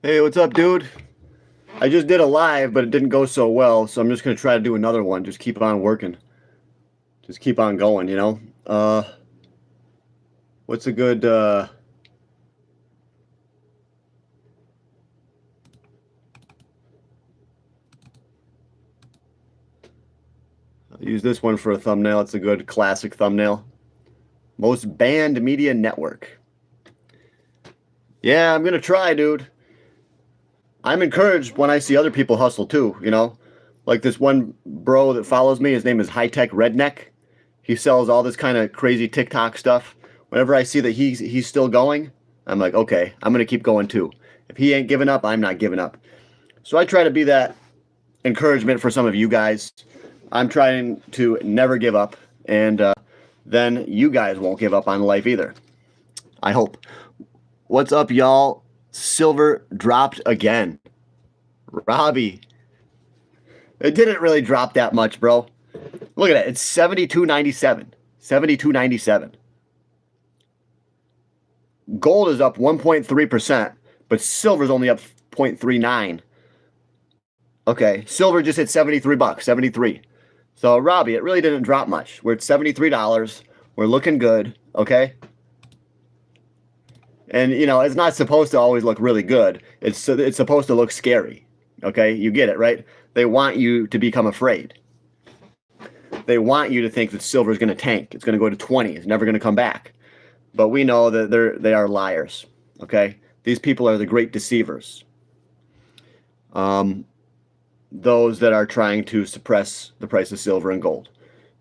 Hey, what's up, dude? I just did a live, but it didn't go so well, so I'm just gonna try to do another one. Just keep on working. Just keep on going, you know? What's a good, I'll use this one for a thumbnail. It's a good classic thumbnail. Most banned media network. Yeah, I'm gonna try, dude. I'm encouraged when I see other people hustle too, you know? Like this one bro that follows me, his name is High Tech Redneck. He sells all this kind of crazy TikTok stuff. Whenever I see that he's still going, I'm like, okay, I'm gonna keep going too. If he ain't giving up, I'm not giving up. So I try to be that encouragement for some of you guys. I'm trying to never give up, and then you guys won't give up on life either. I hope. What's up, y'all? Silver dropped again. Robbie. It didn't really drop that much, bro. Look at it. It's 72.97. 72.97. Gold is up 1.3%, but silver's only up 0.39. Okay, silver just hit 73 bucks, 73. So, Robbie, it really didn't drop much. We're at $73. We're looking good, okay? And, you know, it's not supposed to always look really good. It's supposed to look scary, okay? You get it, right? They want you to become afraid. They want you to think that silver is going to tank. It's going to go to 20. It's never going to come back. But we know that they are liars, okay? These people are the great deceivers. Those that are trying to suppress the price of silver and gold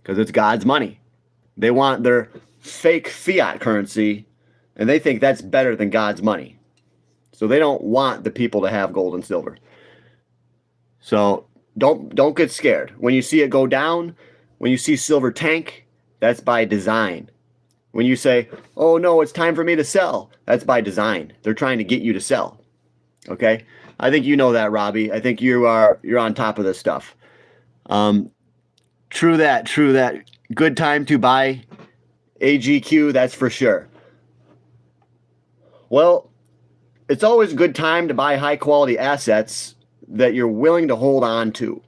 because it's God's money. They want their fake fiat currency, and they think that's better than God's money. So they don't want the people to have gold and silver. So don't get scared. When you see it go down, when you see silver tank, that's by design. When you say, "Oh no, it's time for me to sell," that's by design. They're trying to get you to sell. Okay? I think you know that, Robbie. I think you're on top of this stuff. True that. Good time to buy AGQ, that's for sure. Well, it's always a good time to buy high quality assets that you're willing to hold on to.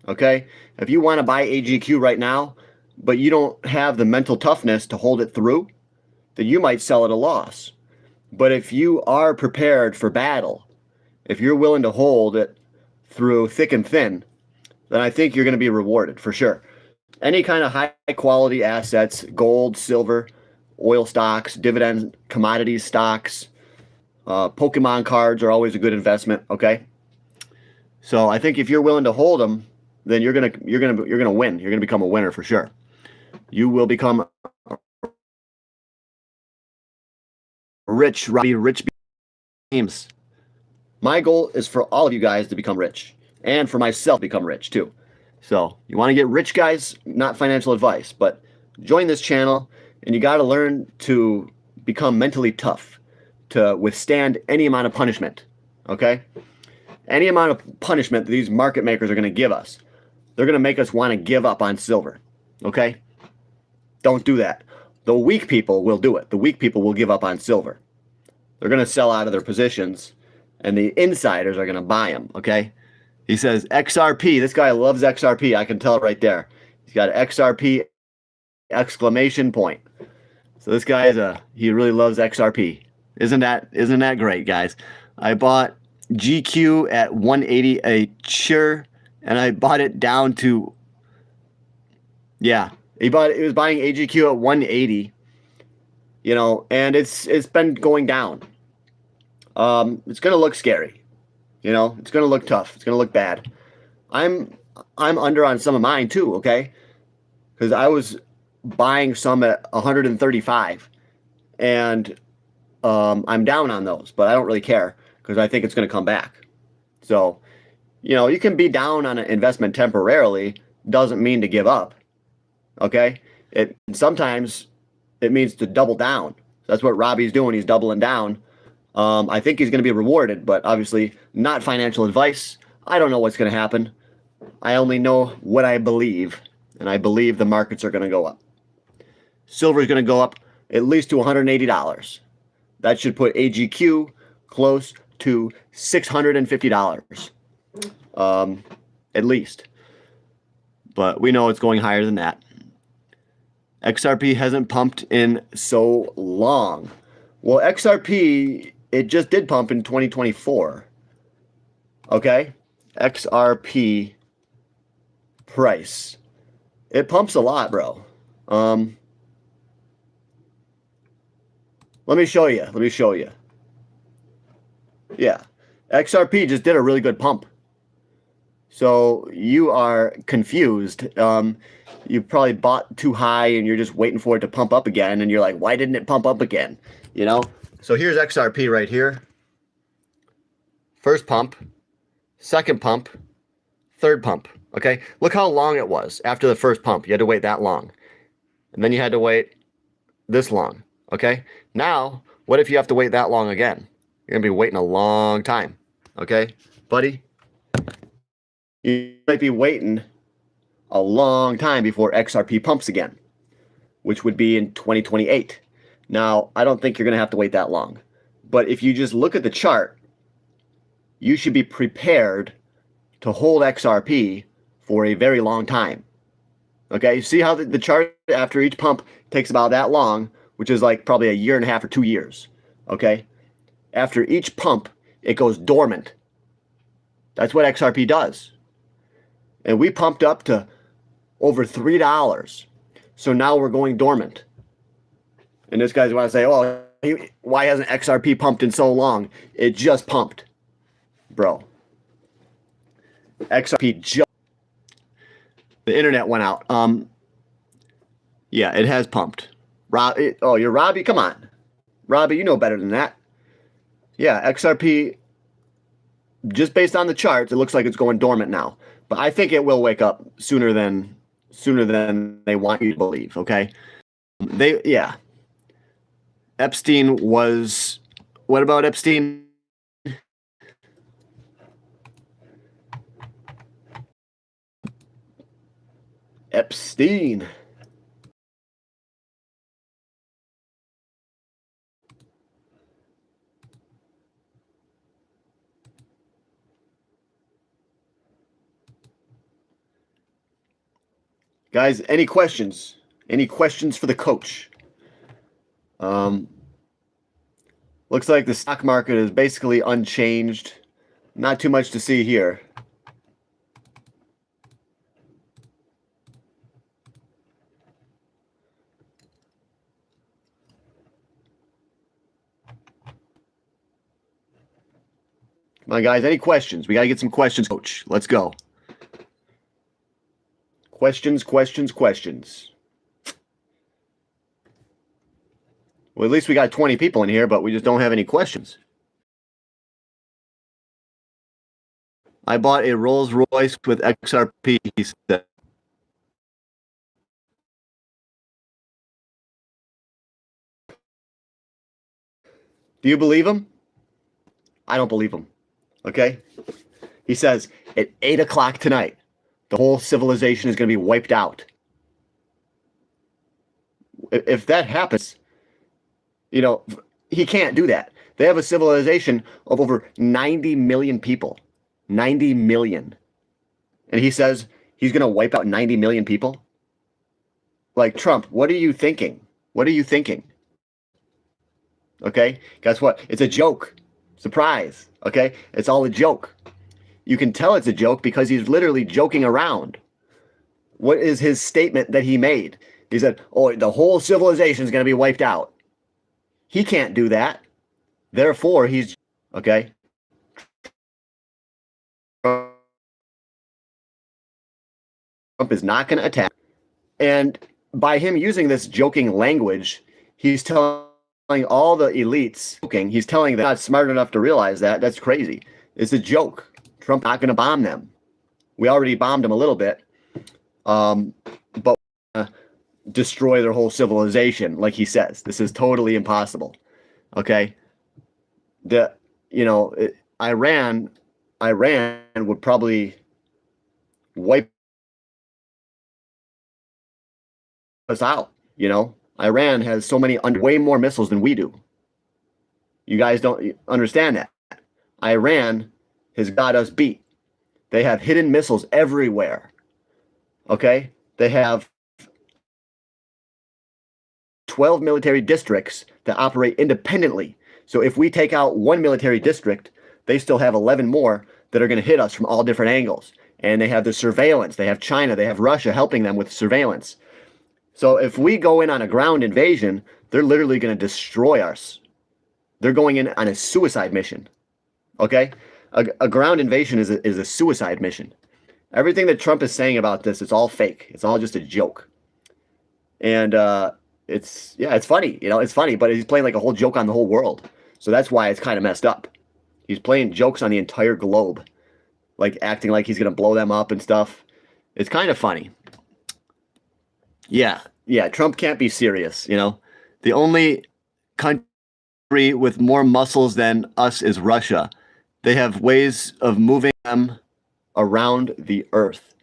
Okay? If you want to buy AGQ right now, but you don't have the mental toughness to hold it through, then you might sell at a loss. But if you are prepared for battle, if you're willing to hold it through thick and thin, then I think you're going to be rewarded for sure. Any kind of high quality assets, gold, silver, oil stocks, dividend commodities stocks, Pokemon cards are always a good investment. Okay, so I think if you're willing to hold them, then you're gonna win. You're gonna become a winner for sure. You will become rich, Robbie. Rich games. My goal is for all of you guys to become rich, and for myself to become rich too. So you want to get rich, guys? Not financial advice, but join this channel, and you got to learn to become mentally tough to withstand any amount of punishment. Okay? Any amount of punishment that these market makers are going to give us, they're going to make us want to give up on silver. Okay? Don't do that. The weak people will do it. The weak people will give up on silver. They're going to sell out of their positions, and the insiders are going to buy them. Okay? He says XRP. This guy loves XRP. I can tell it right there. He's got an XRP exclamation point. So this guy he really loves XRP. Isn't that great, guys? I bought GQ at 180 a share, and I bought it down to, yeah, he was buying AGQ at 180, you know, and it's been going down. It's gonna look scary. You know, it's going to look tough. It's going to look bad. I'm under on some of mine too, okay? Because I was buying some at 135, and I'm down on those, but I don't really care because I think it's going to come back. So, you know, you can be down on an investment temporarily. Doesn't mean to give up, okay? Sometimes it means to double down. That's what Robbie's doing. He's doubling down. I think he's going to be rewarded, but obviously not financial advice. I don't know what's going to happen. I only know what I believe, and I believe the markets are going to go up. Silver is going to go up at least to $180. That should put AGQ close to $650, at least. But we know it's going higher than that. XRP hasn't pumped in so long. Well, XRP, it just did pump in 2024. Okay? XRP price. It pumps a lot, bro. Let me show you. Yeah. XRP just did a really good pump. So you are confused. You probably bought too high and you're just waiting for it to pump up again. And you're like, why didn't it pump up again? You know? So here's XRP right here. First pump, second pump, third pump. Okay? Look how long it was after the first pump. You had to wait that long. And then you had to wait this long. Okay? Now, what if you have to wait that long again? You're going to be waiting a long time. Okay? Buddy? You might be waiting a long time before XRP pumps again, which would be in 2028. Now, I don't think you're going to have to wait that long. But if you just look at the chart, you should be prepared to hold XRP for a very long time. Okay? See how the chart after each pump takes about that long, which is like probably a year and a half or 2 years. Okay? After each pump, it goes dormant. That's what XRP does. And we pumped up to over $3. So now we're going dormant. And this guy's want to say, oh, why hasn't XRP pumped in so long? It just pumped. Bro. XRP just... The internet went out. Yeah, it has pumped. Oh, you're Robbie? Come on. Robbie, you know better than that. Yeah, XRP, just based on the charts, it looks like it's going dormant now. But I think it will wake up sooner than they want you to believe, okay? Yeah. Epstein was... What about Epstein? Epstein. Guys, any questions? Any questions for the coach? Looks like the stock market is basically unchanged. Not too much to see here. Come on, guys, any questions? We got to get some questions, coach. Let's go. Questions. Well, at least we got 20 people in here, but we just don't have any questions. I bought a Rolls Royce with XRP, he said. Do you believe him? I don't believe him. Okay? He says, at 8 o'clock tonight, the whole civilization is going to be wiped out. If that happens, you know, he can't do that. They have a civilization of over 90 million people. 90 million. And he says he's going to wipe out 90 million people? Like, Trump, what are you thinking? What are you thinking? Okay? Guess what? It's a joke. Surprise. Okay? It's all a joke. You can tell it's a joke because he's literally joking around. What is his statement that he made? He said, oh, the whole civilization is going to be wiped out. He can't do that. Therefore, he's... Okay? Trump is not going to attack. And by him using this joking language, he's telling all the elites, he's telling them they're not smart enough to realize that. That's crazy. It's a joke. Trump's not going to bomb them. We already bombed them a little bit. But destroy their whole civilization, like he says. This is totally impossible. Okay? Iran would probably wipe us out, you know? Iran has so many, way more missiles than we do. You guys don't understand that. Iran has got us beat. They have hidden missiles everywhere. Okay? They have 12 military districts that operate independently. So if we take out one military district, they still have 11 more that are going to hit us from all different angles. And they have the surveillance. They have China. They have Russia helping them with surveillance. So if we go in on a ground invasion, they're literally going to destroy us. They're going in on a suicide mission. Okay? A ground invasion is a suicide mission. Everything that Trump is saying about this, it's all fake. It's all just a joke. And it's funny. You know, it's funny, but he's playing like a whole joke on the whole world. So that's why it's kind of messed up. He's playing jokes on the entire globe, like acting like he's going to blow them up and stuff. It's kind of funny. Yeah, Trump can't be serious, you know. The only country with more muscles than us is Russia. They have ways of moving them around the earth.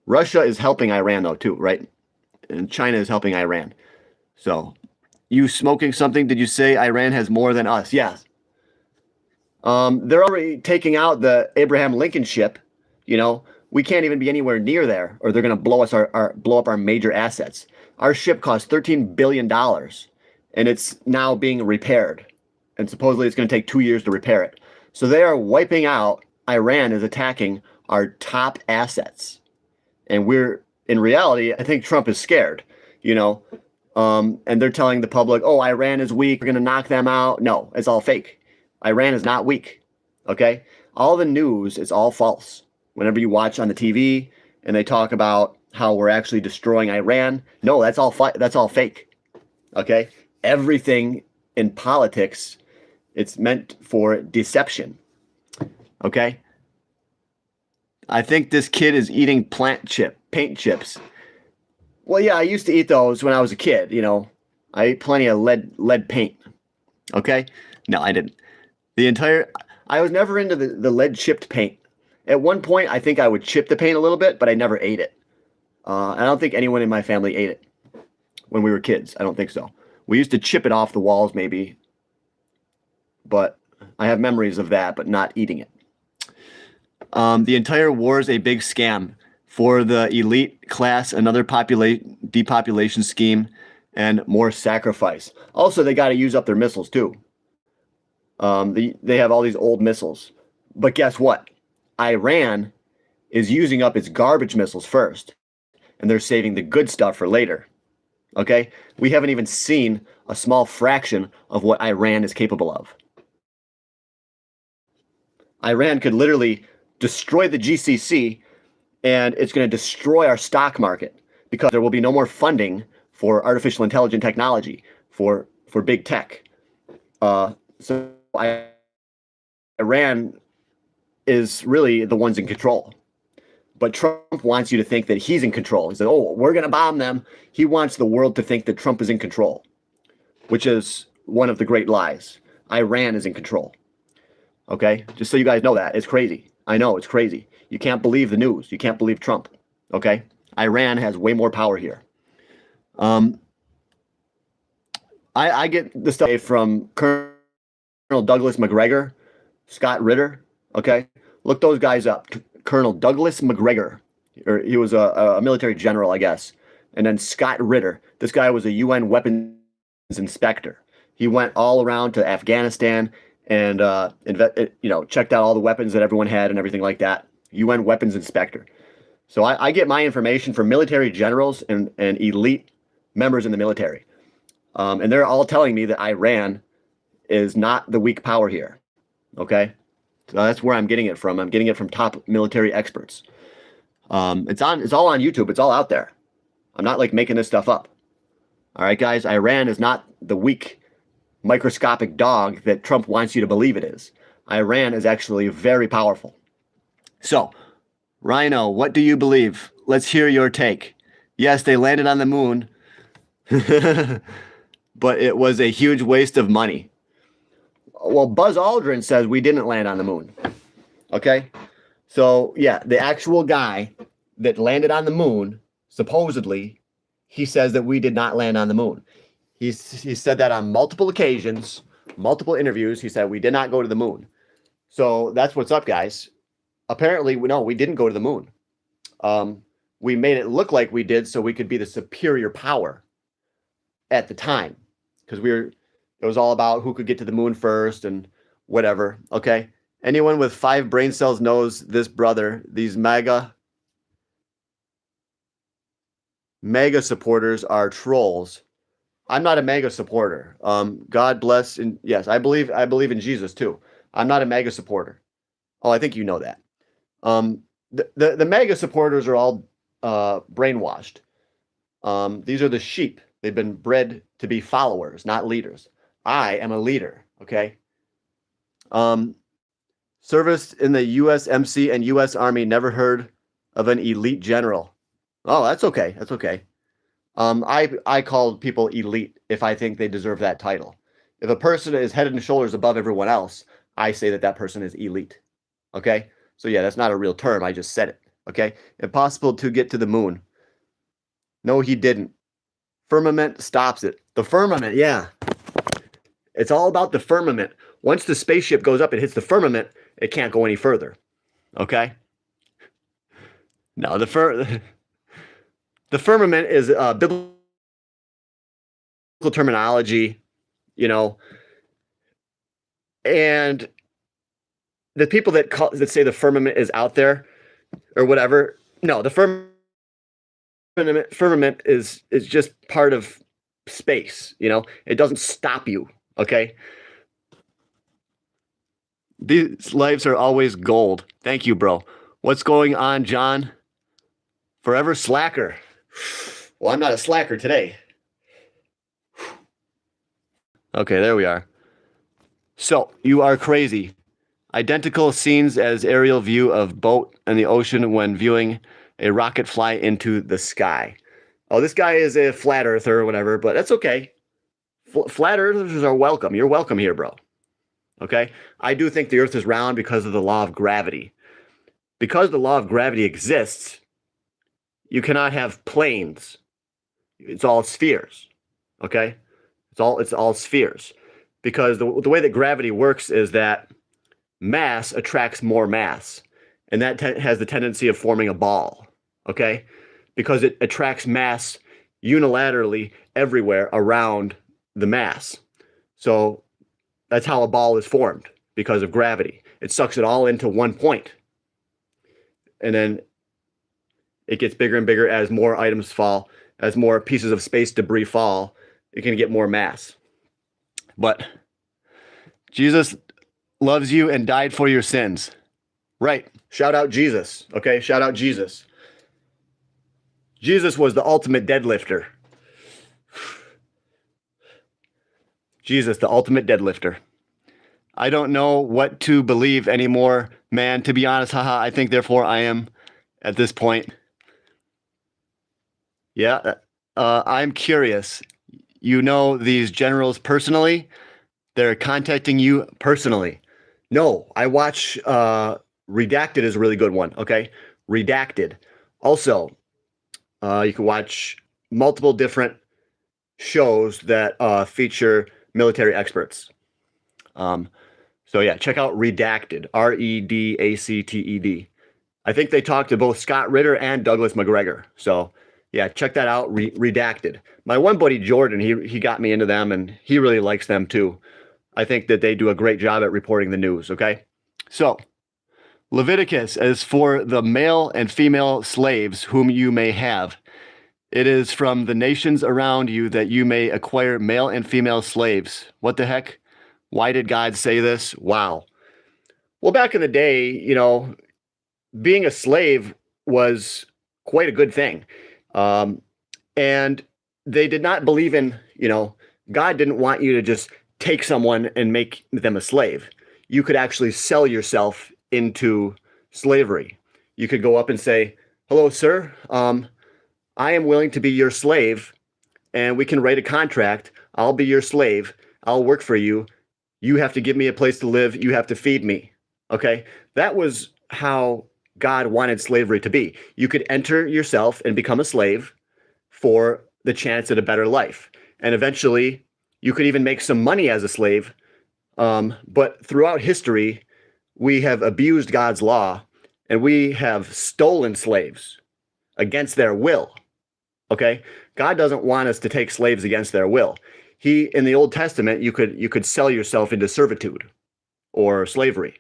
Russia is helping Iran, though, too, right? And China is helping Iran. So, you smoking something? Did you say Iran has more than us? Yes. They're already taking out the Abraham Lincoln ship. You know, we can't even be anywhere near there, or they're going to blow us blow up our major assets. Our ship cost $13 billion, and it's now being repaired. And supposedly it's going to take 2 years to repair it. So they are wiping out. Iran is attacking our top assets. And in reality, I think Trump is scared, you know. And they're telling the public, oh, Iran is weak. We're going to knock them out. No, it's all fake. Iran is not weak. Okay? All the news is all false. Whenever you watch on the TV and they talk about how we're actually destroying Iran, no, that's all fake. Okay? Everything in politics, it's meant for deception. Okay? I think this kid is eating paint chips. Well, yeah, I used to eat those when I was a kid, you know. I ate plenty of lead paint. Okay? No, I didn't. I was never into the lead chipped paint. At one point, I think I would chip the paint a little bit, but I never ate it. I don't think anyone in my family ate it when we were kids. I don't think so. We used to chip it off the walls maybe, but I have memories of that, but not eating it. The entire war is a big scam for the elite class, another depopulation scheme, and more sacrifice. Also, they got to use up their missiles too. They have all these old missiles. But guess what? Iran is using up its garbage missiles first, and they're saving the good stuff for later. Okay? We haven't even seen a small fraction of what Iran is capable of. Iran could literally destroy the GCC, and it's going to destroy our stock market because there will be no more funding for artificial intelligence technology, for big tech. So Iran is really the ones in control. But Trump wants you to think that he's in control. He said, oh, we're going to bomb them. He wants the world to think that Trump is in control, which is one of the great lies. Iran is in control. Okay? Just so you guys know that. It's crazy. I know, it's crazy. You can't believe the news. You can't believe Trump. Okay? Iran has way more power here. I get this stuff from Colonel Douglas McGregor, Scott Ritter. Okay? Look those guys up. Colonel Douglas McGregor. He was a military general, I guess. And then Scott Ritter. This guy was a UN weapons inspector. He went all around to Afghanistan and checked out all the weapons that everyone had and everything like that. UN weapons inspector. So I get my information from military generals and elite members in the military. And they're all telling me that Iran is not the weak power here. Okay? So that's where I'm getting it from. I'm getting it from top military experts. It's all on YouTube. It's all out there. I'm not like making this stuff up. All right, guys, Iran is not the weak microscopic dog that Trump wants you to believe it is. Iran is actually very powerful. So, Rhino, what do you believe? Let's hear your take. Yes, they landed on the moon, but it was a huge waste of money. Well, Buzz Aldrin says we didn't land on the moon. Okay? So, yeah, the actual guy that landed on the moon, supposedly, he says that we did not land on the moon. He said that on multiple occasions, multiple interviews. He said we did not go to the moon. So that's what's up, guys. Apparently, we didn't go to the moon. We made it look like we did so we could be the superior power at the time, because it was all about who could get to the moon first and whatever. Okay. Anyone with 5 brain cells knows this, brother. These mega supporters are trolls. I'm not a mega supporter. God bless. And yes, I believe in Jesus too. I'm not a mega supporter. Oh, I think you know that. The mega supporters are all brainwashed. These are the sheep. They've been bred to be followers, not leaders. I am a leader. Okay. Service in the USMC and US Army. Never heard of an elite general. Oh, that's okay. That's okay. I call people elite if I think they deserve that title. If a person is head and shoulders above everyone else, I say that person is elite. Okay? So yeah, that's not a real term. I just said it. Okay? Impossible to get to the moon. No, he didn't. Firmament stops it. The firmament, yeah. It's all about the firmament. Once the spaceship goes up and hits the firmament, it can't go any further. Okay? No, the firmament is biblical terminology, and the people that say the firmament is out there or whatever. No, the firmament is just part of space. It doesn't stop you. Okay. These lives are always gold. Thank you, bro. What's going on, John? Forever slacker. Well, I'm not a slacker today. Okay, there we are. So, you are crazy. Identical scenes as aerial view of boat and the ocean when viewing a rocket fly into the sky. Oh, this guy is a flat earther or whatever, but that's okay. Flat earthers are welcome. You're welcome here, bro. Okay? I do think the earth is round because of the law of gravity. Because the law of gravity exists, you cannot have planes. It's all spheres. Okay? It's all spheres. Because the way that gravity works is that mass attracts more mass. And that has the tendency of forming a ball. Okay? Because it attracts mass unilaterally everywhere around the mass. So that's how a ball is formed, because of gravity. It sucks it all into one point. And then it gets bigger and bigger as more items fall, as more pieces of space debris fall. It can get more mass. But Jesus loves you and died for your sins. Right. Shout out Jesus. Okay. Shout out Jesus. Jesus was the ultimate deadlifter. Jesus, the ultimate deadlifter. I don't know what to believe anymore, man. To be honest, haha, I think therefore I am at this point. Yeah, I'm curious. You know these generals personally? They're contacting you personally. No, I watch Redacted is a really good one, okay? Redacted. Also, you can watch multiple different shows that feature military experts. So yeah, check out Redacted, Redacted. I think they talked to both Scott Ritter and Douglas McGregor. So yeah, check that out, Redacted. My one buddy Jordan, he got me into them, and he really likes them too. I think that they do a great job at reporting the news, okay? So, Leviticus is for the male and female slaves whom you may have. It is from the nations around you that you may acquire male and female slaves. What the heck? Why did God say this? Wow. Well, back in the day, being a slave was quite a good thing. And they did not believe in, God didn't want you to just take someone and make them a slave. You could actually sell yourself into slavery. You could go up and say, hello, sir. I am willing to be your slave, and we can write a contract. I'll be your slave. I'll work for you. You have to give me a place to live. You have to feed me. Okay? That was how God wanted slavery to be. You could enter yourself and become a slave for the chance at a better life. And eventually, you could even make some money as a slave. But throughout history, we have abused God's law and we have stolen slaves against their will. Okay? God doesn't want us to take slaves against their will. In the Old Testament, you could sell yourself into servitude or slavery.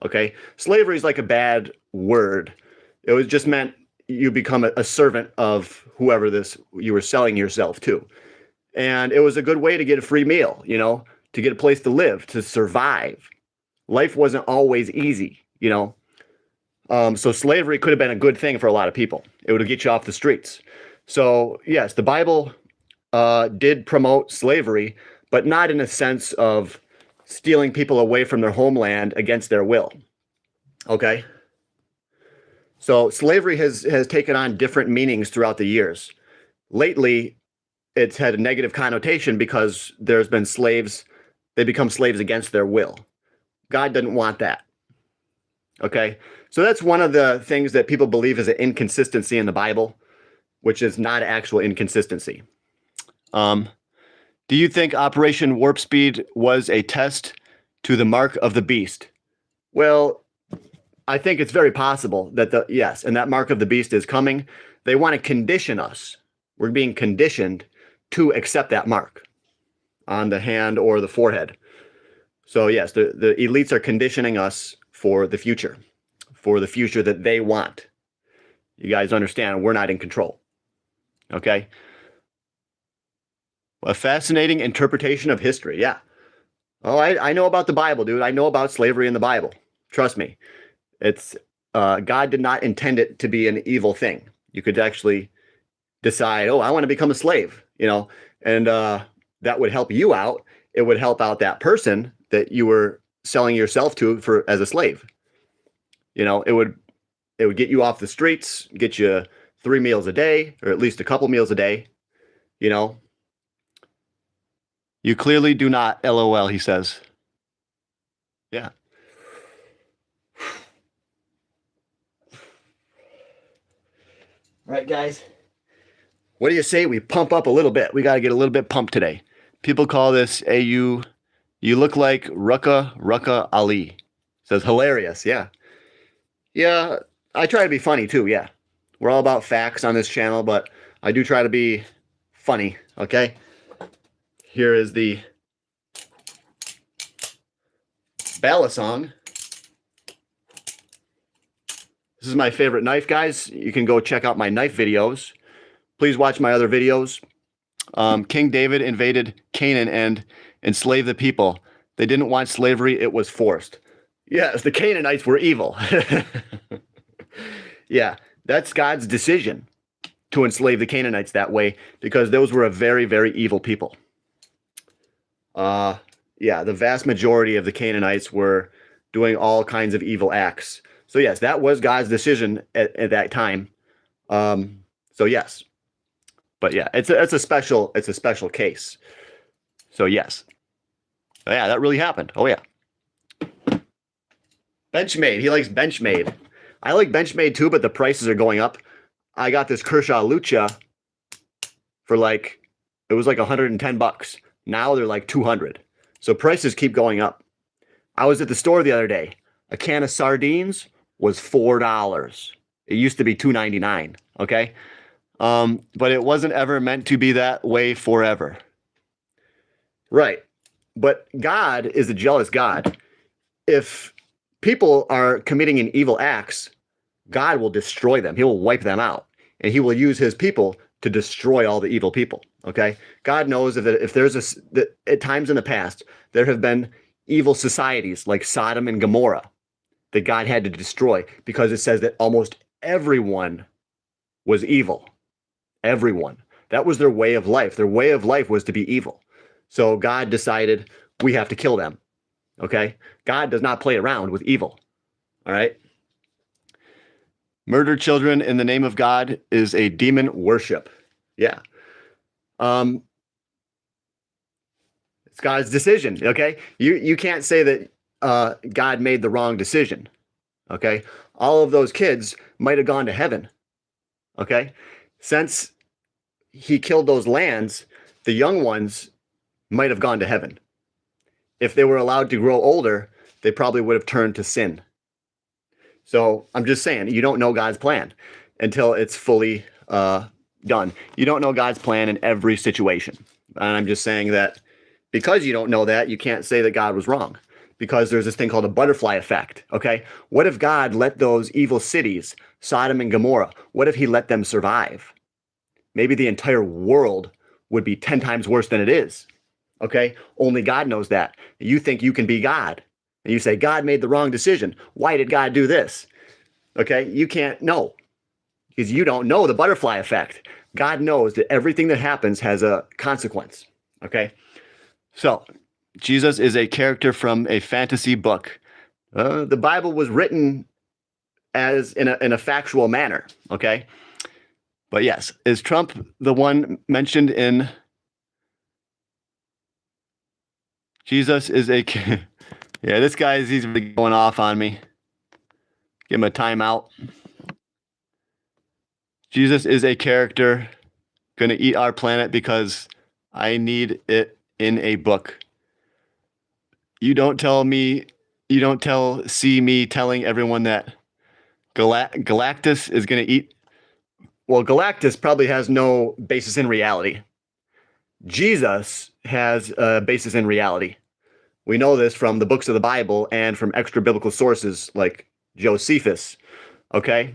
Okay? Slavery is like a bad word. It was just meant you become a servant of whoever you were selling yourself to. And it was a good way to get a free meal, to get a place to live, to survive. Life wasn't always easy, so slavery could have been a good thing for a lot of people. It would get you off the streets. So yes, the Bible did promote slavery, but not in a sense of stealing people away from their homeland against their will. Okay? So slavery has taken on different meanings throughout the years. Lately, it's had a negative connotation because there's been slaves, they become slaves against their will. God doesn't want that. Okay? So that's one of the things that people believe is an inconsistency in the Bible, which is not actual inconsistency. Do you think Operation Warp Speed was a test to the mark of the beast? Well, I think it's very possible that yes, and that mark of the beast is coming. They want to condition us. We're being conditioned to accept that mark on the hand or the forehead. So yes, the elites are conditioning us for the future that they want. You guys understand, we're not in control. Okay? A fascinating interpretation of history. Yeah. Oh, I know about the Bible, dude. I know about slavery in the Bible. Trust me. It's God did not intend it to be an evil thing. You could actually decide, oh, I want to become a slave, and that would help you out. It would help out that person that you were selling yourself to as a slave. It would get you off the streets, get you 3 meals a day, or at least a couple meals a day. You clearly do not, LOL, he says. Yeah. All right, guys. What do you say we pump up a little bit? We got to get a little bit pumped today. People call this you look like Rucka Ali. Says hilarious. Yeah. Yeah, I try to be funny too. Yeah. We're all about facts on this channel, but I do try to be funny. Okay. Here is the Bala song. This is my favorite knife, guys. You can go check out my knife videos. Please watch my other videos. King David invaded Canaan and enslaved the people. They didn't want slavery. It was forced. Yes, the Canaanites were evil. Yeah, that's God's decision to enslave the Canaanites that way because those were a very, very evil people. Yeah, the vast majority of the Canaanites were doing all kinds of evil acts. So yes, that was God's decision at that time. So yes, but yeah, it's a special case. So yes, yeah, that really happened. Oh yeah, Benchmade. He likes Benchmade. I like Benchmade too, but the prices are going up. I got this Kershaw Lucha for it was like $110. Now they're like 200. So prices keep going up. I was at the store the other day. A can of sardines was $4. It used to be $2.99. Okay. But it wasn't ever meant to be that way forever. Right. But God is a jealous God. If people are committing an evil acts, God will destroy them. He will wipe them out. And he will use his people to destroy all the evil people. Okay? God knows that if there's at times in the past, there have been evil societies like Sodom and Gomorrah that God had to destroy because it says that almost everyone was evil. Everyone. That was their way of life. Their way of life was to be evil. So God decided we have to kill them. Okay? God does not play around with evil. All right? Murder children in the name of God is a demon worship. Yeah. It's God's decision. Okay? You can't say that God made the wrong decision. Okay? All of those kids might have gone to heaven. Okay? Since he killed those lands, the young ones might have gone to heaven. If they were allowed to grow older, they probably would have turned to sin. So I'm just saying, you don't know God's plan until it's fully done. You don't know God's plan in every situation. And I'm just saying that because you don't know that, you can't say that God was wrong, because there's this thing called a butterfly effect. Okay. What if God let those evil cities, Sodom and Gomorrah, what if he let them survive? Maybe the entire world would be 10 times worse than it is. Okay. Only God knows that. You think you can be God. And you say, God made the wrong decision. Why did God do this? Okay. You can't know, because you don't know the butterfly effect. God knows that everything that happens has a consequence. Okay. So Jesus is a character from a fantasy book. The Bible was written as in a factual manner. Okay. But yes, is Trump the one mentioned in Jesus is a... Yeah, this guy's, he's really going off on me. Give him a timeout. Jesus is a character going to eat our planet because I need it in a book. You don't see me telling everyone that Galactus is going to eat. Well, Galactus probably has no basis in reality. Jesus has a basis in reality. We know this from the books of the Bible and from extra biblical sources like Josephus. Okay.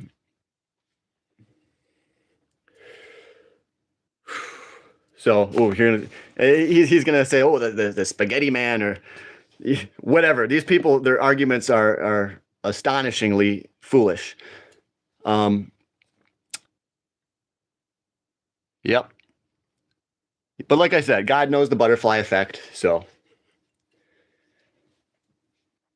So, he's going to say, oh, the spaghetti man or whatever. These people, their arguments are astonishingly foolish. Yep. But like I said, God knows the butterfly effect. So,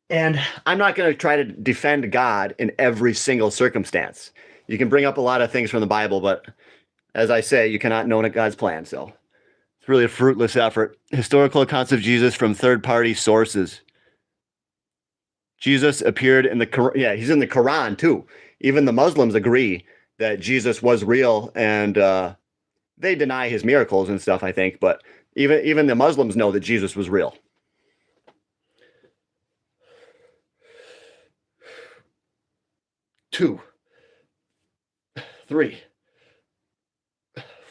and I'm not going to try to defend God in every single circumstance. You can bring up a lot of things from the Bible, but as I say, you cannot know God's plan. So it's really a fruitless effort. Historical accounts of Jesus from third-party sources. Jesus appeared in the Quran. Yeah, he's in the Quran too. Even the Muslims agree that Jesus was real, and they deny his miracles and stuff, I think. But even the Muslims know that Jesus was real. Two, 3,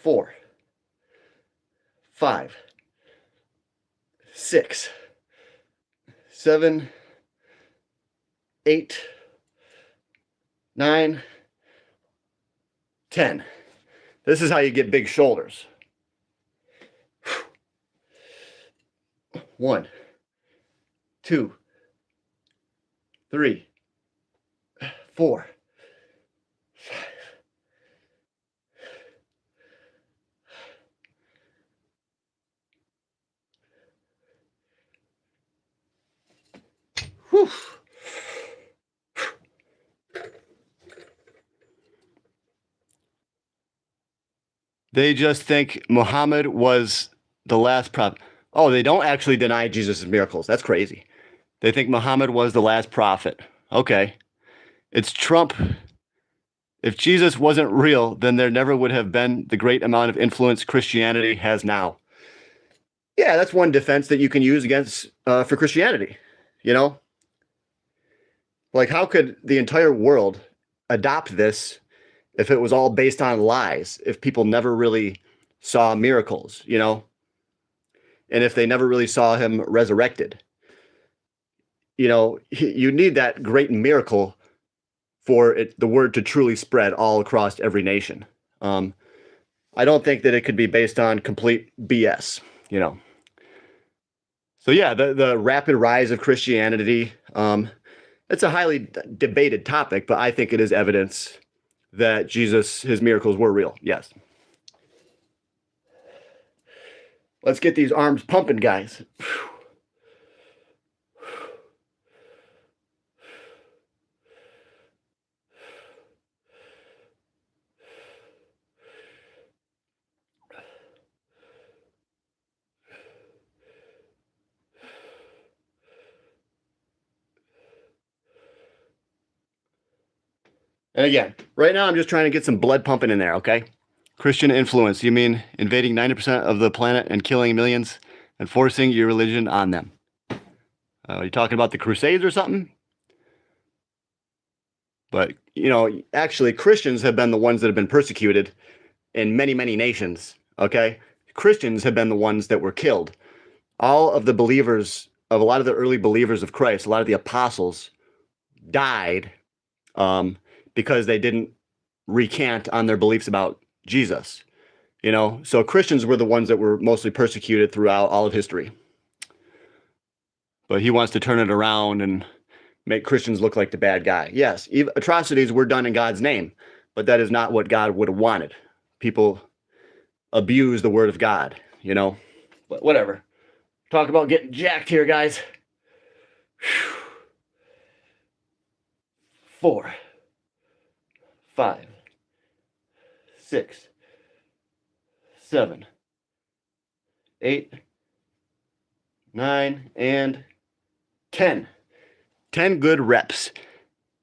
4, 5, 6, 7, 8, 9, 10. This is how you get big shoulders. 1, 2, 3, 4, 5. Whew. They just think Muhammad was the last prophet. Oh, they don't actually deny Jesus' miracles. That's crazy. They think Muhammad was the last prophet. Okay. It's Trump. If Jesus wasn't real, then there never would have been the great amount of influence Christianity has now. Yeah, that's one defense that you can use against for Christianity. You know, like, how could the entire world adopt this if it was all based on lies? If people never really saw miracles, you know, and if they never really saw him resurrected, you know, you need that great miracle for the word to truly spread all across every nation. I don't think that it could be based on complete BS, you know. So yeah, the rapid rise of Christianity, it's a highly debated topic, but I think it is evidence that his miracles were real. Yes. Let's get these arms pumping, guys. And again, right now I'm just trying to get some blood pumping in there, okay? Christian influence. You mean invading 90% of the planet and killing millions and forcing your religion on them? Are you talking about the Crusades or something? But, you know, actually, Christians have been the ones that have been persecuted in many, many nations, okay? Christians have been the ones that were killed. All of the believers, of a lot of the early believers of Christ, a lot of the apostles died because they didn't recant on their beliefs about Jesus. You know, so Christians were the ones that were mostly persecuted throughout all of history. But he wants to turn it around and make Christians look like the bad guy. Yes, atrocities were done in God's name, but that is not what God would have wanted. People abuse the word of God, you know. But whatever. Talk about getting jacked here, guys. 4, 5, 6, 7, 8, 9, and 10. 10 good reps.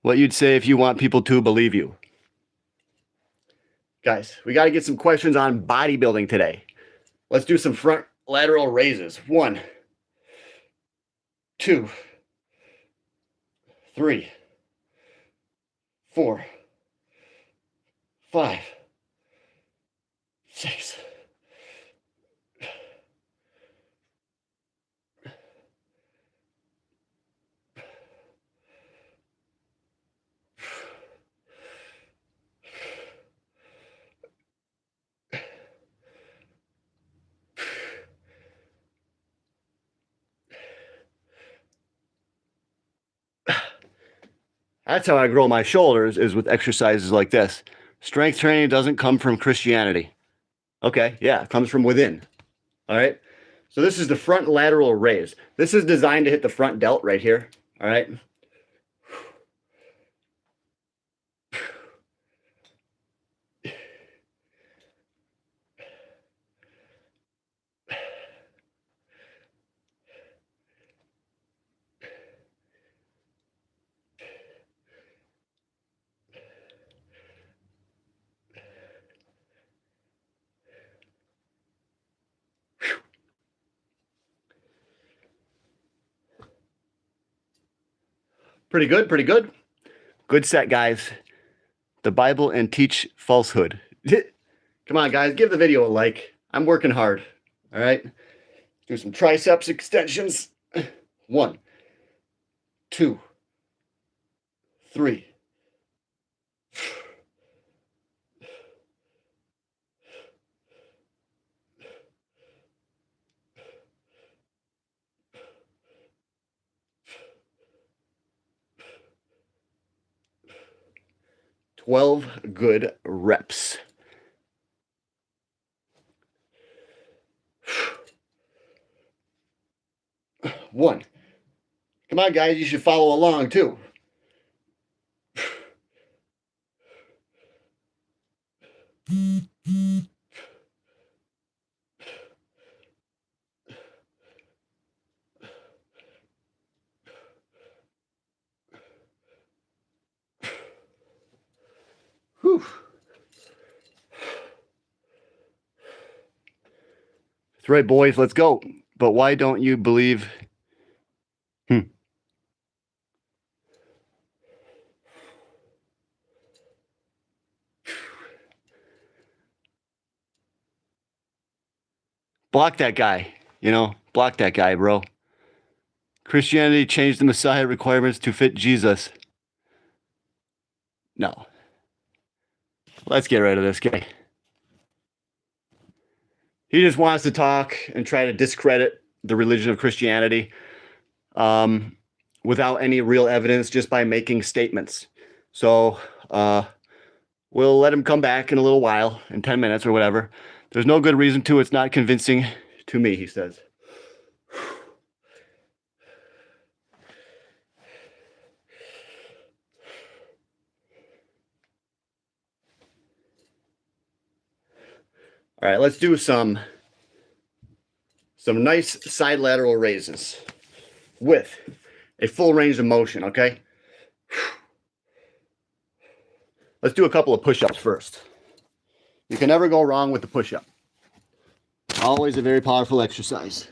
What you'd say if you want people to believe you. Guys, we got to get some questions on bodybuilding today. Let's do some front lateral raises. 1, 2, 3, 4, 5, 6. That's how I grow my shoulders, is with exercises like this. Strength training doesn't come from Christianity. Okay, yeah, it comes from within. All right. So this is the front lateral raise. This is designed to hit the front delt right here. All right. Pretty good, pretty good. Good set, guys. The Bible and teach falsehood. Come on, guys, give the video a like. I'm working hard. All right. Do some triceps extensions. 1, 2, 3. 12 good reps. One. Come on, guys, you should follow along too. Whew. That's right, boys. Let's go. But why don't you believe? Block that guy. You know, block that guy, bro. Christianity changed the Messiah requirements to fit Jesus. No. Let's get rid of this guy. He just wants to talk and try to discredit the religion of Christianity without any real evidence, just by making statements. So we'll let him come back in a little while, in 10 minutes or whatever. There's no good reason to. It's not convincing to me, he says. All right, let's do some nice side lateral raises with a full range of motion, okay? Let's do a couple of push-ups first. You can never go wrong with the push-up. Always a very powerful exercise.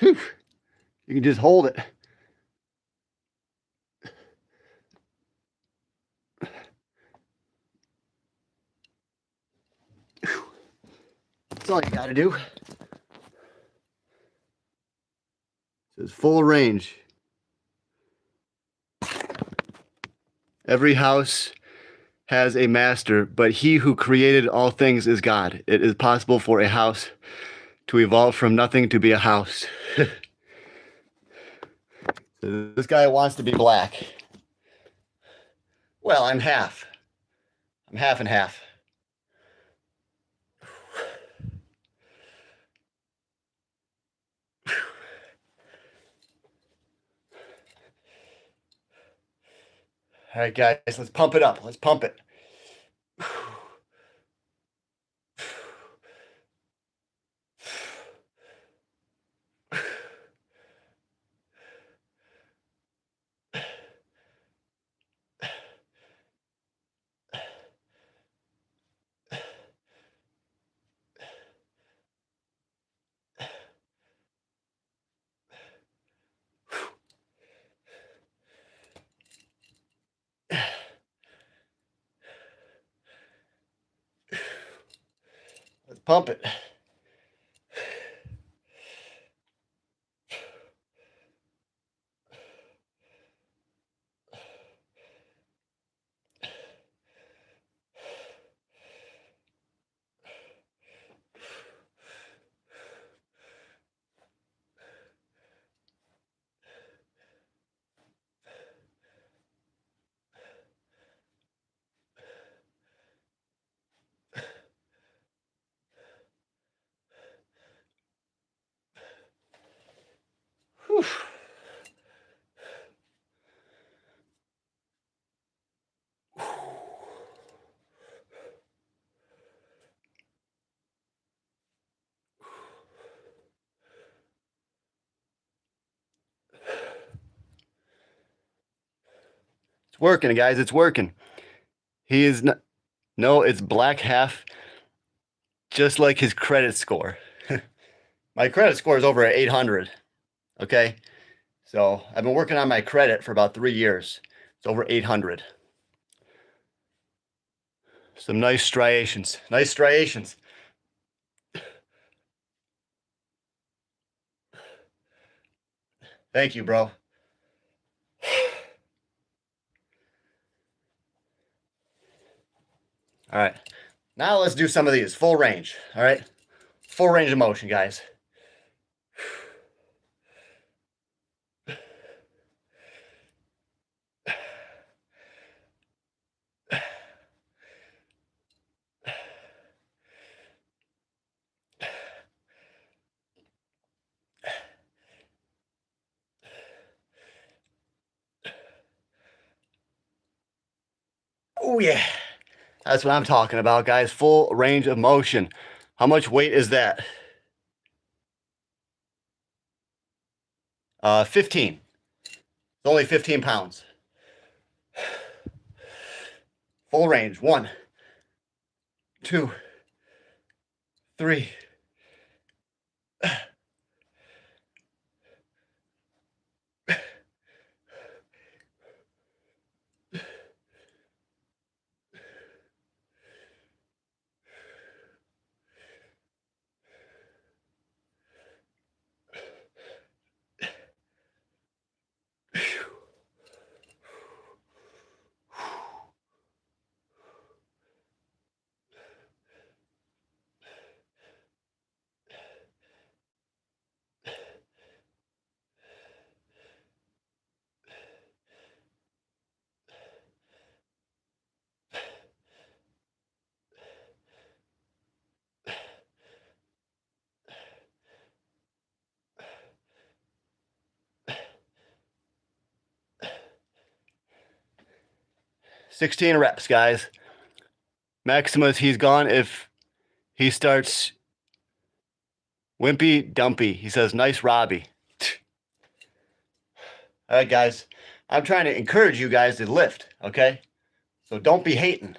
Whew. You can just hold it. Whew. That's all you gotta do. It says full range. Every house has a master, but he who created all things is God. It is possible for a house to evolve from nothing to be a house. So this guy wants to be black. Well, I'm half. I'm half and half. All right, guys, let's pump it up. Let's pump it. Let's pump it. Whew. It's working, guys. It's working. He is not. No, it's black half, just like his credit score. My credit score is over 800. Okay. So I've been working on my credit for about 3 years. It's over 800. Some nice striations. Nice striations. Thank you, bro. All right. Now let's do some of these. Full range. All right. Full range of motion, guys. Oh, yeah. That's what I'm talking about, guys. Full range of motion. How much weight is that? 15. It's only 15 pounds. Full range. 1, 2, 3. "16 reps, guys. Maximus, he's gone if he starts wimpy dumpy." He says, "Nice Robbie." All right, guys. I'm trying to encourage you guys to lift, okay? So don't be hating.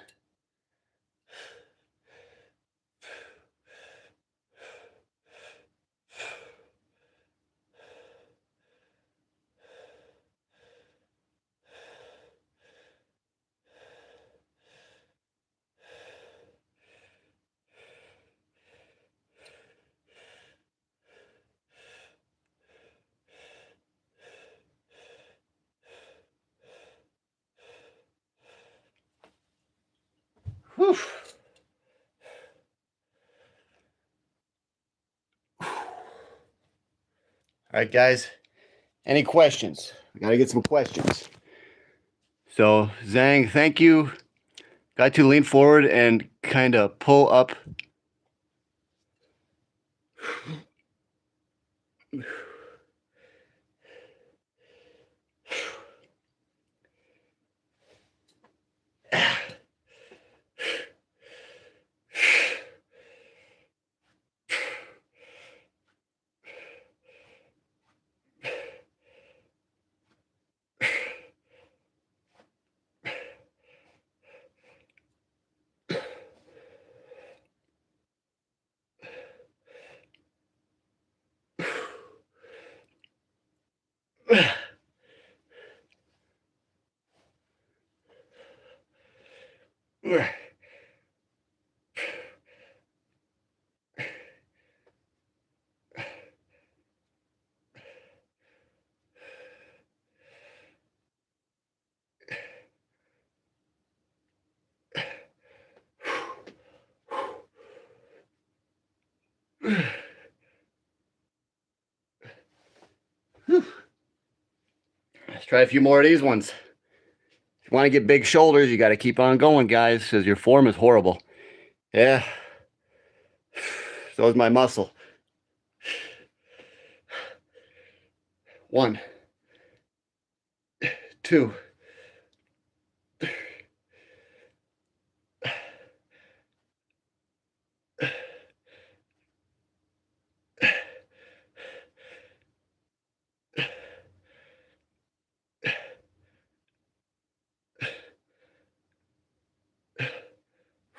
All right, guys. Any questions? I gotta get some questions. So, Zhang, thank you. Got to lean forward and kind of pull up. Let's try a few more of these ones. If you want to get big shoulders, you got to keep on going, guys, because your form is horrible. Yeah. So is my muscle. 1, 2.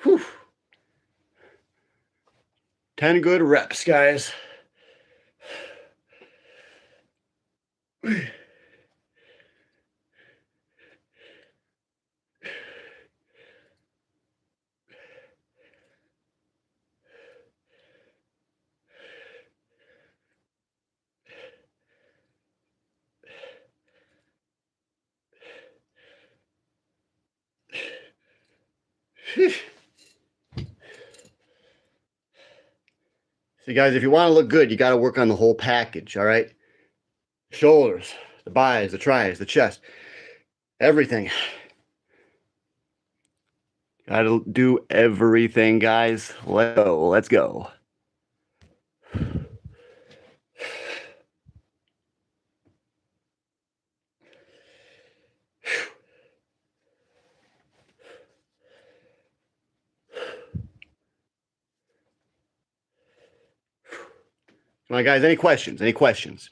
Whew. 10 good reps, guys. See, guys, if you want to look good, you got to work on the whole package, all right? Shoulders, the bis, the tris, the chest, everything. Got to do everything, guys. Let's go. Let's go. Come on, guys. Any questions? Any questions?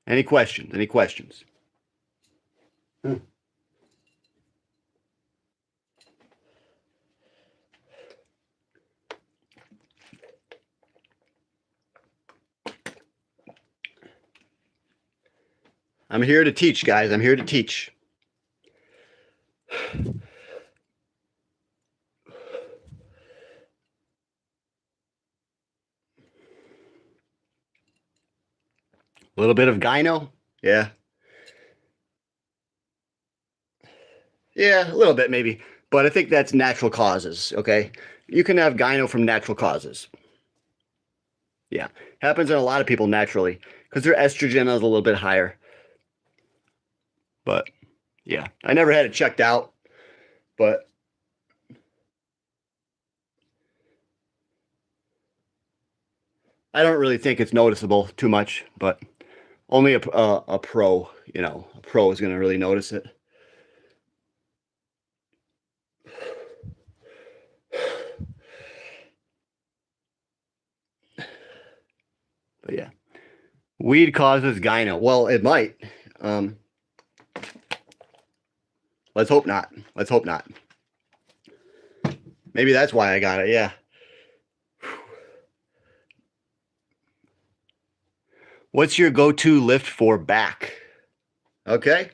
Any questions? Any questions? I'm here to teach, guys. I'm here to teach. A little bit of gyno? Yeah. Yeah, a little bit maybe. But I think that's natural causes, okay? You can have gyno from natural causes. Yeah. Happens in a lot of people naturally because their estrogen is a little bit higher. But yeah, I never had it checked out, but I don't really think it's noticeable too much, but only a pro, a pro is going to really notice it. But yeah, weed causes gyno. Well, it might. Let's hope not. Let's hope not. Maybe that's why I got it. Yeah. What's your go-to lift for back? Okay.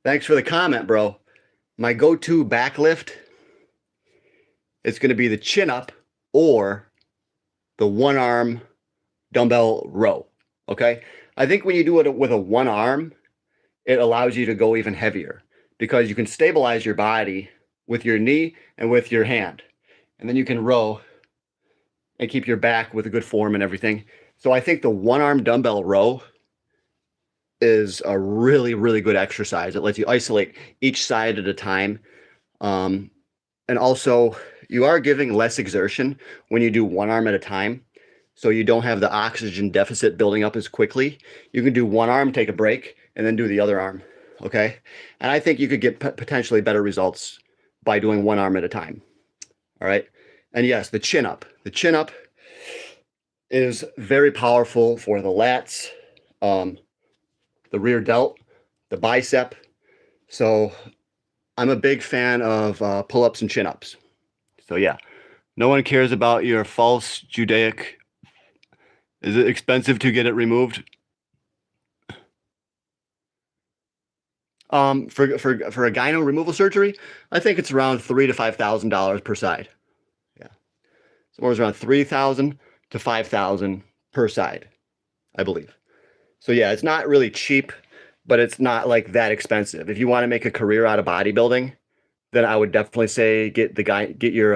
Thanks for the comment, bro. My go-to back lift is going to be the chin up or the one arm dumbbell row. Okay. I think when you do it with a one arm, it allows you to go even heavier because you can stabilize your body with your knee and with your hand. And then you can row and keep your back with a good form and everything. So I think the one-arm dumbbell row is a really, really good exercise. It lets you isolate each side at a time. And also, you are giving less exertion when you do one arm at a time. So you don't have the oxygen deficit building up as quickly. You can do one arm, take a break, and then do the other arm. Okay. And I think you could get potentially better results by doing one arm at a time. All right. And yes, the chin up. The chin up is very powerful for the lats, the rear delt, the bicep. So I'm a big fan of pull-ups and chin-ups. So yeah, no one cares about your false Judaic. Is it expensive to get it removed? For a gyno removal surgery, I think it's around $3,000 to $5,000 per side. Yeah, somewhere around $3,000 to $5,000 per side, I believe. So yeah, it's not really cheap, but it's not like that expensive. If you want to make a career out of bodybuilding, then I would definitely say get your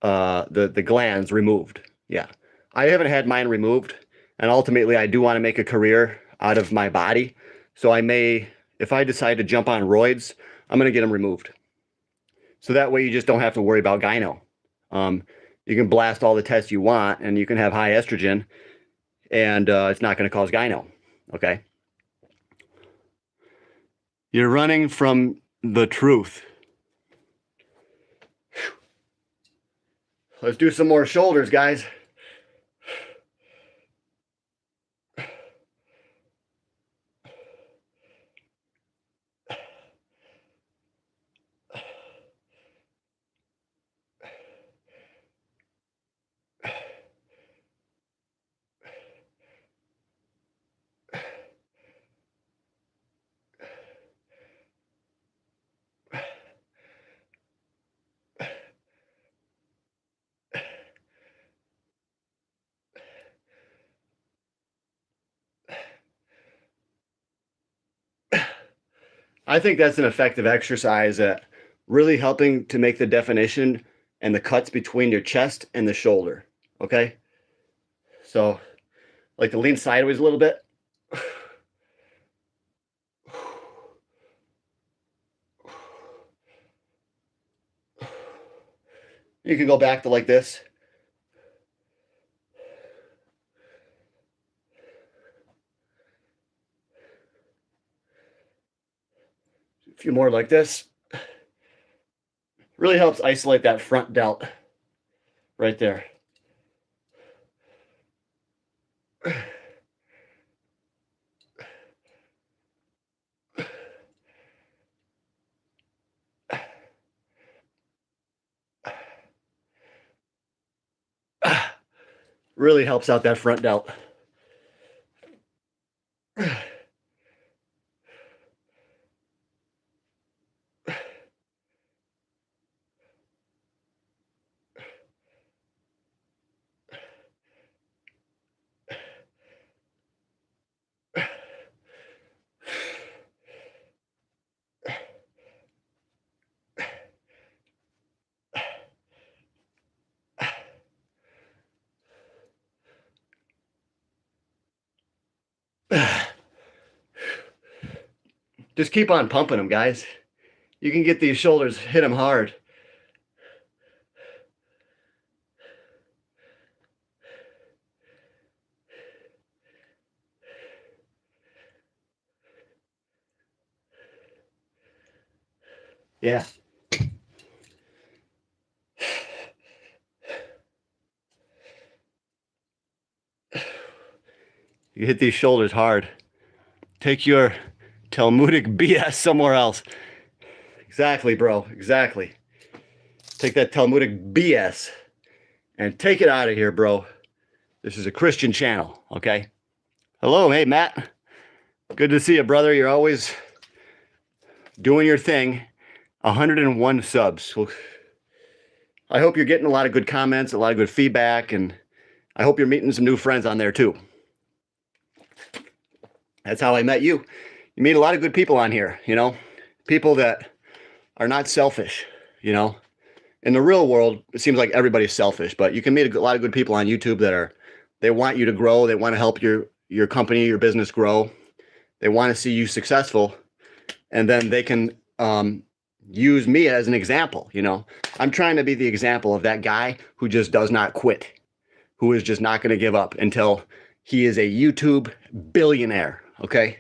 the glands removed. Yeah, I haven't had mine removed, and ultimately I do want to make a career out of my body. So I may, if I decide to jump on roids, I'm going to get them removed. So that way you just don't have to worry about gyno. You can blast all the tests you want, and you can have high estrogen, and it's not going to cause gyno. Okay. You're running from the truth. Let's do some more shoulders, guys. I think that's an effective exercise at really helping to make the definition and the cuts between your chest and the shoulder. Okay. So like to lean sideways a little bit. You can go back to like this. A few more like this. Really helps isolate that front delt right there. Really helps out that front delt. Just keep on pumping them, guys. You can get these shoulders, hit them hard. Yeah. You hit these shoulders hard. Take your Talmudic BS somewhere else. Exactly, bro. Exactly. Take that Talmudic BS and take it out of here, bro. This is a Christian channel, okay? Hello, hey, Matt. Good to see you, brother. You're always doing your thing. 101 subs. Well, I hope you're getting a lot of good comments, a lot of good feedback, and I hope you're meeting some new friends on there too. That's how I met you. You meet a lot of good people on here, you know. people that are not selfish, you know. In the real world, it seems like everybody's selfish, but you can meet a lot of good people on YouTube that they want you to grow. They want to help your company, your business grow. They want to see you successful, and then they can use me as an example. You know, I'm trying to be the example of that guy who just does not quit, who is just not going to give up until he is a YouTube billionaire. Okay.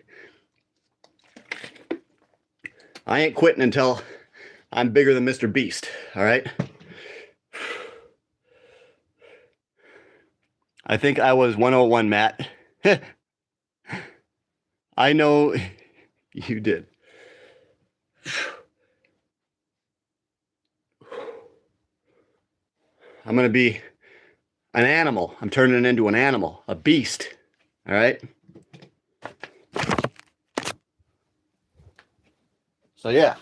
I ain't quitting until I'm bigger than Mr. Beast. All right. I think I was 101, Matt. I know you did. I'm going to be an animal. I'm turning it into an animal, a beast. All right. So, yeah.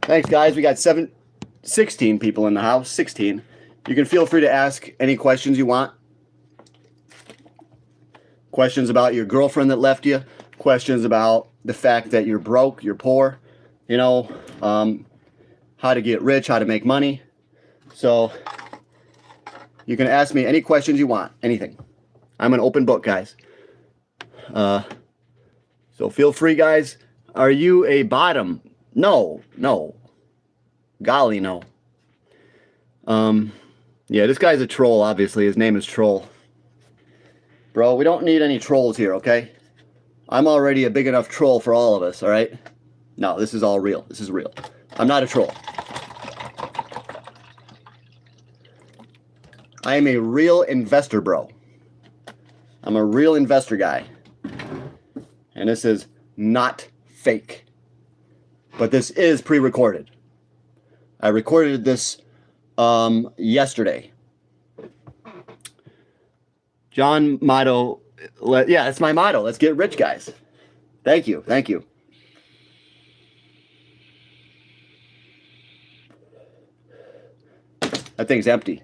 Thanks, guys. We got 16 people in the house. 16. You can feel free to ask any questions you want. Questions about your girlfriend that left you. Questions about the fact that you're broke, you're poor. You know, how to get rich, how to make money. So you can ask me any questions you want, anything. I'm an open book, guys. So feel free, guys. Are you a bottom? No. Golly, no. Yeah, this guy's a troll, obviously. His name is Troll. Bro, we don't need any trolls here, okay? I'm already a big enough troll for all of us, all right? No, this is all real. This is real. I'm not a troll. I am a real investor, bro. I'm a real investor guy. And this is not fake. But this is pre-recorded. I recorded this yesterday. John motto, yeah, that's my motto. Let's get rich, guys. Thank you. That thing's empty.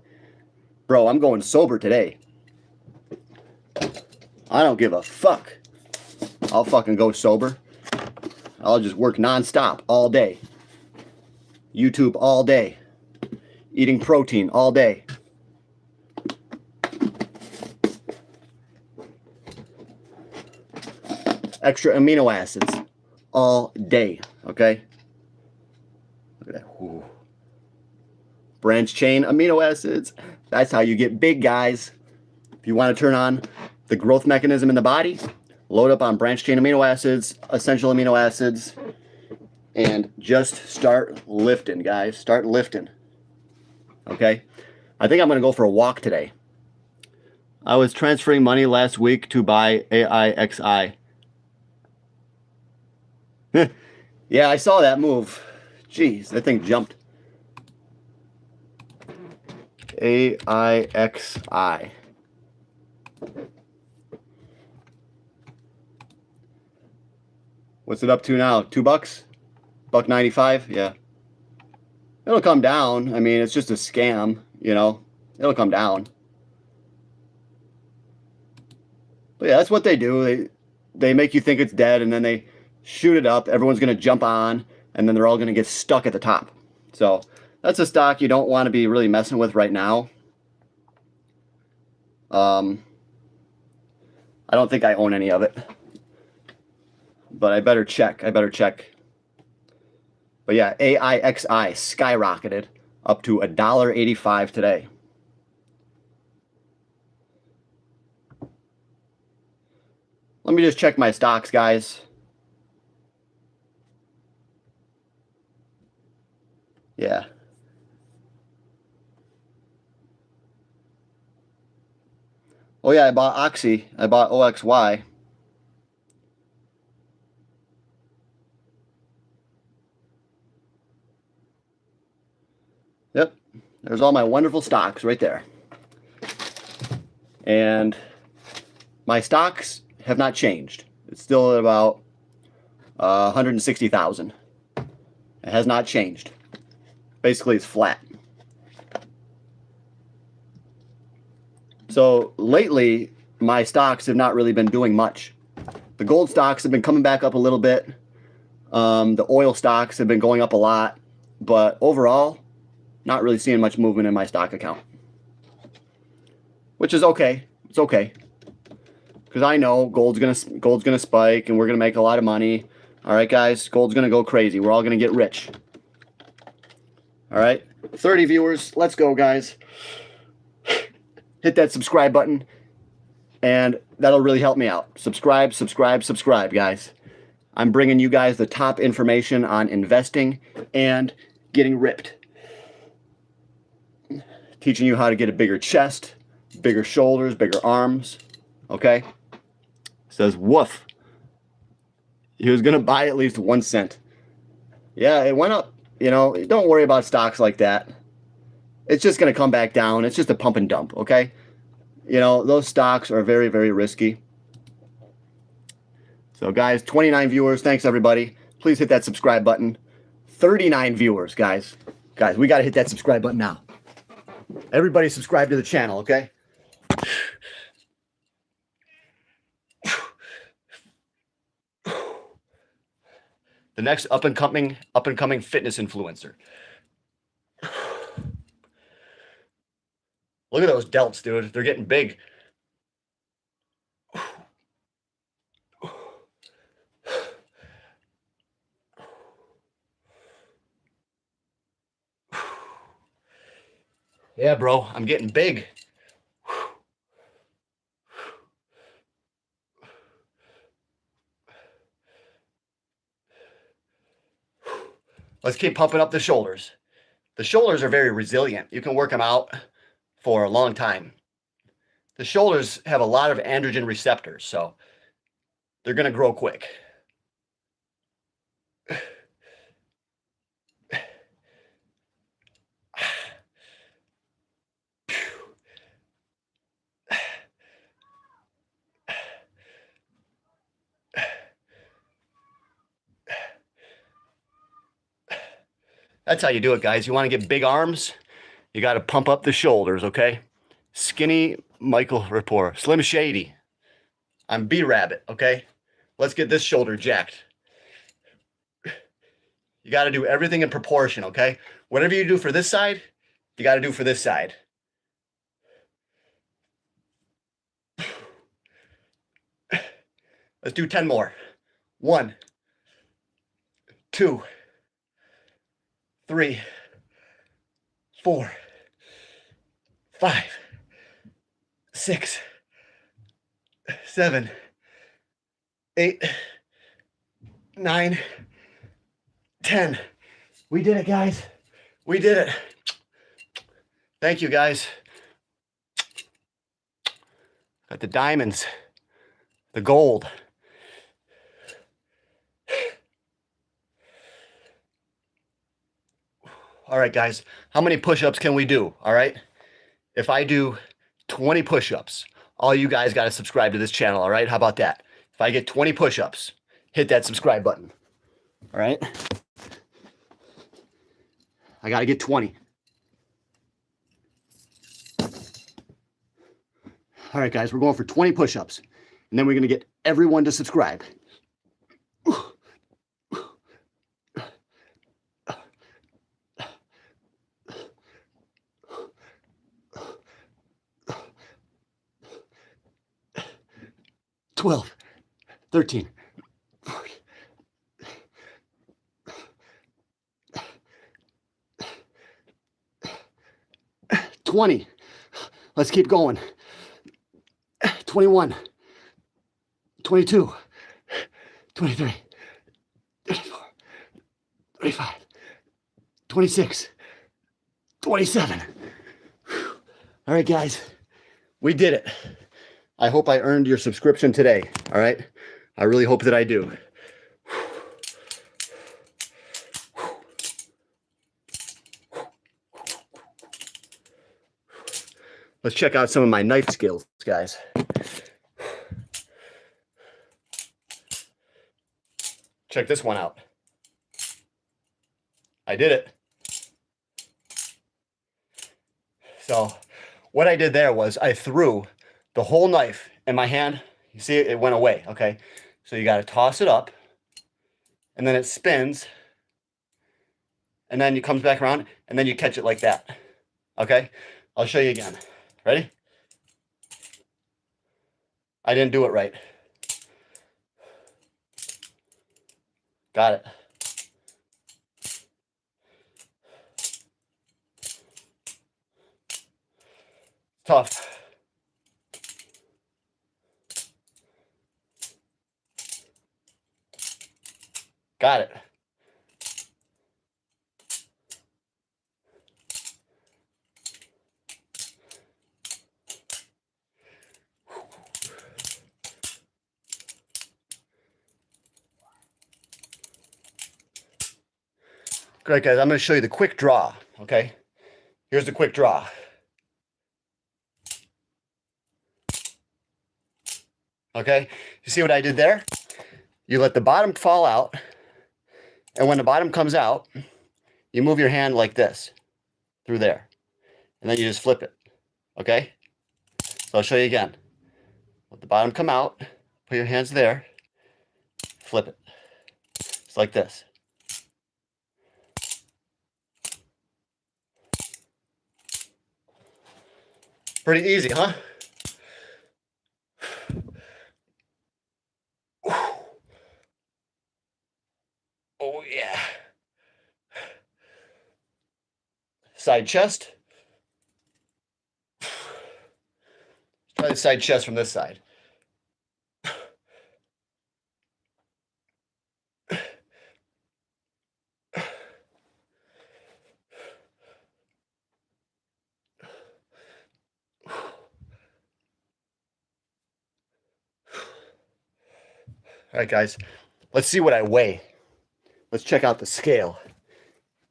Bro, I'm going sober today. I don't give a fuck. I'll fucking go sober. I'll just work nonstop all day. YouTube all day. Eating protein all day. Extra amino acids all day, okay? Look at that. Ooh. Branch chain amino acids. That's how you get big, guys. If you want to turn on the growth mechanism in the body, load up on branch chain amino acids, essential amino acids, and just start lifting, guys. Start lifting. Okay? I think I'm going to go for a walk today. I was transferring money last week to buy AIXI. Yeah, I saw that move. Jeez, that thing jumped. AIXI. What's it up to now? $2? $1.95? Yeah. It'll come down. I mean, it's just a scam, you know. It'll come down. But yeah, that's what they do. They make you think it's dead, and then they shoot it up. Everyone's going to jump on, and then they're all going to get stuck at the top. So that's a stock you don't want to be really messing with right now. I don't think I own any of it. But I better check. But yeah, AIXI skyrocketed up to $1.85 today. Let me just check my stocks, guys. Yeah. Oh yeah, I bought Oxy. I bought OXY. Yep. There's all my wonderful stocks right there. And my stocks have not changed. It's still at about 160,000. It has not changed. Basically, it's flat. So lately, my stocks have not really been doing much. The gold stocks have been coming back up a little bit. The oil stocks have been going up a lot, but overall, not really seeing much movement in my stock account, which is okay. It's okay, because I know gold's gonna spike and we're gonna make a lot of money. All right, guys, gold's gonna go crazy. We're all gonna get rich. All right, 30 viewers. Let's go, guys. Hit that subscribe button, and that'll really help me out. Subscribe, subscribe, subscribe, guys. I'm bringing you guys the top information on investing and getting ripped. Teaching you how to get a bigger chest, bigger shoulders, bigger arms. Okay? Says woof. He was going to buy at least 1 cent. Yeah, it went up. You know, don't worry about stocks like that. It's just going to come back down. It's just a pump and dump, okay? You know, those stocks are very, very risky. So, guys, 29 viewers. Thanks, everybody. Please hit that subscribe button. 39 viewers, guys. Guys, we got to hit that subscribe button now. Everybody subscribe to the channel, okay? The next up and coming fitness influencer. Look at those delts, dude. They're getting big. Yeah, bro, I'm getting big. Let's keep pumping up the shoulders. The shoulders are very resilient. You can work them out for a long time. The shoulders have a lot of androgen receptors, so they're going to grow quick. That's how you do it, guys. You want to get big arms, you got to pump up the shoulders, okay? Skinny Michael Rapport. Slim Shady. I'm B-Rabbit, okay? Let's get this shoulder jacked. You got to do everything in proportion, okay? Whatever you do for this side, you got to do for this side. Let's do 10 more. 1, 2, 3, 4, 5, 6, 7, 8, 9, 10. We did it, guys. We did it. Thank you, guys. Got the diamonds, the gold. All right, guys, how many push-ups can we do? All right, if I do 20 push-ups, all you guys got to subscribe to this channel. All right, how about that? If I get 20 push-ups, hit that subscribe button. All right, I got to get 20. All right, guys, we're going for 20 push-ups, and then we're going to get everyone to subscribe. 12, 13, 14, 20. Let's keep going. 21, 22, 23, 24, 25, 26, 27. All right, guys, we did it. I hope I earned your subscription today, all right? I really hope that I do. Let's check out some of my knife skills, guys. Check this one out. I did it. So what I did there was I threw the whole knife in my hand. You see it went away, okay? So you got to toss it up. and then it spins, and then it comes back around, and then you catch it like that. Okay? I'll show you again. Ready? I didn't do it right. Got it. Tough. Got it. Great, guys. I'm going to show you the quick draw. Okay? Here's the quick draw. Okay? You see what I did there? You let the bottom fall out, and when the bottom comes out, you move your hand like this through there, and then you just flip it. Okay? So I'll show you again. Let the bottom come out, put your hands there, flip it. It's like this. Pretty easy, huh? Oh, yeah. Side chest. Try the side chest from this side. All right, guys, let's see what I weigh. Let's check out the scale.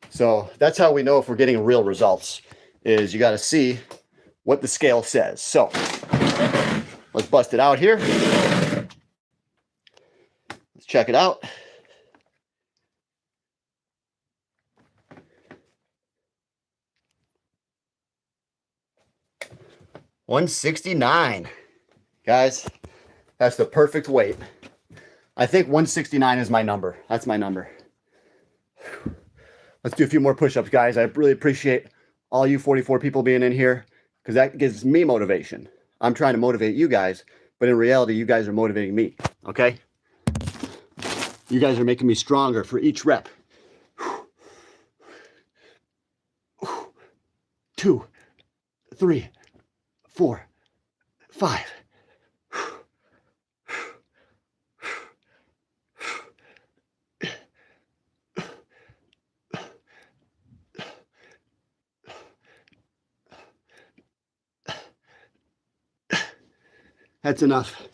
So that's how we know if we're getting real results, is you got to see what the scale says. So let's bust it out here. Let's check it out. $169. Guys, that's the perfect weight. I think 169 is my number. That's my number. Let's do a few more push-ups, guys. I really appreciate all you 44 people being in here, because that gives me motivation. I'm trying to motivate you guys, but in reality, you guys are motivating me, okay? You guys are making me stronger for each rep. 2, 3, 4, 5. That's enough.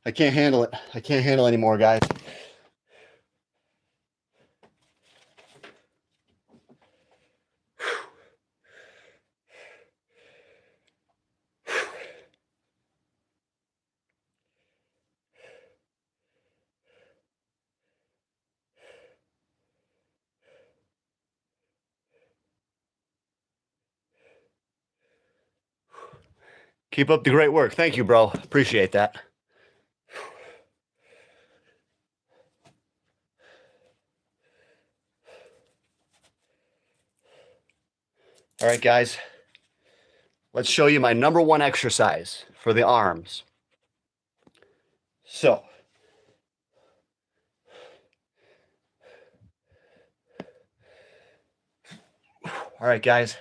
I can't handle it. I can't handle anymore, guys. Keep up the great work. Thank you, bro. Appreciate that. All right, guys. Let's show you my number one exercise for the arms. So, all right, guys.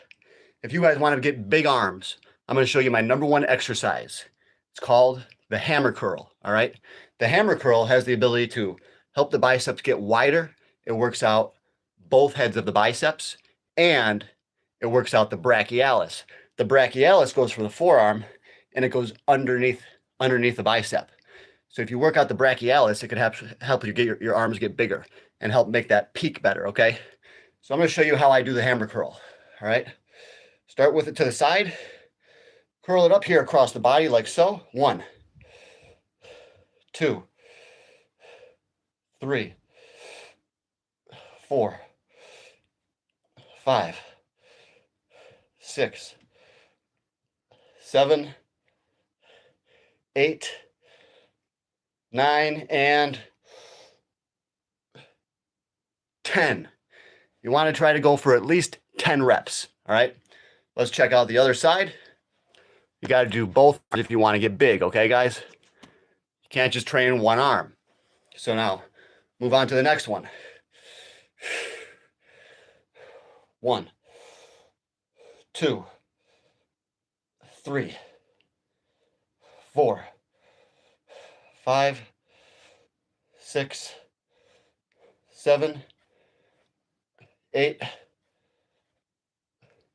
If you guys want to get big arms, I'm going to show you my number one exercise. It's called the hammer curl, all right? The hammer curl has the ability to help the biceps get wider. It works out both heads of the biceps, and it works out the brachialis. The brachialis goes from the forearm, and it goes underneath the bicep. So if you work out the brachialis, it could help you get your arms get bigger and help make that peak better, okay? So I'm going to show you how I do the hammer curl, all right? Start with it to the side. Curl it up here across the body like so. 1, 2, 3, 4, 5, 6, 7, 8, 9, and 10. You want to try to go for at least 10 reps, all right? Let's check out the other side. You got to do both if you want to get big, okay, guys? You can't just train one arm. So now, move on to the next one. 1, 2, 3, 4, 5, 6, 7, 8,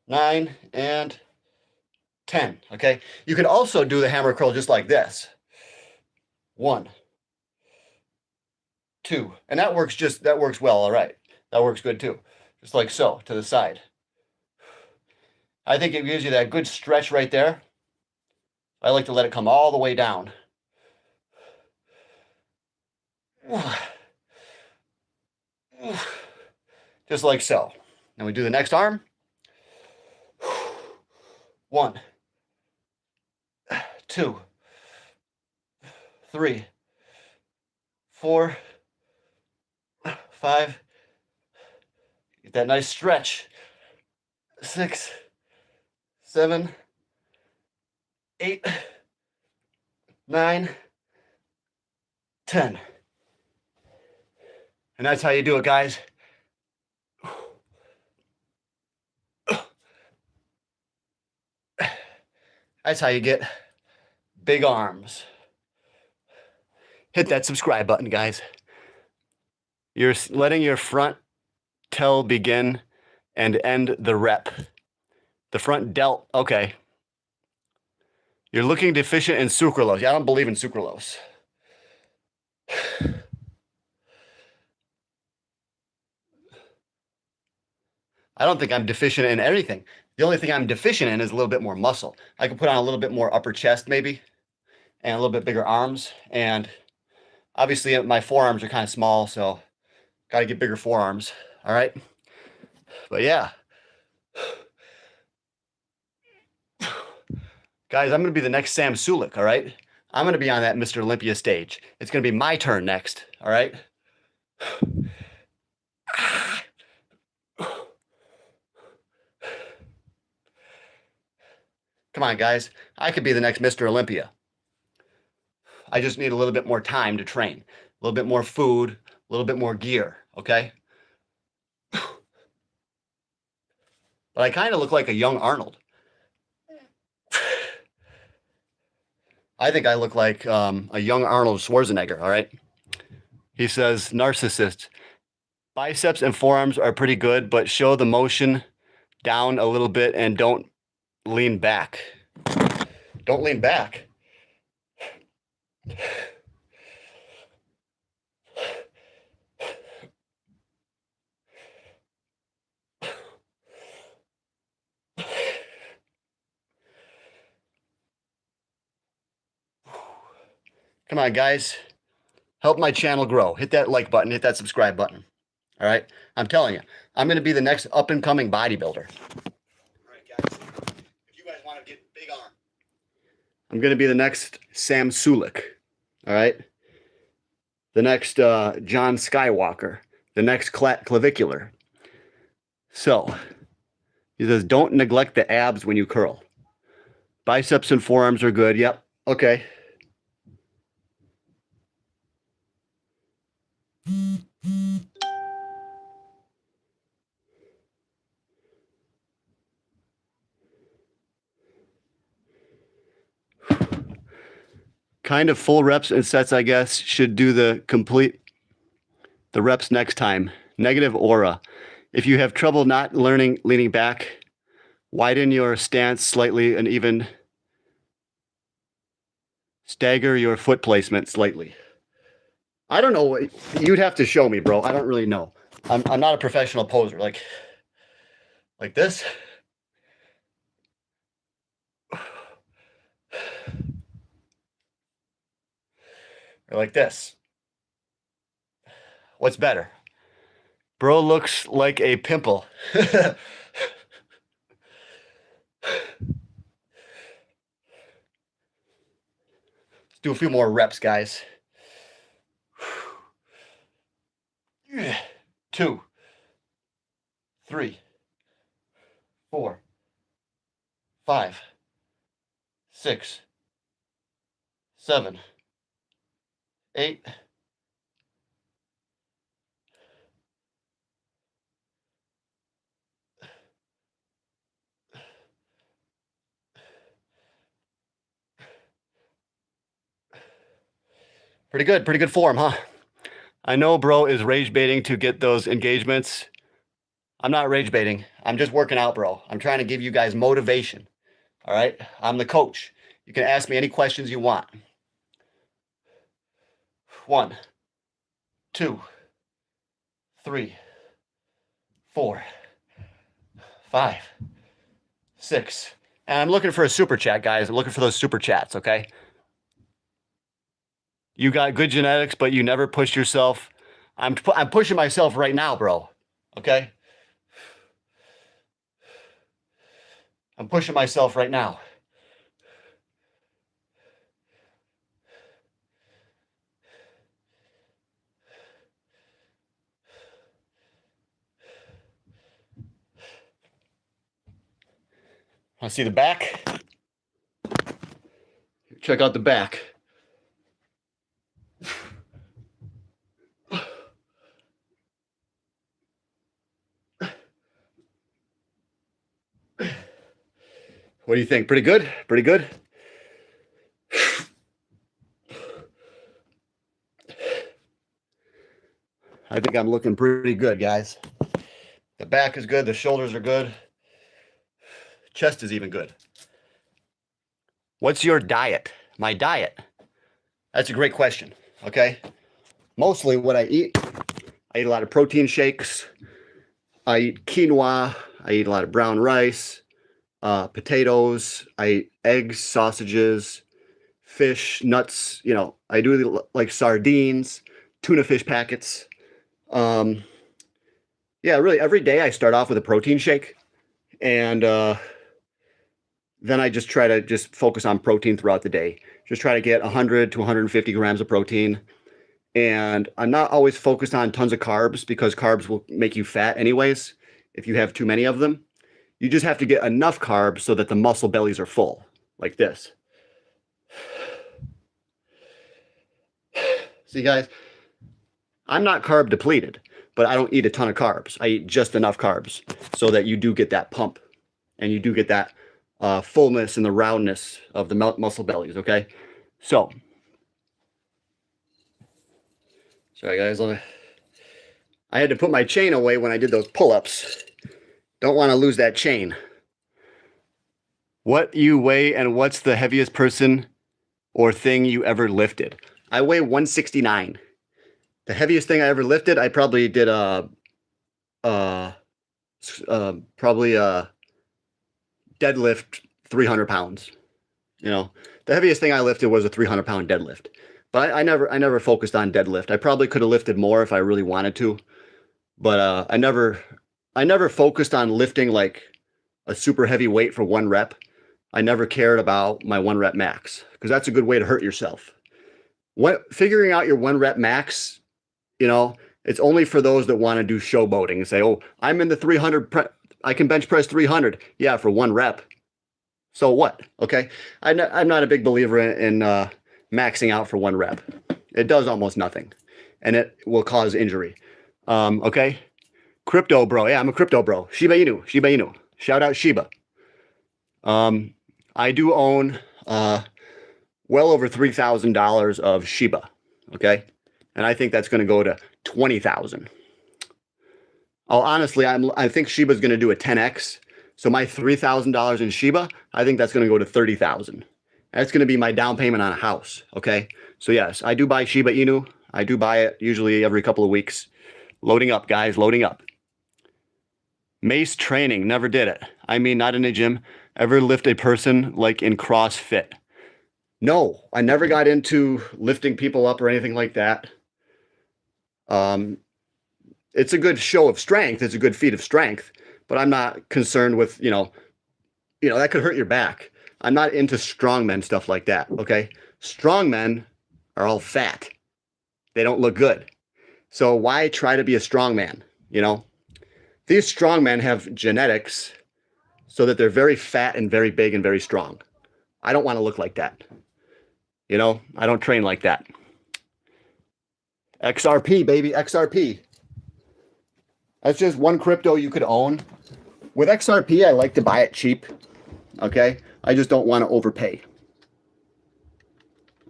9, and 10. Okay. You can also do the hammer curl just like this. 1, 2, and that works well. All right. That works good too. Just like so, to the side. I think it gives you that good stretch right there. I like to let it come all the way down. Just like so. Now we do the next arm. 1, 2, 3, 4, 5. Get that nice stretch. 6, 7, 8, 9, 10. And that's how you do it, guys. That's how you get big arms. Hit that subscribe button, guys. You're letting your front tell begin and end the rep. The front delt, okay. You're looking deficient in sucralose. Yeah, I don't believe in sucralose. I don't think I'm deficient in anything. The only thing I'm deficient in is a little bit more muscle. I could put on a little bit more upper chest maybe, and a little bit bigger arms. And obviously my forearms are kind of small, so got to get bigger forearms. All right. But yeah. Guys, I'm going to be the next Sam Sulek, all right? I'm going to be on that Mr. Olympia stage. It's going to be my turn next, all right? Come on, guys. I could be the next Mr. Olympia. I just need a little bit more time to train. A little bit more food, a little bit more gear, okay? But I kind of look like a young Arnold. I think I look like a young Arnold Schwarzenegger, all right? He says, narcissist. Biceps and forearms are pretty good, but show the motion down a little bit and don't lean back. Don't lean back. Come on, guys. Help my channel grow. Hit that like button. Hit that subscribe button. All right? I'm telling you, I'm going to be the next up-and-coming bodybuilder. All right, guys. If you guys want to get big arm, I'm going to be the next Sam Sulek. All right? The next John Skywalker. The next clavicular. So, he says, don't neglect the abs when you curl. Biceps and forearms are good. Yep. Okay. Kind of full reps and sets, I guess. Should do the reps next time. Negative aura. If you have trouble not leaning back, widen your stance slightly and even stagger your foot placement slightly. I don't know. You'd have to show me, bro. I don't really know. I'm not a professional poser. Like this. Or like this. What's better? Bro looks like a pimple. Let's do a few more reps, guys. 2, 3, 4, 5, 6, 7, 8, 'Pretty good form, huh? I know bro is rage baiting to get those engagements. I'm not rage baiting. I'm just working out, bro. I'm trying to give you guys motivation. All right? I'm the coach. You can ask me any questions you want. 1, 2, 3, 4, 5, 6. And I'm looking for a super chat, guys. I'm looking for those super chats, okay? You got good genetics, but you never pushed yourself. I'm pushing myself right now, bro. Okay? I'm pushing myself right now. Want to see the back? Check out the back. What do you think? Pretty good? Pretty good? I think I'm looking pretty good, guys. The back is good. The shoulders are good. Chest is even good. What's your diet? My diet? That's a great question, okay? Mostly what I eat a lot of protein shakes. I eat quinoa. I eat a lot of brown rice, potatoes. I eat eggs, sausages, fish, nuts. You know, I do like sardines, tuna fish packets. Yeah, really every day I start off with a protein shake, and then I just try to just focus on protein throughout the day. Just try to get 100 to 150 grams of protein. And I'm not always focused on tons of carbs because carbs will make you fat anyways if you have too many of them. You just have to get enough carbs so that the muscle bellies are full, like this. See, guys, I'm not carb depleted, but I don't eat a ton of carbs. I eat just enough carbs so that you do get that pump and you do get that fullness and the roundness of the muscle bellies, okay? So, sorry guys, I had to put my chain away when I did those pull-ups. Don't want to lose that chain. What you weigh and what's the heaviest person or thing you ever lifted? I weigh 169. The heaviest thing I ever lifted, I probably did probably deadlift 300 pounds. You know, the heaviest thing I lifted was a 300-pound deadlift. But I never focused on deadlift. I probably could have lifted more if I really wanted to. But I never focused on lifting like a super heavy weight for 1 rep. I never cared about my 1 rep max because that's a good way to hurt yourself. Figuring out your 1 rep max, you know, it's only for those that want to do showboating and say, oh, I'm in the 300, I can bench press 300. Yeah, for 1 rep. So what? Okay. I'm not a big believer in maxing out for 1 rep. It does almost nothing and it will cause injury. Okay. Crypto bro. Yeah, I'm a crypto bro. Shiba Inu. Shout out Shiba. I do own well over $3,000 of Shiba. Okay. And I think that's going to go to 20,000. Oh, honestly, I think Shiba's going to do a 10x. So my $3,000 in Shiba, I think that's going to go to 30,000. That's going to be my down payment on a house. Okay. So yes, I do buy Shiba Inu. I do buy it usually every couple of weeks. Loading up, guys, loading up. Mace training, never did it. I mean, not in a gym. Ever lift a person like in CrossFit? No, I never got into lifting people up or anything like that. It's a good show of strength. It's a good feat of strength, but I'm not concerned with, you know, that could hurt your back. I'm not into strongmen stuff like that. Okay. Strongmen are all fat. They don't look good. So why try to be a strongman? You know, These strong men have genetics so that they're very fat and very big and very strong. I don't want to look like that. You know, I don't train like that. XRP, baby, XRP. That's just one crypto you could own. With XRP, I like to buy it cheap. Okay? I just don't want to overpay.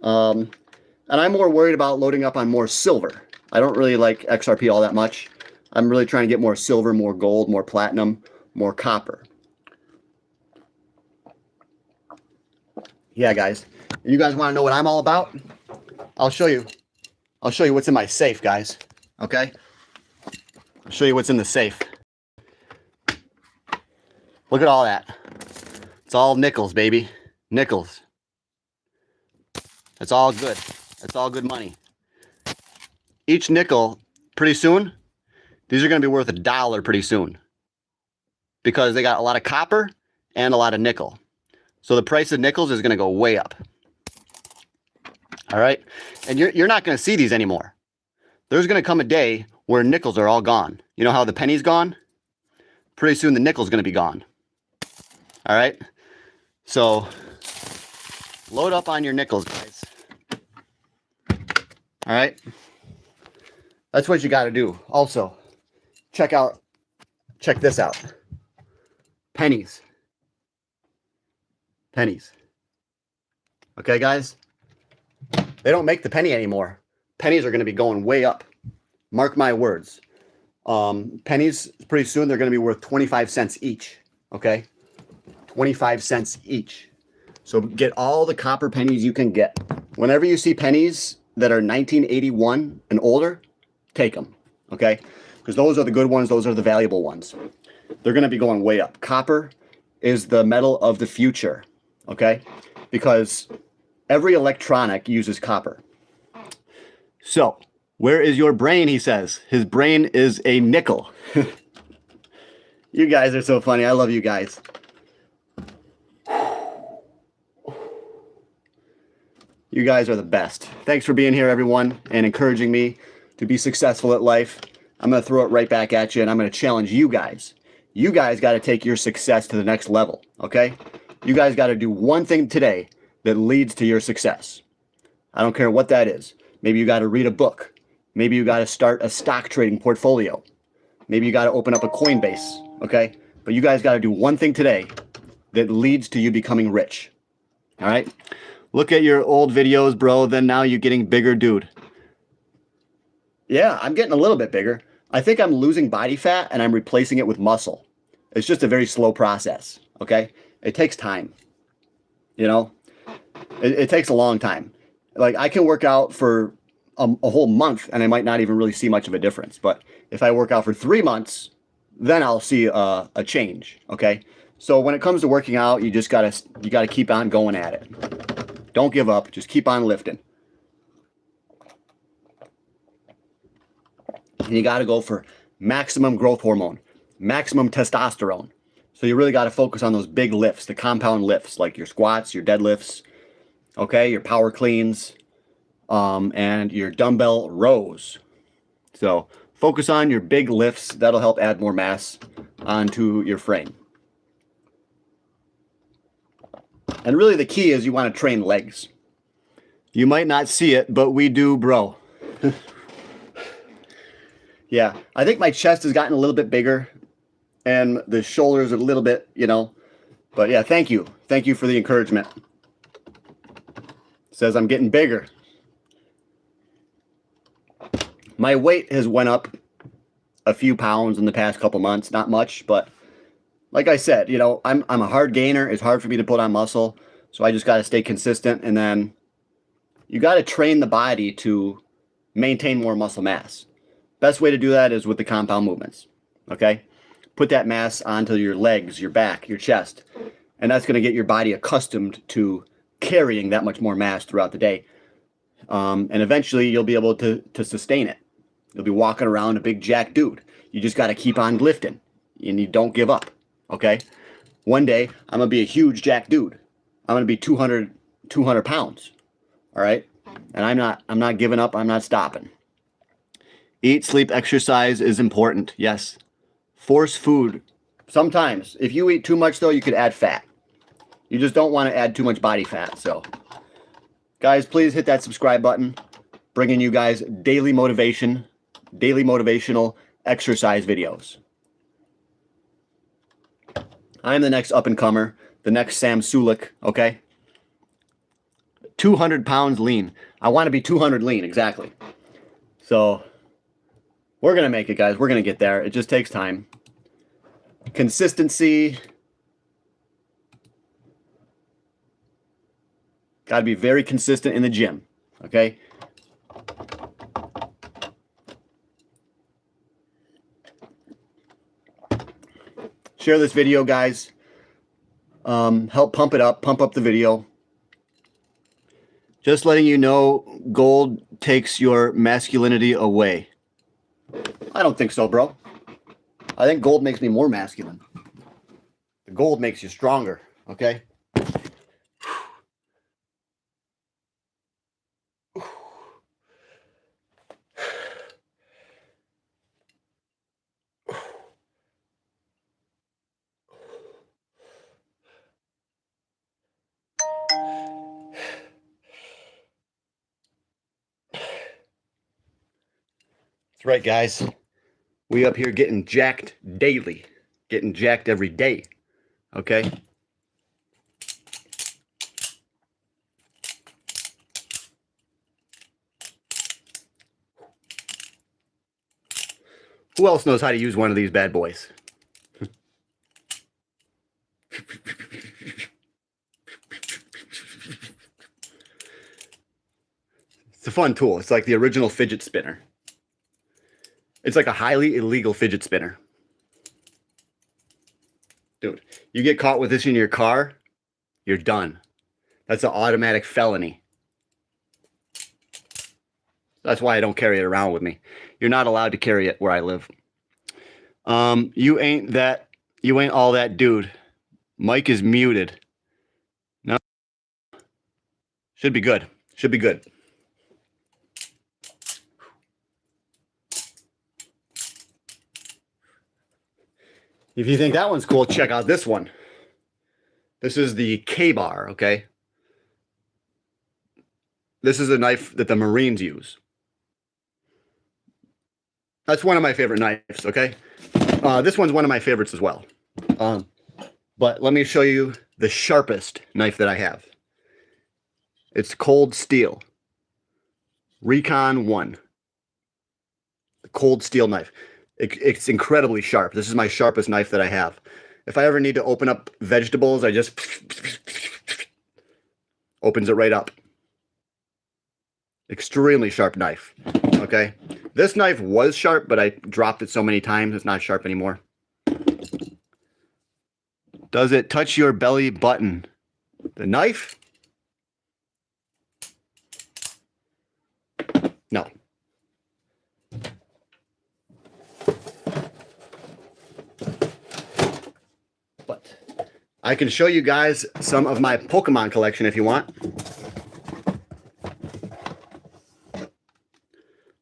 And I'm more worried about loading up on more silver. I don't really like XRP all that much. I'm really trying to get more silver, more gold, more platinum, more copper. Yeah, guys. You guys want to know what I'm all about? I'll show you. I'll show you what's in my safe, guys. Okay? I'll show you what's in the safe. Look at all that. It's all nickels, baby. Nickels. That's all good. That's all good money. Each nickel, pretty soon, these are going to be worth $1 pretty soon. Because they got a lot of copper and a lot of nickel. So the price of nickels is going to go way up. All right? And you're not going to see these anymore. There's going to come a day where nickels are all gone. You know how the penny's gone? Pretty soon the nickel's going to be gone. All right? So load up on your nickels, guys. All right? That's what you got to do. Also, check this out. Pennies. Pennies. Okay, guys? They don't make the penny anymore. Pennies are going to be going way up. Mark my words. Pennies, pretty soon, they're going to be worth 25 cents each. Okay? 25 cents each. So get all the copper pennies you can get. Whenever you see pennies that are 1981 and older, take them. Okay? Because those are the good ones. Those are the valuable ones. They're going to be going way up. Copper is the metal of the future. Okay? Because every electronic uses copper. So, where is your brain, he says. His brain is a nickel. You guys are so funny. I love you guys. You guys are the best. Thanks for being here, everyone, and encouraging me to be successful at life. I'm going to throw it right back at you, and I'm going to challenge you guys. You guys got to take your success to the next level, okay? You guys got to do one thing today that leads to your success. I don't care what that is. Maybe you got to read a book. Maybe you got to start a stock trading portfolio. Maybe you got to open up a Coinbase, okay? But you guys got to do one thing today that leads to you becoming rich, all right? Look at your old videos, bro. Then now you're getting bigger, dude. Yeah, I'm getting a little bit bigger. I think I'm losing body fat and I'm replacing it with muscle. It's just a very slow process, okay? It takes time, you know? It takes a long time. Like, I can work out for a whole month and I might not even really see much of a difference. But if I work out for 3 months, then I'll see a change, okay? So when it comes to working out, you gotta keep on going at it. Don't give up. Just keep on lifting. And you got to go for maximum growth hormone, maximum testosterone. So you really got to focus on those big lifts, the compound lifts, like your squats, your deadlifts, okay, your power cleans, and your dumbbell rows. So focus on your big lifts. That'll help add more mass onto your frame. And really the key is you want to train legs. You might not see it, but we do, bro. Yeah, I think my chest has gotten a little bit bigger and the shoulders a little bit, you know. But yeah, thank you. Thank you for the encouragement. It says I'm getting bigger. My weight has went up a few pounds in the past couple months. Not much, but like I said, you know, I'm a hard gainer. It's hard for me to put on muscle. So I just got to stay consistent. And then you got to train the body to maintain more muscle mass. Best way to do that is with the compound movements, okay? Put that mass onto your legs, your back, your chest, and that's going to get your body accustomed to carrying that much more mass throughout the day. And eventually you'll be able to sustain it. You'll be walking around a big jack dude. You just got to keep on lifting, and you don't give up, okay? One day, I'm going to be a huge jack dude. I'm going to be 200 pounds, all right? And I'm not giving up. I'm not stopping. Eat, sleep, exercise is important. Yes. force food. Sometimes, if you eat too much though, you could add fat. You just don't want to add too much body fat. So, guys, please hit that subscribe button. Bringing you guys daily motivation, daily motivational exercise videos. I am the next up-and-comer, the next Sam Sulek, okay? 200 pounds lean. I want to be 200 lean, exactly. So, we're going to make it, guys. We're going to get there. It just takes time. Consistency. Got to be very consistent in the gym, okay? Share this video, guys. Help pump it up. Pump up the video. Just letting you know, gold takes your masculinity away. I don't think so, bro. I think gold makes me more masculine. The gold makes you stronger, okay? That's right, guys. We up here getting jacked daily. Getting jacked every day. Okay? Who else knows how to use one of these bad boys? It's a fun tool. It's like the original fidget spinner. It's like a highly illegal fidget spinner. Dude, you get caught with this in your car, you're done. That's an automatic felony. That's why I don't carry it around with me. You're not allowed to carry it where I live. You ain't all that dude. Mike is muted. No. Should be good. Should be good. If you think that one's cool, check out this one. This is the K-bar, okay? This is a knife that the Marines use. That's one of my favorite knives, okay? This one's one of my favorites as well. But let me show you the sharpest knife that I have. It's cold steel. Recon 1. The cold steel knife. It's incredibly sharp. This is my sharpest knife that I have. If I ever need to open up vegetables, I just opens it right up. Extremely sharp knife. Okay? This knife was sharp, but I dropped it so many times it's not sharp anymore. Does it touch your belly button? The knife? No. But I can show you guys some of my Pokemon collection if you want.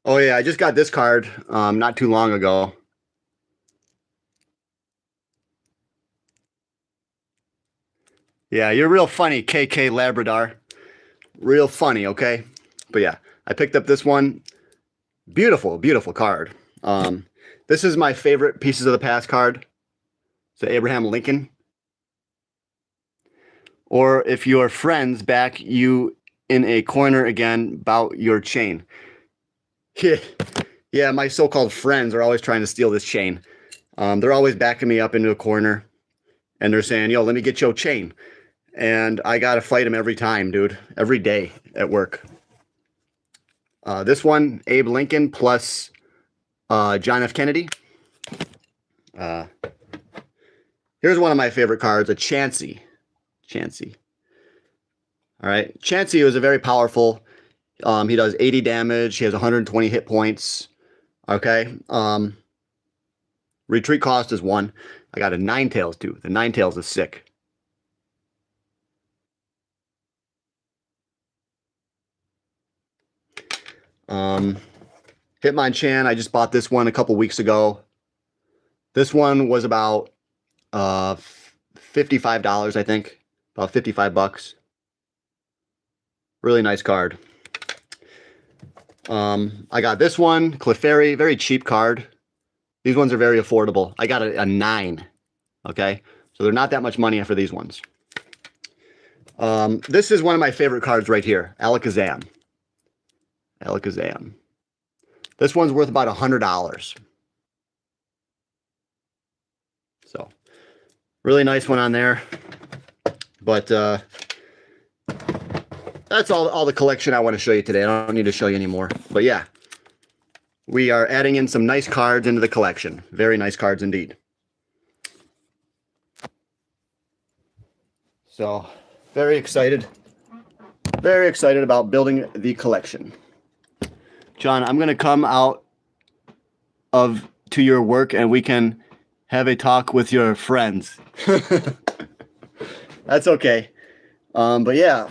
Oh yeah, I just got this card not too long ago. Yeah, you're real funny, KK Labrador. Real funny, okay? But yeah, I picked up this one. Beautiful, beautiful card. This is my favorite Pieces of the Past card. It's the Abraham Lincoln. Or if your friends back you in a corner again, bout your chain. Yeah, my so-called friends are always trying to steal this chain. They're always backing me up into a corner. And they're saying, yo, let me get your chain. And I got to fight them every time, dude. Every day at work. This one, Abe Lincoln plus John F. Kennedy. Here's one of my favorite cards, a Chansey. Chansey. All right. Chansey was a very powerful. He does 80 damage. He has 120 hit points. Okay. Retreat cost is 1. I got a Ninetales too. The Ninetales is sick. Hitmonchan, I just bought this one a couple weeks ago. This one was about $55, I think. About 55 bucks. Really nice card. I got this one, Clefairy, very cheap card. These ones are very affordable. I got a 9. Okay, so they're not that much money for these ones. This is one of my favorite cards right here, Alakazam. Alakazam. This one's worth about $100. So, really nice one on there. But that's all the collection I want to show you today. I don't need to show you anymore. But yeah, we are adding in some nice cards into the collection. Very nice cards indeed. So, very excited. Very excited about building the collection. John, I'm going to come out to your work and we can have a talk with your friends. That's okay. But yeah.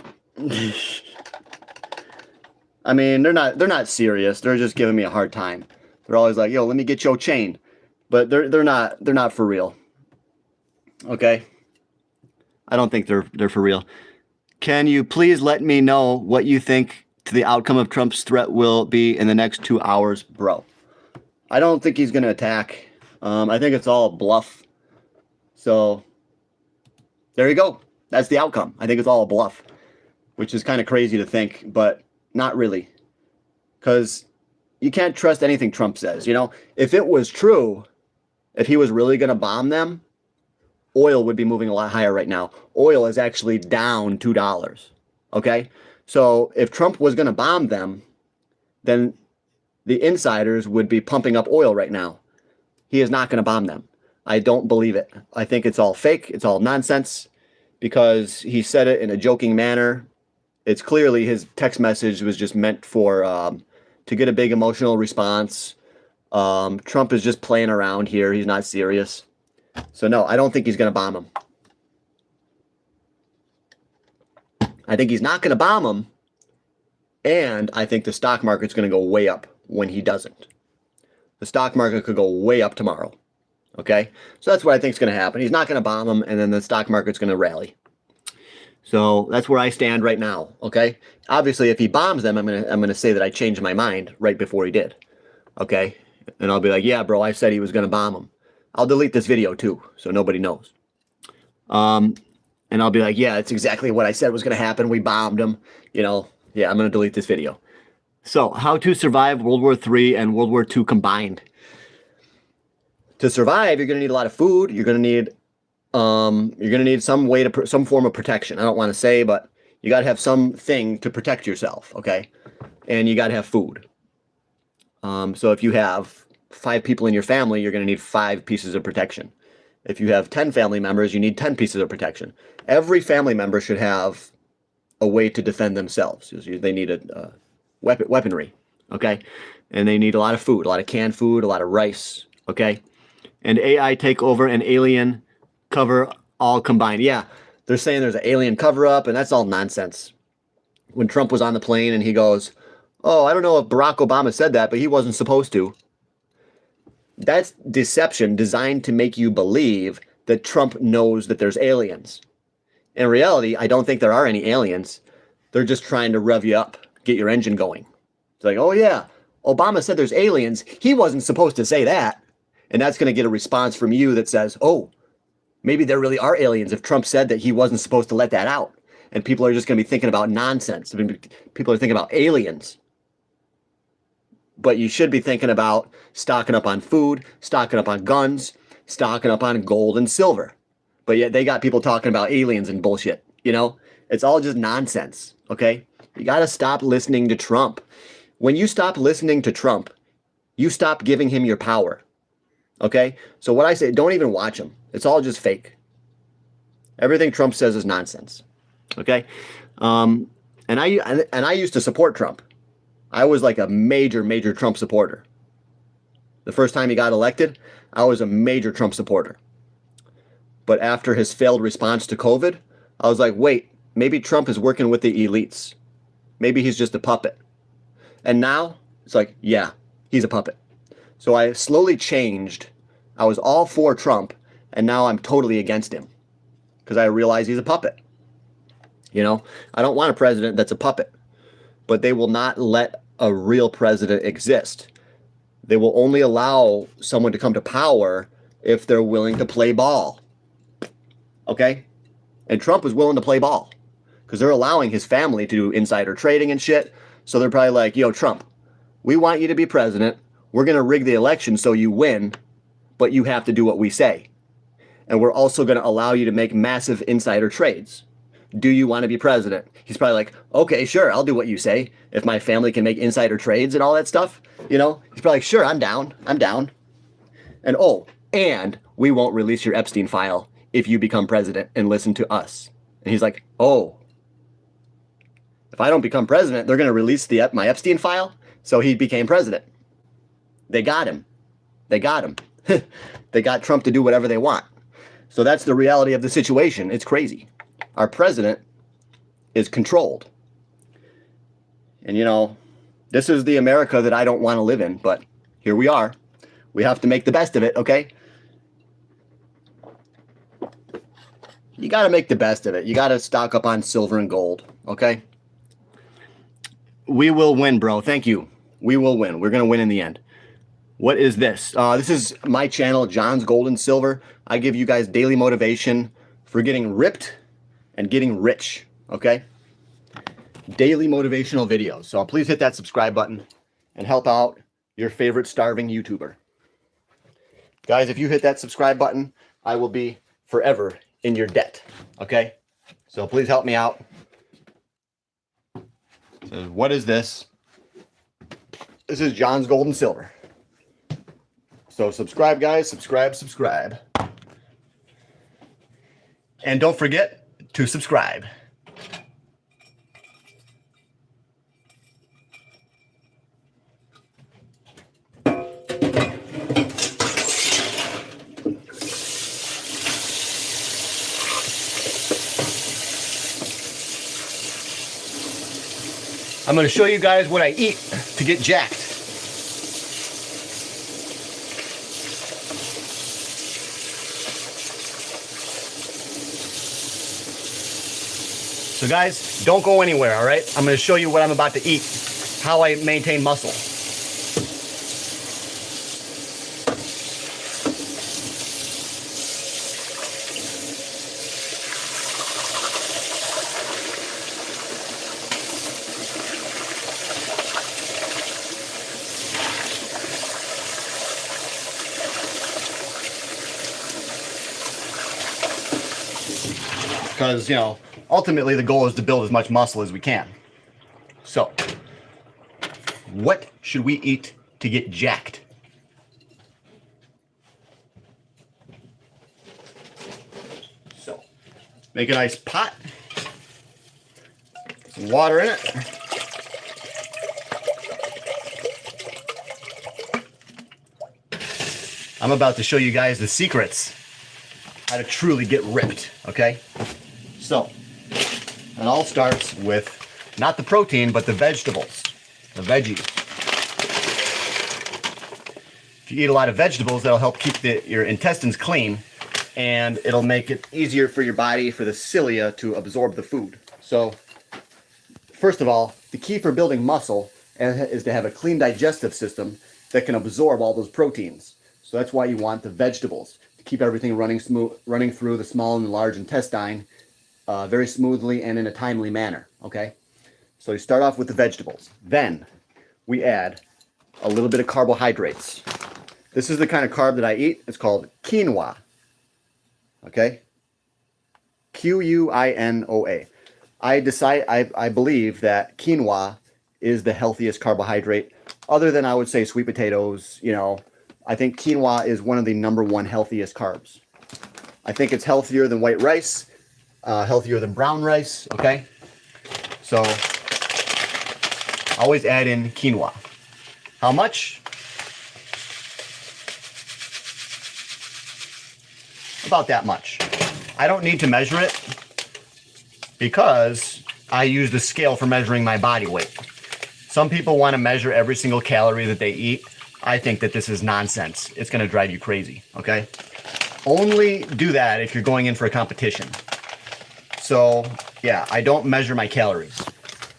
I mean, they're not serious. They're just giving me a hard time. They're always like, "Yo, let me get your chain." But they're not for real. Okay? I don't think they're for real. Can you please let me know what you think the outcome of Trump's threat will be in the next 2 hours, bro? I don't think he's going to attack. I think it's all a bluff. So, there you go. That's the outcome. I think it's all a bluff, which is kind of crazy to think, but not really. Because you can't trust anything Trump says. You know, if it was true, if he was really going to bomb them, oil would be moving a lot higher right now. Oil is actually down $2. Okay? So if Trump was going to bomb them, then the insiders would be pumping up oil right now. He is not going to bomb them. I don't believe it. I think it's all fake. It's all nonsense because he said it in a joking manner. It's clearly his text message was just meant for to get a big emotional response. Trump is just playing around here. He's not serious. So no, I don't think he's going to bomb him. I think he's not going to bomb him. And I think the stock market's going to go way up when he doesn't. The stock market could go way up tomorrow. Okay? So that's what I think is going to happen. He's not going to bomb him, and then the stock market's going to rally. So that's where I stand right now. Okay? Obviously, if he bombs them, I'm gonna say that I changed my mind right before he did. Okay? And I'll be like, yeah, bro, I said he was going to bomb him. I'll delete this video too, so nobody knows. And I'll be like, yeah, it's exactly what I said was going to happen. We bombed him. You know, yeah, I'm going to delete this video. So, how to survive World War III and World War II combined. To survive, you're going to need a lot of food. You're going to need some form of protection. I don't want to say, but you got to have something to protect yourself, okay? And you got to have food. So if you have 5 people in your family, you're going to need 5 pieces of protection. If you have 10 family members, you need 10 pieces of protection. Every family member should have a way to defend themselves. They need a weaponry, okay? And they need a lot of food, a lot of canned food, a lot of rice, okay? And AI takeover and alien cover all combined. Yeah, they're saying there's an alien cover-up, and that's all nonsense. When Trump was on the plane and he goes, "Oh, I don't know if Barack Obama said that, but he wasn't supposed to." That's deception designed to make you believe that Trump knows that there's aliens. In reality, I don't think there are any aliens. They're just trying to rev you up, get your engine going. It's like, oh yeah, Obama said there's aliens. He wasn't supposed to say that. And that's going to get a response from you that says, oh, maybe there really are aliens if Trump said that he wasn't supposed to let that out. And people are just going to be thinking about nonsense. I mean, people are thinking about aliens. But you should be thinking about stocking up on food, stocking up on guns, stocking up on gold and silver. But yet they got people talking about aliens and bullshit. You know, it's all just nonsense. Okay? You got to stop listening to Trump. When you stop listening to Trump, you stop giving him your power. Okay? So what I say, don't even watch him. It's all just fake. Everything Trump says is nonsense. Okay? And I used to support Trump. I was like a major Trump supporter. The first time he got elected, I was a major Trump supporter. But after his failed response to COVID, I was like, wait, maybe Trump is working with the elites. Maybe he's just a puppet. And now it's like, yeah, he's a puppet. So I slowly changed I was all for Trump, and now I'm totally against him because I realize he's a puppet. You know, I don't want a president that's a puppet, but they will not let a real president exist. They will only allow someone to come to power if they're willing to play ball. Okay? And Trump was willing to play ball because they're allowing his family to do insider trading and shit. So they're probably like, yo, Trump, we want you to be president. We're going to rig the election so you win, but you have to do what we say. And we're also going to allow you to make massive insider trades. Do you want to be president? He's probably like, okay, sure, I'll do what you say. If my family can make insider trades and all that stuff, you know, he's probably like, sure, I'm down. I'm down. And oh, and we won't release your Epstein file if you become president and listen to us. And he's like, oh, if I don't become president, they're going to release my Epstein file? So he became president. They got him. They got him. They got Trump to do whatever they want. So that's the reality of the situation. It's crazy. Our president is controlled. And, you know, this is the America that I don't want to live in, but here we are. We have to make the best of it, okay? You got to make the best of it. You got to stock up on silver and gold, okay? We will win, bro. Thank you. We will win. We're going to win in the end. What is this? This is my channel, John's Gold and Silver. I give you guys daily motivation for getting ripped and getting rich, okay? Daily motivational videos. So please hit that subscribe button and help out your favorite starving YouTuber. Guys, if you hit that subscribe button, I will be forever in your debt, okay? So please help me out. So what is this? This is John's Gold and Silver. So subscribe, guys. Subscribe. And don't forget to subscribe. I'm going to show you guys what I eat to get jacked. So guys, don't go anywhere, all right? I'm going to show you what I'm about to eat, how I maintain muscle. Because, you know, ultimately the goal is to build as much muscle as we can. So, what should we eat to get jacked? So, make a nice pot. Some water in it. I'm about to show you guys the secrets how to truly get ripped, okay? So, it all starts with not the protein, but the vegetables, the veggies. If you eat a lot of vegetables, that'll help keep your intestines clean, and it'll make it easier for your body, for the cilia, to absorb the food. So, first of all, the key for building muscle is to have a clean digestive system that can absorb all those proteins. So that's why you want the vegetables, to keep everything running through the small and large intestine very smoothly and in a timely manner, okay? So you start off with the vegetables. Then we add a little bit of carbohydrates. This is the kind of carb that I eat. It's called quinoa, okay? Quinoa. I believe that quinoa is the healthiest carbohydrate, other than, I would say, sweet potatoes. You know, I think quinoa is one of the #1 healthiest carbs. I think it's healthier than white rice, healthier than brown rice, okay? So, always add in quinoa. How much? About that much. I don't need to measure it because I use the scale for measuring my body weight. Some people want to measure every single calorie that they eat I think that this is nonsense. It's going to drive you crazy, okay? Only do that if you're going in for a competition. So, yeah, I don't measure my calories.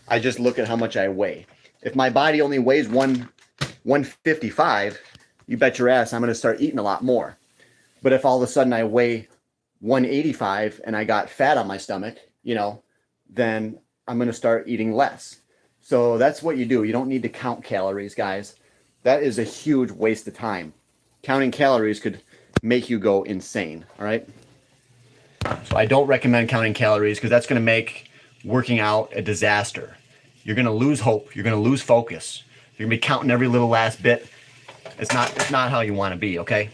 I just look at how much I weigh. If my body only weighs 155, you bet your ass I'm going to start eating a lot more. But if all of a sudden I weigh 185 and I got fat on my stomach, you know, then I'm going to start eating less. So that's what you do. You don't need to count calories, guys. That is a huge waste of time. Counting calories could make you go insane, all right? So I don't recommend counting calories because that's going to make working out a disaster. You're going to lose hope. You're going to lose focus. You're going to be counting every little last bit. It's not how you want to be, okay?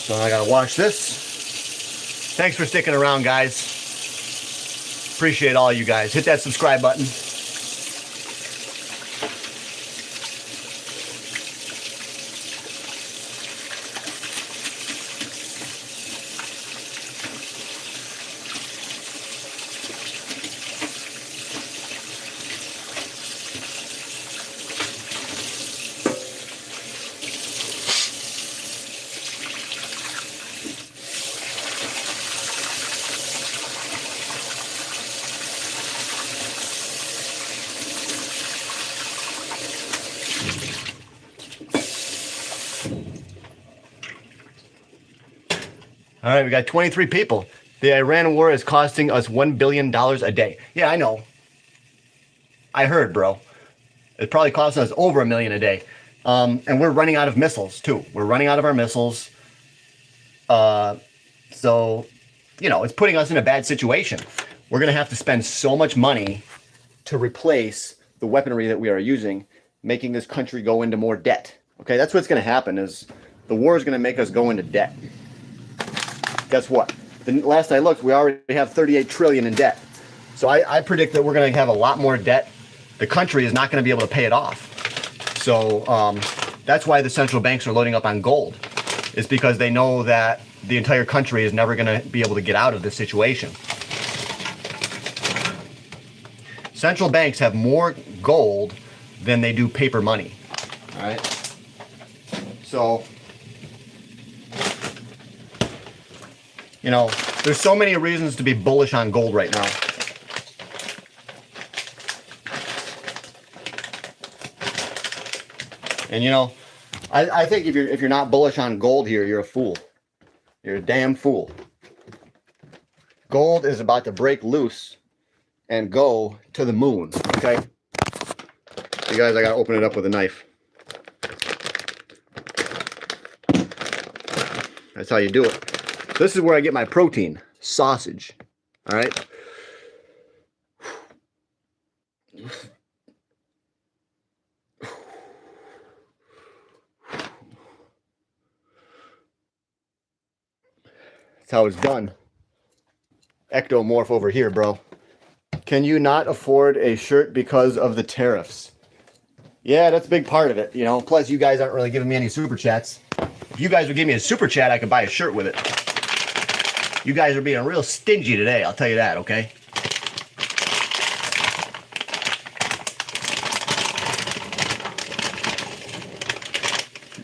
So I got to wash this. Thanks for sticking around, guys. Appreciate all you guys. Hit that subscribe button. All right, we got 23 people. The Iran war is costing us $1 billion a day. Yeah, I know. I heard, bro. It's probably costing us over $1 million a day. And we're running out of missiles, too. We're running out of our missiles. So, you know, it's putting us in a bad situation. We're going to have to spend so much money to replace the weaponry that we are using, making this country go into more debt. Okay, that's what's going to happen is the war is going to make us go into debt. Guess what? The last I looked, we already have 38 trillion in debt. So I predict that we're going to have a lot more debt. The country is not going to be able to pay it off. So that's why the central banks are loading up on gold. It's because they know that the entire country is never going to be able to get out of this situation. Central banks have more gold than they do paper money. All right. So, you know, there's so many reasons to be bullish on gold right now. And you know, I think if you're not bullish on gold here, you're a fool. You're a damn fool. Gold is about to break loose and go to the moon, okay? You guys, I gotta open it up with a knife. That's how you do it. This is where I get my protein, sausage. All right. That's how it's done. Ectomorph over here, bro. Can you not afford a shirt because of the tariffs? Yeah, that's a big part of it, you know. Plus, you guys aren't really giving me any super chats. If you guys would give me a super chat, I could buy a shirt with it. You guys are being real stingy today, I'll tell you that, okay?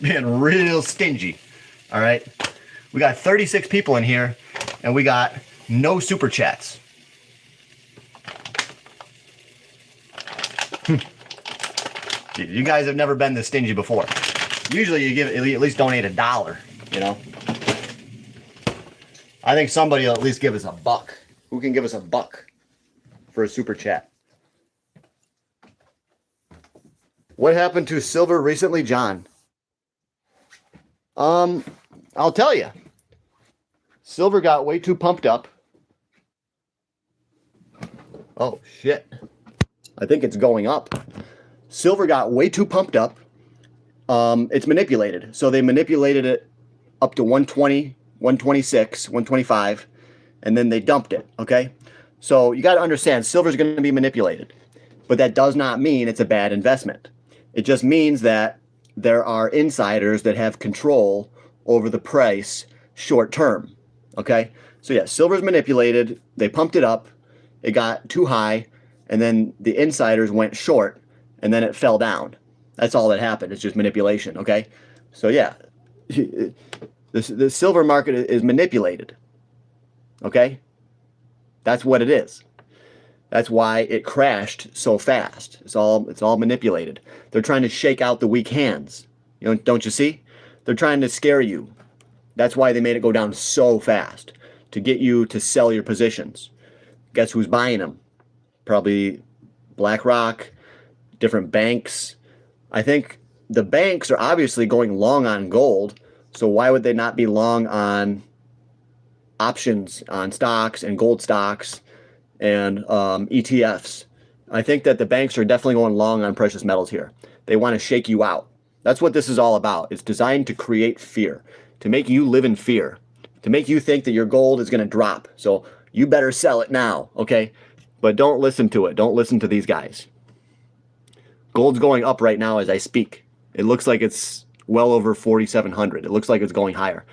Being real stingy, all right? We got 36 people in here, and we got no super chats. You guys have never been this stingy before. Usually you at least donate $1, you know? I think somebody will at least give us $1. Who can give us $1 for a super chat? What happened to silver recently, John? I'll tell you. Silver got way too pumped up. Oh, shit. I think it's going up. Silver got way too pumped up. It's manipulated. So they manipulated it up to 120, 126, 125, and then they dumped it, okay? So you got to understand, silver is going to be manipulated. But that does not mean it's a bad investment. It just means that there are insiders that have control over the price short term, okay? So yeah, silver's manipulated. They pumped it up. It got too high, and then the insiders went short, and then it fell down. That's all that happened. It's just manipulation, okay? So yeah, the silver market is manipulated, okay? That's what it is. That's why it crashed so fast. It's all manipulated. They're trying to shake out the weak hands. You know, don't you see? They're trying to scare you. That's why they made it go down so fast, to get you to sell your positions. Guess who's buying them? Probably BlackRock, different banks. I think the banks are obviously going long on gold, so why would they not be long on options on stocks and gold stocks and ETFs? I think that the banks are definitely going long on precious metals here. They want to shake you out. That's what this is all about. It's designed to create fear, to make you live in fear, to make you think that your gold is going to drop. So you better sell it now, okay? But don't listen to it. Don't listen to these guys. Gold's going up right now as I speak. It looks like it's well over 4,700. It looks like it's going higher.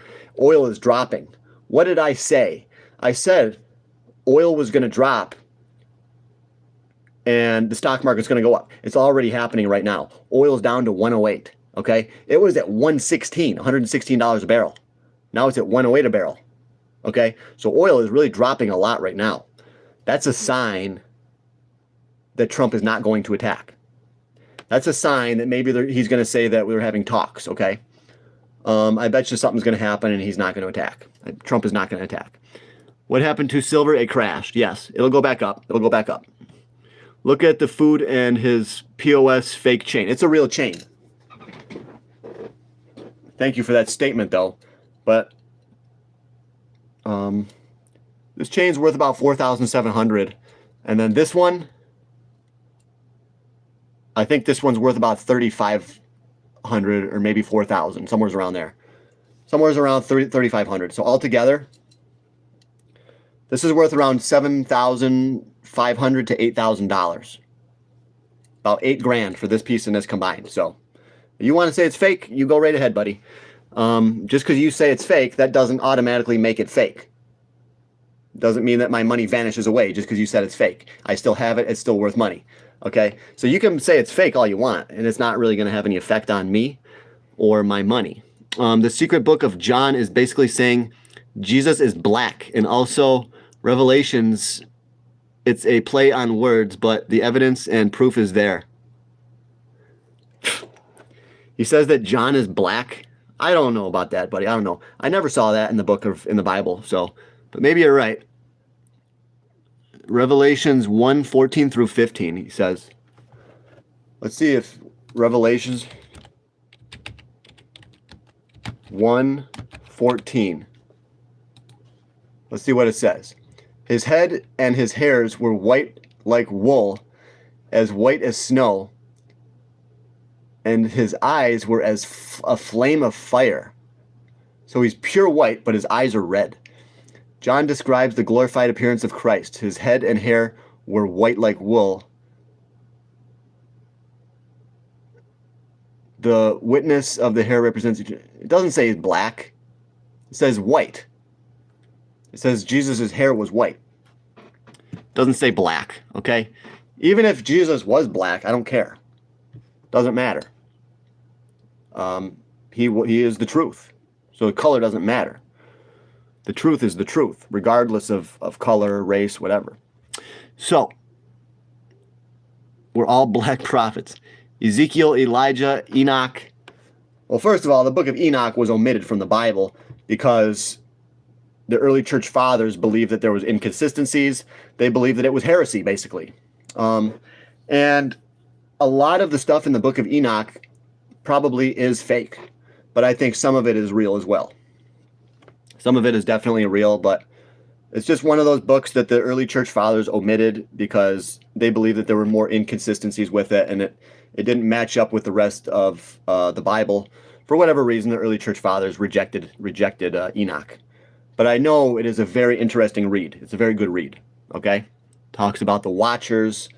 Oil is dropping. What did I say? I said oil was going to drop and the stock market's going to go up. It's already happening right now. Oil's down to 108, okay? It was at 116, $116 a barrel. Now it's at 108 a barrel, okay? So oil is really dropping a lot right now. That's a sign that Trump is not going to attack. That's a sign that maybe he's going to say that we were having talks, okay? I bet you something's going to happen and he's not going to attack. Trump is not going to attack. What happened to silver? It crashed. Yes, it'll go back up. It'll go back up. Look at the food and his POS fake chain. It's a real chain. Thank you for that statement, though. But this chain's worth about $4,700. And then this one, I think this one's worth about $3,500 or maybe $4,000, somewhere around there. Somewhere around $3,500. So altogether, this is worth around $7,500 to $8,000. About $8,000 for this piece and this combined. So if you want to say it's fake, you go right ahead, buddy. Just because you say it's fake, that doesn't automatically make it fake. Doesn't mean that my money vanishes away just because you said it's fake. I still have it. It's still worth money. Okay? So you can say it's fake all you want, and it's not really going to have any effect on me or my money. The secret book of John is basically saying Jesus is black, and also Revelations, it's a play on words, but the evidence and proof is there. He says that John is black. I don't know about that, buddy. I don't know. I never saw that in the Bible, so, but maybe you're right. Revelations 1:14 through 15, he says. Let's see if Revelations 1:14. Let's see what it says. His head and his hairs were white like wool, as white as snow, and his eyes were as a flame of fire. So he's pure white, but his eyes are red. John describes the glorified appearance of Christ. His head and hair were white like wool. The witness of the hair represents... It doesn't say black. It says white. It says Jesus' hair was white. It doesn't say black, okay? Even if Jesus was black, I don't care. Doesn't matter. He is the truth. So the color doesn't matter. The truth is the truth, regardless of color, race, whatever. So, we're all black prophets. Ezekiel, Elijah, Enoch. Well, first of all, the book of Enoch was omitted from the Bible because the early church fathers believed that there was inconsistencies. They believed that it was heresy, basically. And a lot of the stuff in the book of Enoch probably is fake, but I think some of it is real as well. Some of it is definitely real, but it's just one of those books that the early church fathers omitted because they believed that there were more inconsistencies with it, and it didn't match up with the rest of the Bible. For whatever reason, the early church fathers rejected Enoch. But I know it is a very interesting read. It's a very good read, okay? Talks about the Watchers,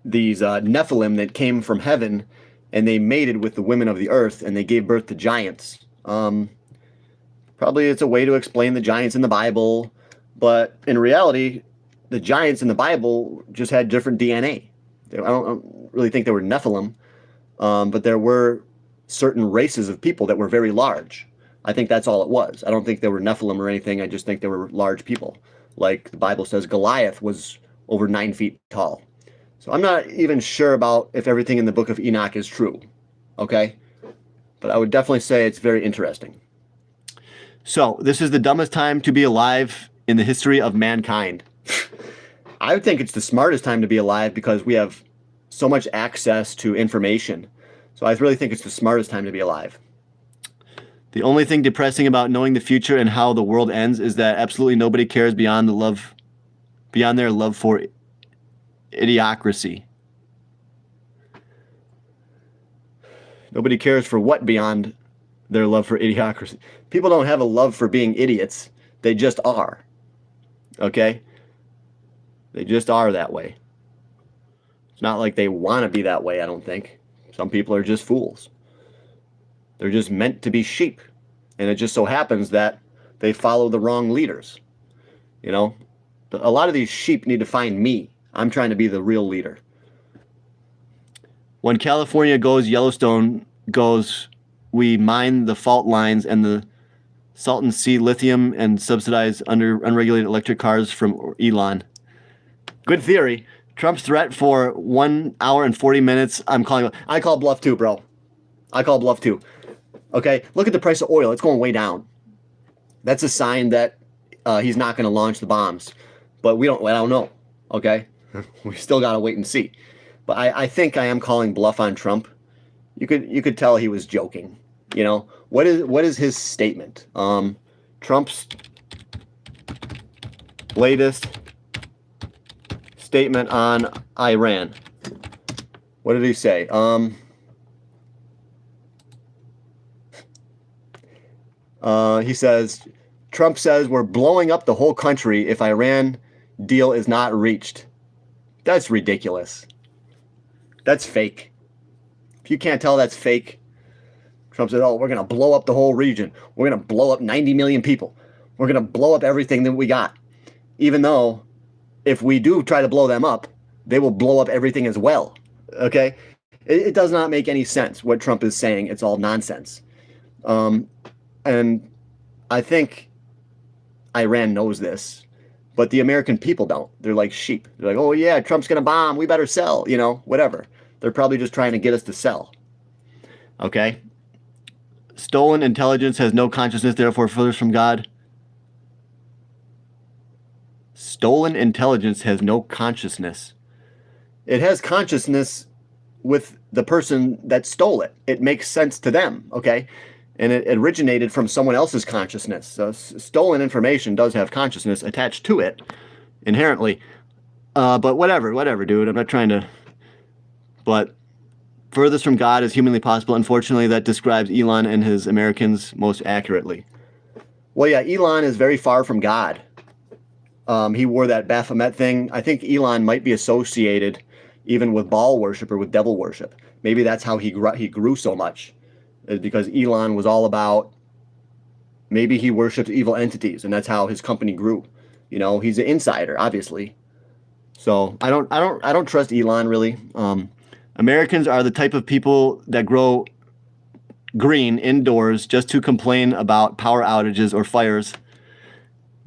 these Nephilim that came from heaven, and they mated with the women of the earth, and they gave birth to giants. Probably it's a way to explain the giants in the Bible, but in reality, the giants in the Bible just had different DNA. I don't really think they were Nephilim, but there were certain races of people that were very large. I think that's all it was. I don't think they were Nephilim or anything. I just think they were large people. Like the Bible says, Goliath was over 9 feet tall. So I'm not even sure about if everything in the book of Enoch is true. Okay? But I would definitely say it's very interesting. So this is the dumbest time to be alive in the history of mankind. I would think it's the smartest time to be alive because we have so much access to information. So I really think it's the smartest time to be alive. The only thing depressing about knowing the future and how the world ends is that absolutely nobody cares beyond their love for idiocracy. Nobody cares for what beyond their love for idiocracy? People don't have a love for being idiots. They just are. Okay? They just are that way. It's not like they want to be that way, I don't think. Some people are just fools. They're just meant to be sheep. And it just so happens that they follow the wrong leaders. You know? A lot of these sheep need to find me. I'm trying to be the real leader. When California goes, Yellowstone goes, we mine the fault lines and the Salton Sea lithium and subsidize unregulated electric cars from Elon. Good theory. Trump's threat for 1 hour and 40 minutes. I call bluff too, bro. I call bluff too. Okay, look at the price of oil. It's going way down. That's a sign that he's not going to launch the bombs. But I don't know. Okay, we still got to wait and see. But I think I am calling bluff on Trump. You could tell he was joking. You know, what is his statement? Trump's latest statement on Iran. What did he say? He says, Trump says we're blowing up the whole country if Iran deal is not reached. That's ridiculous. That's fake. If you can't tell that's fake, Trump said, oh, we're going to blow up the whole region. We're going to blow up 90 million people. We're going to blow up everything that we got. Even though if we do try to blow them up, they will blow up everything as well. Okay? It does not make any sense what Trump is saying. It's all nonsense. And I think Iran knows this, but the American people don't. They're like sheep. They're like, oh yeah, Trump's going to bomb. We better sell, whatever. They're probably just trying to get us to sell. Okay? Stolen intelligence has no consciousness, therefore furthers from God. Stolen intelligence has no consciousness. It has consciousness with the person that stole it. It makes sense to them, okay? And it originated from someone else's consciousness. So stolen information does have consciousness attached to it inherently. But whatever, dude. I'm not trying to... But furthest from God as humanly possible. Unfortunately, that describes Elon and his Americans most accurately. Well, yeah, Elon is very far from God. He wore that Baphomet thing. I think Elon might be associated even with Baal worship or with devil worship. Maybe that's how he grew so much. Because Elon was all about, maybe he worshipped evil entities, and that's how his company grew. He's an insider, obviously. So I don't trust Elon really. Americans are the type of people that grow green indoors just to complain about power outages or fires.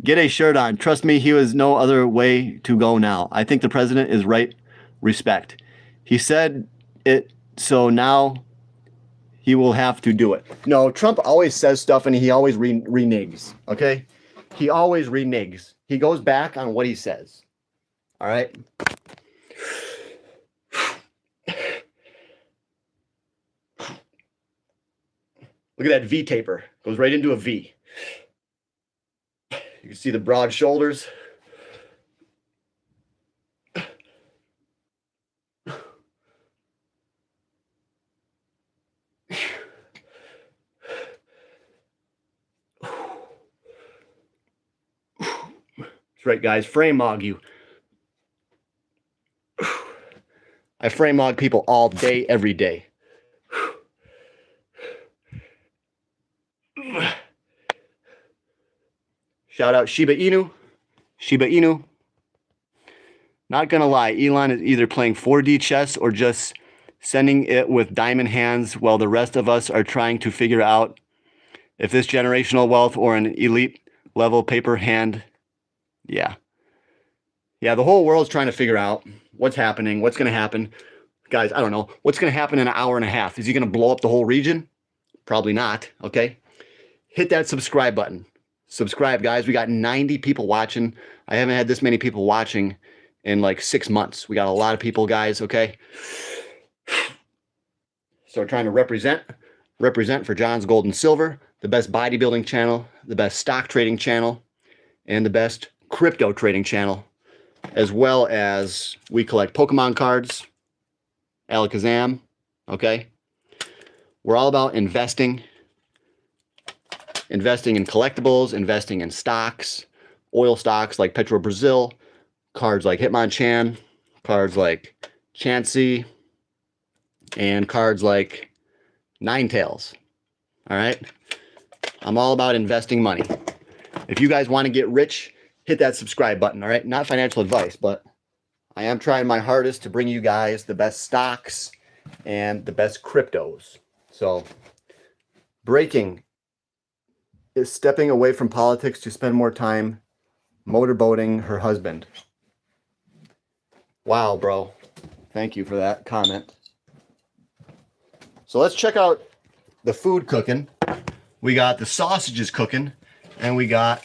Get a shirt on. Trust me, he was no other way to go now. I think the president is right. Respect. He said it, so now he will have to do it. No, Trump always says stuff and he always reneges, okay? He always reneges. He goes back on what he says. All right? Look at that V taper. Goes right into a V. You can see the broad shoulders. That's right, guys. Frame mog you. I frame mog people all day, every day. Shout out Shiba Inu. Shiba Inu. Not gonna lie, Elon is either playing 4D chess or just sending it with diamond hands while the rest of us are trying to figure out if this generational wealth or an elite level paper hand. Yeah. Yeah, the whole world's trying to figure out what's happening, what's going to happen. Guys, I don't know. What's going to happen in an hour and a half? Is he going to blow up the whole region? Probably not, okay? Hit that subscribe button. Subscribe, guys. We got 90 people watching. I haven't had this many people watching in like 6 months. We got a lot of people, guys, okay? So we're trying to represent for John's Gold and Silver, the best bodybuilding channel, the best stock trading channel, and the best crypto trading channel, as well as we collect Pokemon cards, Alakazam, okay? We're all about investing in collectibles, investing in stocks, oil stocks like Petro Brazil, cards like Hitmonchan, cards like Chansey, and cards like Ninetales, all right? I'm all about investing money. If you guys want to get rich, hit that subscribe button, all right? Not financial advice, but I am trying my hardest to bring you guys the best stocks and the best cryptos. So, breaking is stepping away from politics to spend more time motorboating her husband. Wow, bro. Thank you for that comment. So let's check out the food cooking. We got the sausages cooking, and we got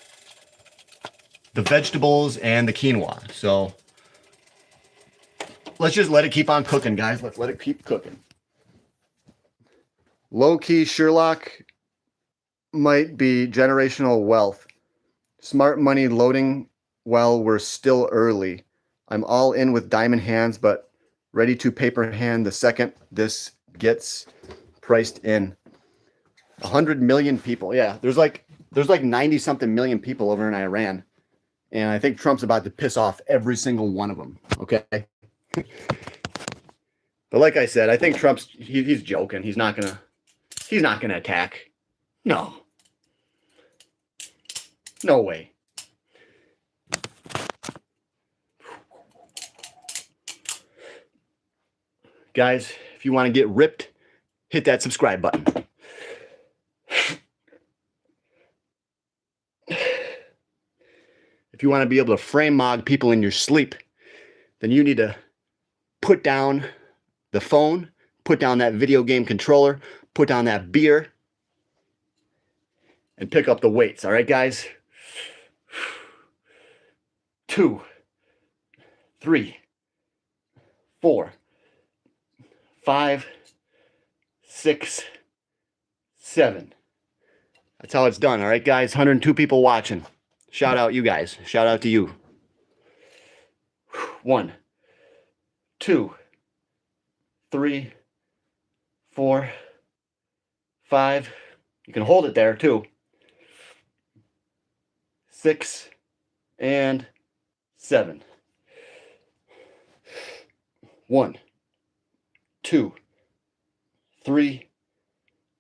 the vegetables and the quinoa. So let's just let it keep on cooking, guys. Let's let it keep cooking. Low-key Sherlock might be generational wealth. Smart money loading while we're still early. I'm all in with diamond hands, but ready to paper hand the second this gets priced in. 100 million people. Yeah, there's like 90 something million people over in Iran. And I think Trump's about to piss off every single one of them. Okay. But like I said, I think Trump's he's joking. He's not gonna attack. No. No way. Guys, if you want to get ripped, hit that subscribe button. If you want to be able to frame mog people in your sleep, then you need to put down the phone, put down that video game controller, put down that beer, and pick up the weights. All right, guys? 2, 3, 4, 5, 6, 7. That's how it's done. All right, guys? 102 people watching. Shout out you guys. Shout out to you. 1, 2, 3, 4, 5. You can hold it there too. 6 and 7. 1, 2, 3,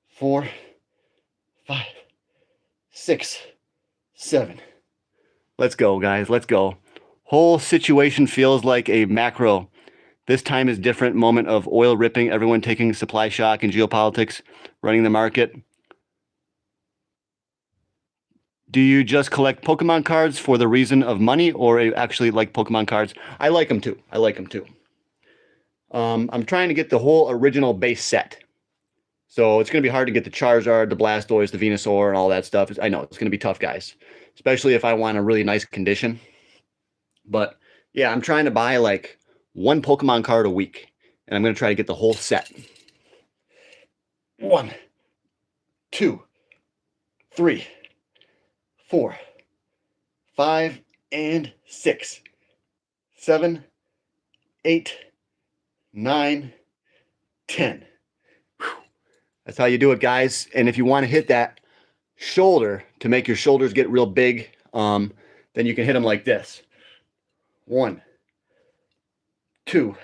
4, 5, 6, 7. Let's go, guys. Let's go. Whole situation feels like a macro. This time is different moment of oil ripping, everyone taking supply shock and geopolitics, running the market. Do you just collect Pokemon cards for the reason of money, or you actually like Pokemon cards? I like them too. I like them too. I'm trying to get the whole original base set. So it's going to be hard to get the Charizard, the Blastoise, the Venusaur, and all that stuff. I know it's going to be tough, guys, especially if I want a really nice condition. But yeah, I'm trying to buy like one Pokemon card a week, and I'm going to try to get the whole set. 1, 2, 3, 4, 5, and 6, 7, 8, 9, 10. That's how you do it, guys. And if you want to hit that shoulder to make your shoulders get real big, then you can hit them like this. 1, 2,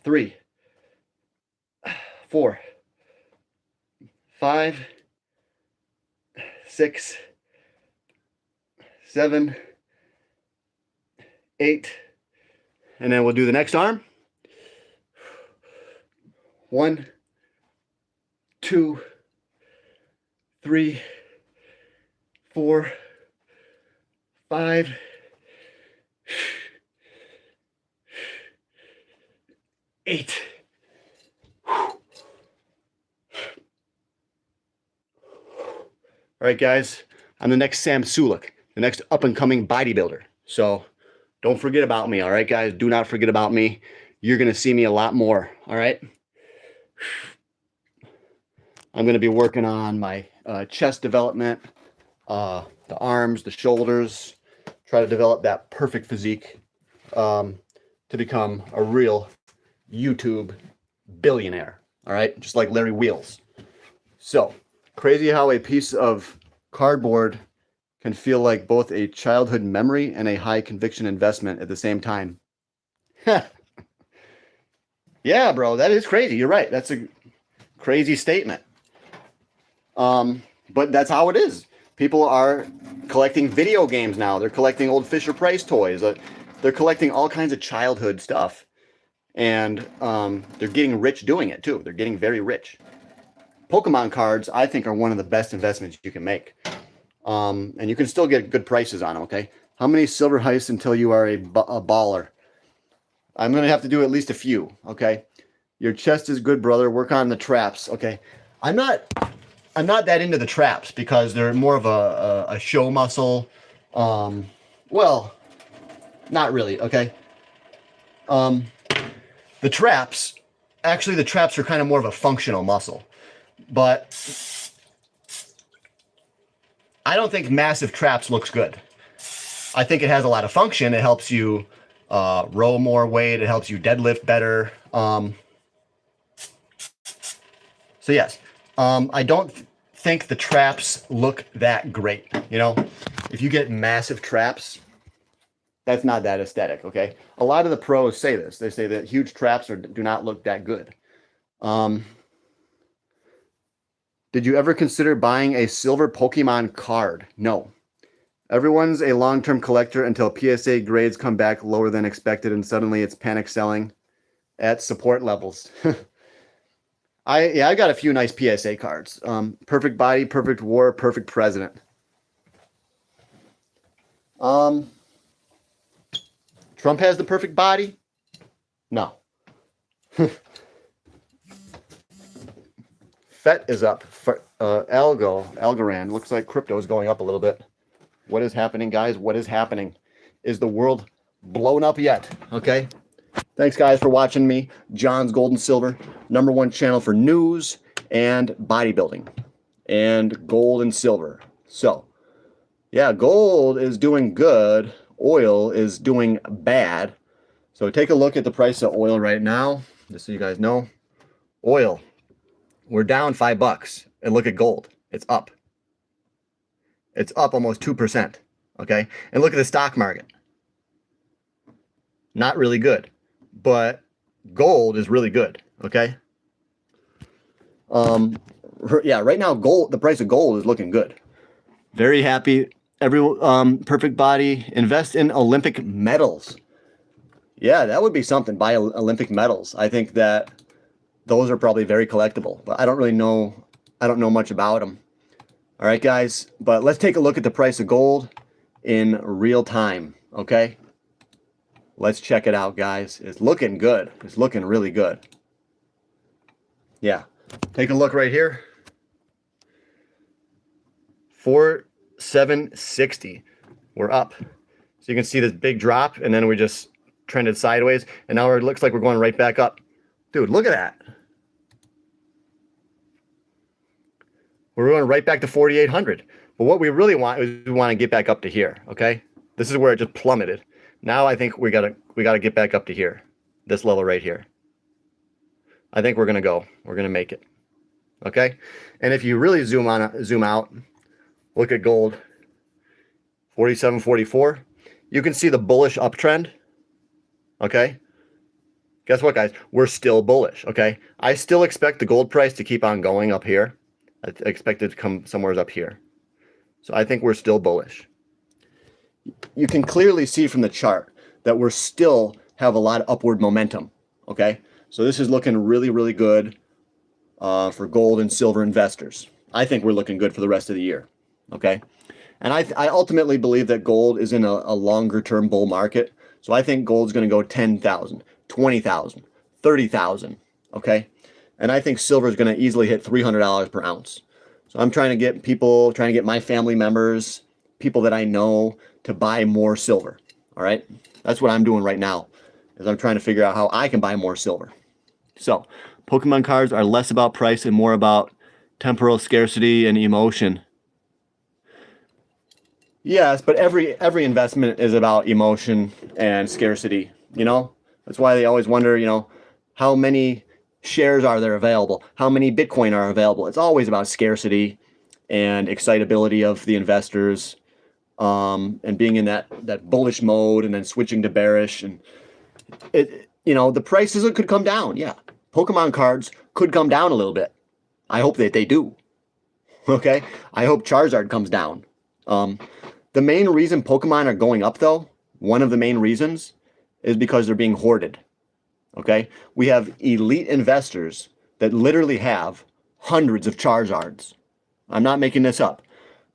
3, 4, 5, 6, 7, 8, and then we'll do the next arm. 1, 2, 3, 4, 5, 8. All right, guys, I'm the next Sam Sulek, the next up-and-coming bodybuilder. So don't forget about me, all right, guys? Do not forget about me. You're going to see me a lot more, all right? I'm going to be working on my chest development, the arms, the shoulders, try to develop that perfect physique to become a real YouTube billionaire, all right? Just like Larry Wheels. So, crazy how a piece of cardboard can feel like both a childhood memory and a high conviction investment at the same time. Yeah, bro, that is crazy. You're right. That's a crazy statement. But that's how it is. People are collecting video games now. They're collecting old Fisher-Price toys. They're collecting all kinds of childhood stuff. And they're getting rich doing it, too. They're getting very rich. Pokemon cards, I think, are one of the best investments you can make. And you can still get good prices on them, okay? How many silver heists until you are a baller? I'm going to have to do at least a few, okay? Your chest is good, brother. Work on the traps, okay? I'm not that into the traps because they're more of a show muscle. Well, not really, okay? The traps are kind of more of a functional muscle. But I don't think massive traps looks good. I think it has a lot of function. It helps you row more weight. It helps you deadlift better. So yes, I don't think the traps look that great. You know, if you get massive traps, that's not that aesthetic, okay? A lot of the pros say this. They say that huge traps do not look that good. Did you ever consider buying a silver Pokemon card? No. Everyone's a long-term collector until PSA grades come back lower than expected, and suddenly it's panic selling at support levels. I got a few nice PSA cards. Perfect body, perfect war, perfect president. Trump has the perfect body? No. FET is up. Algorand. Looks like crypto is going up a little bit. What is happening, guys? What is happening? Is the world blown up yet? Okay. Thanks, guys, for watching me. John's Gold and Silver, #1 channel for news and bodybuilding and gold and silver. So, yeah, gold is doing good. Oil is doing bad. So take a look at the price of oil right now, just so you guys know. Oil, we're down $5. And look at gold. It's up. It's up almost 2%. Okay? And look at the stock market. Not really good. But gold is really good. Okay? Yeah, right now gold, the price of gold is looking good. Very happy. Perfect body. Invest in Olympic medals. Yeah, that would be something. Buy Olympic medals. I think that those are probably very collectible, but I don't really know. I don't know much about them. All right, guys, but let's take a look at the price of gold in real time, okay? Let's check it out, guys. It's looking good. It's looking really good. Yeah. Take a look right here. 4,760. We're up. So you can see this big drop, and then we just trended sideways, and now it looks like we're going right back up. Dude, look at that. We're going right back to 4,800. But what we really want is we want to get back up to here, okay? This is where it just plummeted. Now I think we gotta get back up to here, this level right here. I think we're gonna make it, okay? And if you really zoom out, look at gold, 47.44. You can see the bullish uptrend, okay? Guess what, guys? We're still bullish, okay? I still expect the gold price to keep on going up here. I expect it to come somewhere up here. So I think we're still bullish. You can clearly see from the chart that we're still have a lot of upward momentum. Okay, so this is looking really, really good for gold and silver investors. I think we're looking good for the rest of the year. Okay, and I ultimately believe that gold is in a longer term bull market. So I think gold's going to go 10,000, 20,000, 30,000. Okay, and I think silver is going to easily hit $300 per ounce. So I'm trying to get people, trying to get my family members, people that I know, to buy more silver. All right, that's what I'm doing right now, is I'm trying to figure out how I can buy more silver. So Pokemon cards are less about price and more about temporal scarcity and emotion. Yes, but every investment is about emotion and scarcity, you know? That's why they always wonder, you know, how many shares are there available? How many Bitcoin are available? It's always about scarcity and excitability of the investors, and being in that bullish mode and then switching to bearish. And it, you know, the prices could come down. Yeah. Pokemon cards could come down a little bit. I hope that they do. Okay? I hope Charizard comes down. The main reason Pokemon are going up, though, one of the main reasons, is because they're being hoarded. Okay? We have elite investors that literally have hundreds of Charizards. I'm not making this up.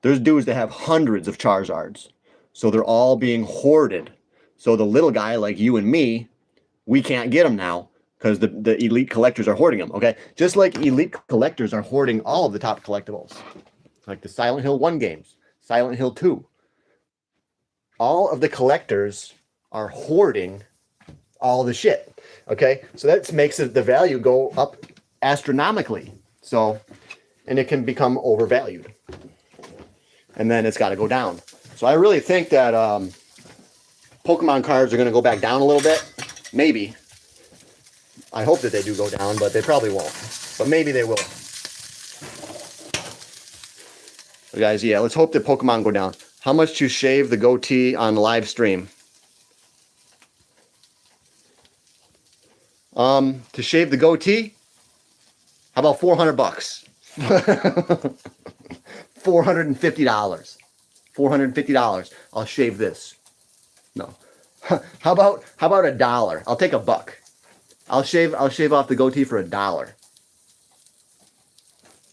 There's dudes that have hundreds of Charizards. So they're all being hoarded. So the little guy like you and me, we can't get them now because the elite collectors are hoarding them. Okay? Just like elite collectors are hoarding all of the top collectibles. Like the Silent Hill 1 games, Silent Hill 2. All of the collectors are hoarding all the shit. Okay? So that makes the value go up astronomically. So, and it can become overvalued. And then it's got to go down. So I really think that Pokemon cards are going to go back down a little bit. Maybe. I hope that they do go down, but they probably won't. But maybe they will. So guys, yeah, let's hope that Pokemon go down. How much to shave the goatee on live stream? To shave the goatee? How about $400? $450. $450. I'll shave this. No. How about $1? I'll take $1. I'll shave off the goatee for $1.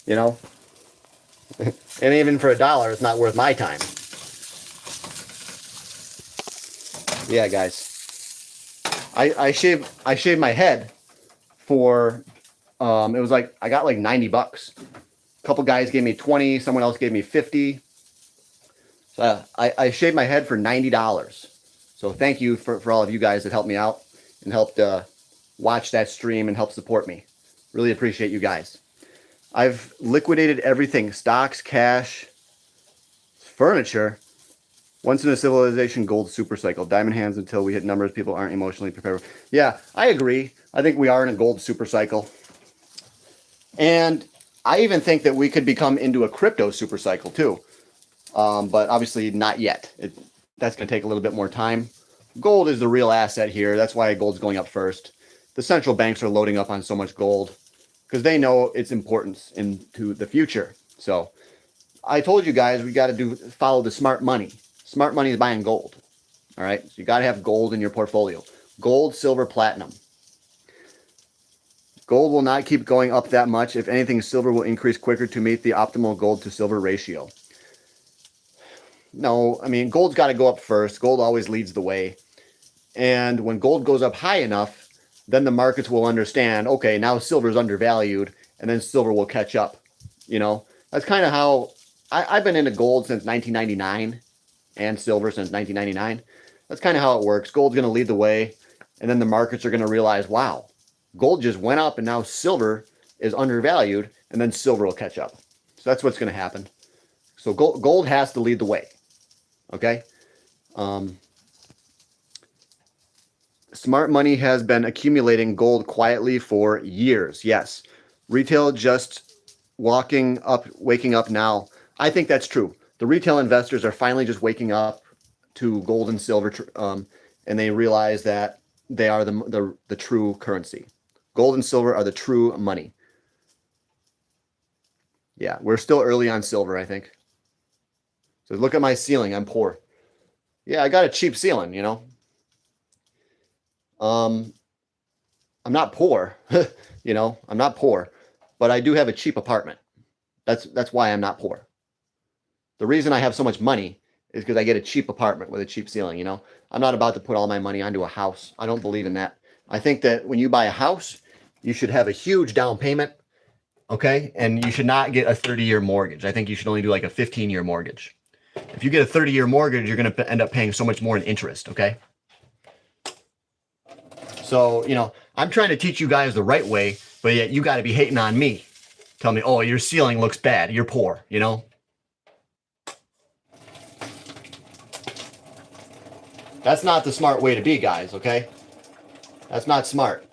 You know? And even for $1, it's not worth my time. Yeah, guys. I shaved my head for it was like I got like $90. A couple guys gave me 20, someone else gave me 50. So I shaved my head for $90. So thank you for all of you guys that helped me out and helped watch that stream and help support me. Really appreciate you guys. I've liquidated everything: stocks, cash, furniture. Once in a civilization, gold super cycle. Diamond hands until we hit numbers people aren't emotionally prepared. Yeah, I agree. I think we are in a gold super cycle. And I even think that we could become into a crypto super cycle too. But obviously not yet. That's going to take a little bit more time. Gold is the real asset here. That's why gold's going up first. The central banks are loading up on so much gold because they know its importance into the future. So I told you guys we got to follow the smart money. Smart money is buying gold. All right. So you got to have gold in your portfolio. Gold, silver, platinum. Gold will not keep going up that much. If anything, silver will increase quicker to meet the optimal gold to silver ratio. No, I mean, gold's got to go up first. Gold always leads the way. And when gold goes up high enough, then the markets will understand, okay, now silver's undervalued, and then silver will catch up. You know, that's kind of how I've been into gold since 1999 and silver since 1999. That's kind of how it works. Gold's going to lead the way, and then the markets are going to realize, wow, gold just went up, and now silver is undervalued, and then silver will catch up. So that's what's going to happen. So gold has to lead the way. Okay? Smart money has been accumulating gold quietly for years. Yes. Retail just waking up now. I think that's true. The retail investors are finally just waking up to gold and silver, and they realize that they are the true currency. Gold and silver are the true money. Yeah, we're still early on silver, I think. So look at my ceiling. I'm poor. Yeah, I got a cheap ceiling, you know. I'm not poor, you know, I'm not poor, but I do have a cheap apartment. That's why I'm not poor. The reason I have so much money is because I get a cheap apartment with a cheap ceiling, you know. I'm not about to put all my money onto a house. I don't believe in that. I think that when you buy a house, you should have a huge down payment, okay? And you should not get a 30-year mortgage. I think you should only do like a 15-year mortgage. If you get a 30-year mortgage, you're going to end up paying so much more in interest, okay? So, you know, I'm trying to teach you guys the right way, but yet you got to be hating on me. Tell me, oh, your ceiling looks bad. You're poor, you know? That's not the smart way to be, guys, okay? That's not smart.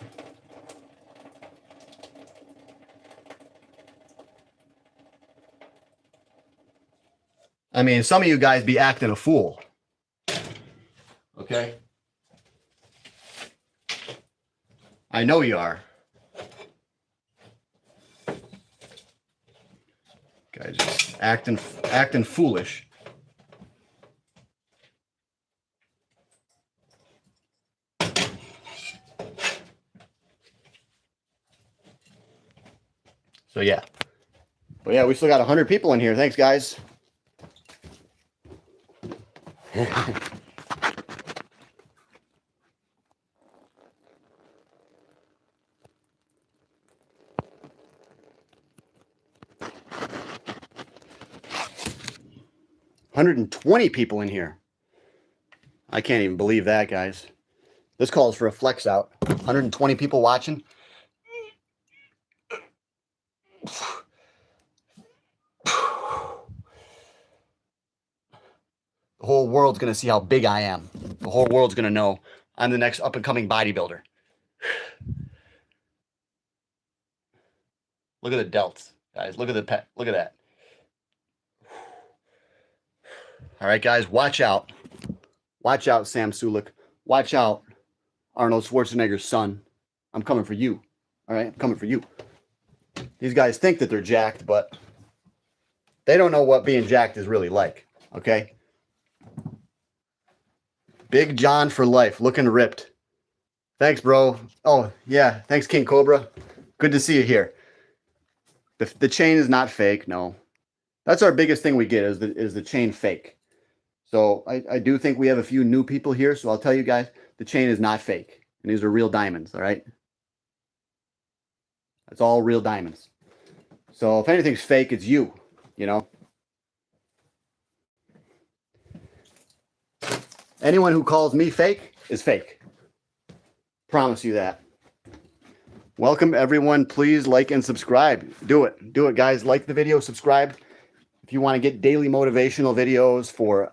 I mean, some of you guys be acting a fool. Okay? I know you are. Guys just acting foolish. So yeah. But yeah, we still got 100 people in here. Thanks, guys. 120 people in here. I can't even believe that, guys. This calls for a flex out. 120 people watching. The whole world's going to see how big I am. The whole world's going to know I'm the next up-and-coming bodybuilder. Look at the delts, guys. Look at the pet. Look at that. All right, guys, watch out. Watch out, Sam Sulek. Watch out, Arnold Schwarzenegger's son. I'm coming for you. All right, I'm coming for you. These guys think that they're jacked, but they don't know what being jacked is really like, okay? Big John for life, looking ripped. Thanks, bro. Oh, yeah, thanks, King Cobra. Good to see you here. The chain is not fake, no. That's our biggest thing we get is the chain fake. So I do think we have a few new people here, so I'll tell you guys, the chain is not fake. And these are real diamonds, all right? That's all real diamonds. So if anything's fake, it's you, you know? Anyone who calls me fake is fake. Promise you that. Welcome, everyone. Please like and subscribe. Do it. Do it, guys. Like the video, subscribe. If you want to get daily motivational videos for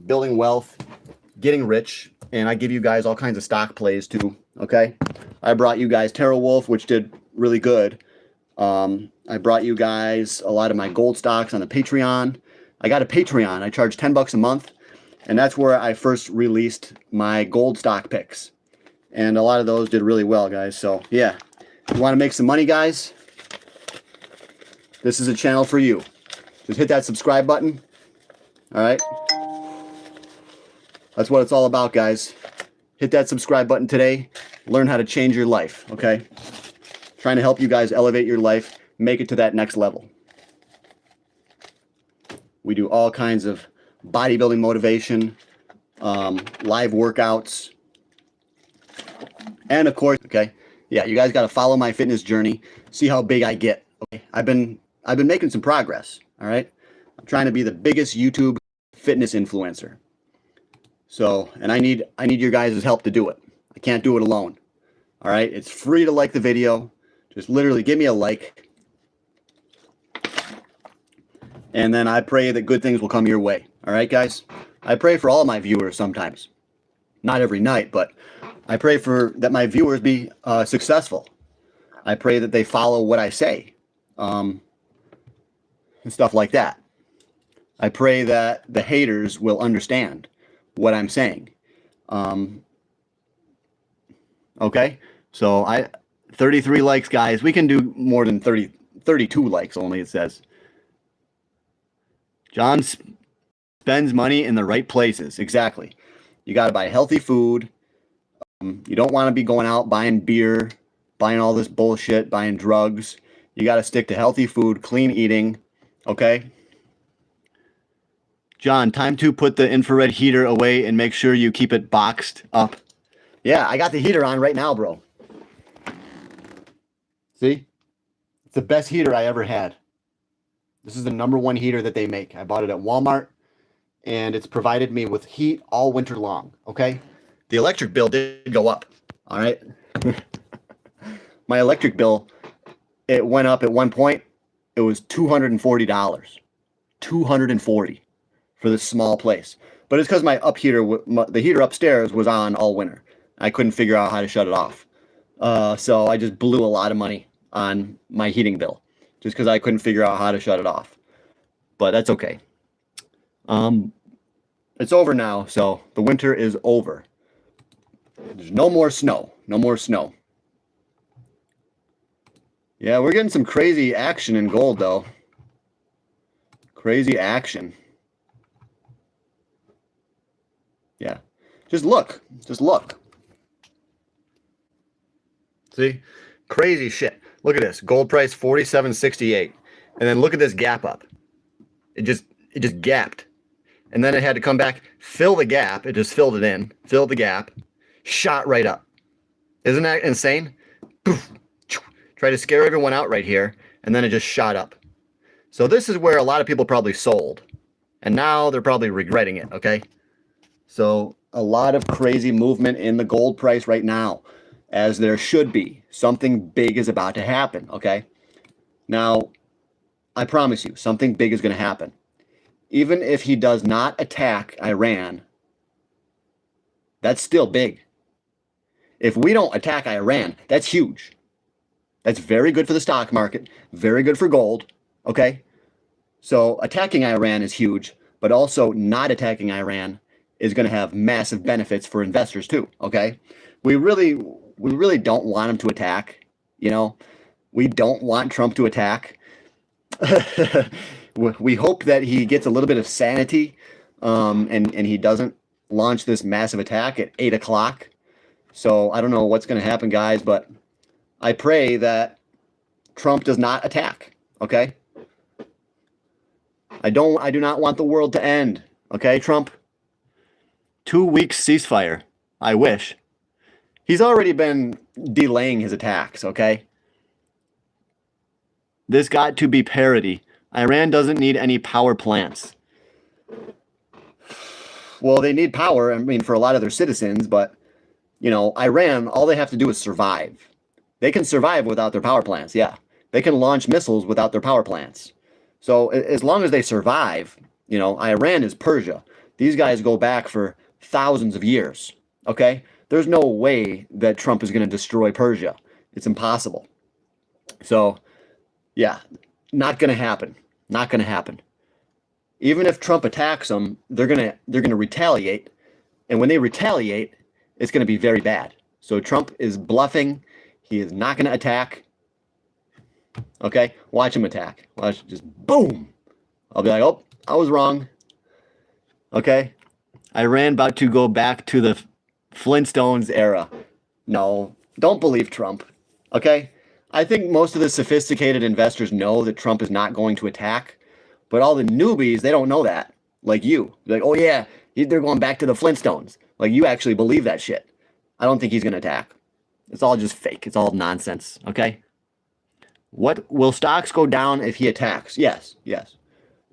building wealth, getting rich, and I give you guys all kinds of stock plays too, okay? I brought you guys Terra Wolf, which did really good. I brought you guys a lot of my gold stocks on the Patreon. I got a Patreon. I charge 10 bucks a month, and that's where I first released my gold stock picks. And a lot of those did really well, guys. So, yeah. If you want to make some money, guys, this is a channel for you. Just hit that subscribe button. All right? That's what it's all about, guys. Hit that subscribe button today. Learn how to change your life, okay? Trying to help you guys elevate your life, make it to that next level. We do all kinds of bodybuilding motivation, live workouts, and of course, okay, yeah, you guys got to follow my fitness journey, see how big I get. Okay, I've been making some progress. All right, I'm trying to be the biggest YouTube fitness influencer. So, and I need your guys' help to do it. I can't do it alone. All right, it's free to like the video. Just literally give me a like, and then I pray that good things will come your way. All right, guys. I pray for all my viewers sometimes, not every night, but I pray that my viewers be successful. I pray that they follow what I say, and stuff like that. I pray that the haters will understand what I'm saying. Okay, so 33 likes, guys. We can do more than 32 likes only, it says. John spends money in the right places. Exactly. You got to buy healthy food. You don't want to be going out buying beer, buying all this bullshit, buying drugs. You got to stick to healthy food, clean eating, okay? John, time to put the infrared heater away and make sure you keep it boxed up. Yeah, I got the heater on right now, bro. See? It's the best heater I ever had. This is the #1 heater that they make. I bought it at Walmart, and it's provided me with heat all winter long, okay? The electric bill did go up, all right? My electric bill, it went up at one point. It was $240. $240 for this small place. But it's because the heater upstairs was on all winter. I couldn't figure out how to shut it off. So I just blew a lot of money on my heating bill just because I couldn't figure out how to shut it off. But that's okay. It's over now, so the winter is over. There's no more snow. No more snow. Yeah, we're getting some crazy action in gold, though. Crazy action. Yeah. Just look. Just look. See? Crazy shit. Look at this. Gold price 47.68. And then look at this gap up. It just gapped. And then it had to come back, fill the gap. It just filled it in. Filled the gap. Shot right up. Isn't that insane? Poof. Try to scare everyone out right here. And then it just shot up. So this is where a lot of people probably sold. And now they're probably regretting it, okay? So a lot of crazy movement in the gold price right now, as there should be. Something big is about to happen, okay? Now, I promise you, something big is going to happen. Even if he does not attack Iran, that's still big. If we don't attack Iran, that's huge. That's very good for the stock market, very good for gold, okay? So attacking Iran is huge, but also not attacking Iran is going to have massive benefits for investors too, okay? We really don't want him to attack, you know? We don't want Trump to attack. We hope that he gets a little bit of sanity and he doesn't launch this massive attack at 8 o'clock. So I don't know what's going to happen, guys, but I pray that Trump does not attack, okay? I do not want the world to end, okay, Trump? 2 weeks ceasefire. I wish. He's already been delaying his attacks, okay? This got to be parity. Iran doesn't need any power plants. Well, they need power, I mean, for a lot of their citizens, but, you know, Iran, all they have to do is survive. They can survive without their power plants, yeah. They can launch missiles without their power plants. So as long as they survive, you know, Iran is Persia. These guys go back for thousands of years, okay? There's no way that Trump is going to destroy Persia. It's impossible. So, yeah, not going to happen. Not going to happen. Even if Trump attacks them, they're going to retaliate, and when they retaliate, it's going to be very bad. So Trump is bluffing. He is not going to attack. Okay, watch him attack. Watch, just boom. I'll be like, oh, I was wrong. Okay, Iran about to go back to the Flintstones era. No, don't believe Trump. Okay, I think most of the sophisticated investors know that Trump is not going to attack, but all the newbies, they don't know that. Like you, they're like, oh yeah, they're going back to the Flintstones. Like you actually believe that shit. I don't think he's going to attack. It's all just fake. It's all nonsense. Okay. What will stocks go down if he attacks? Yes, yes.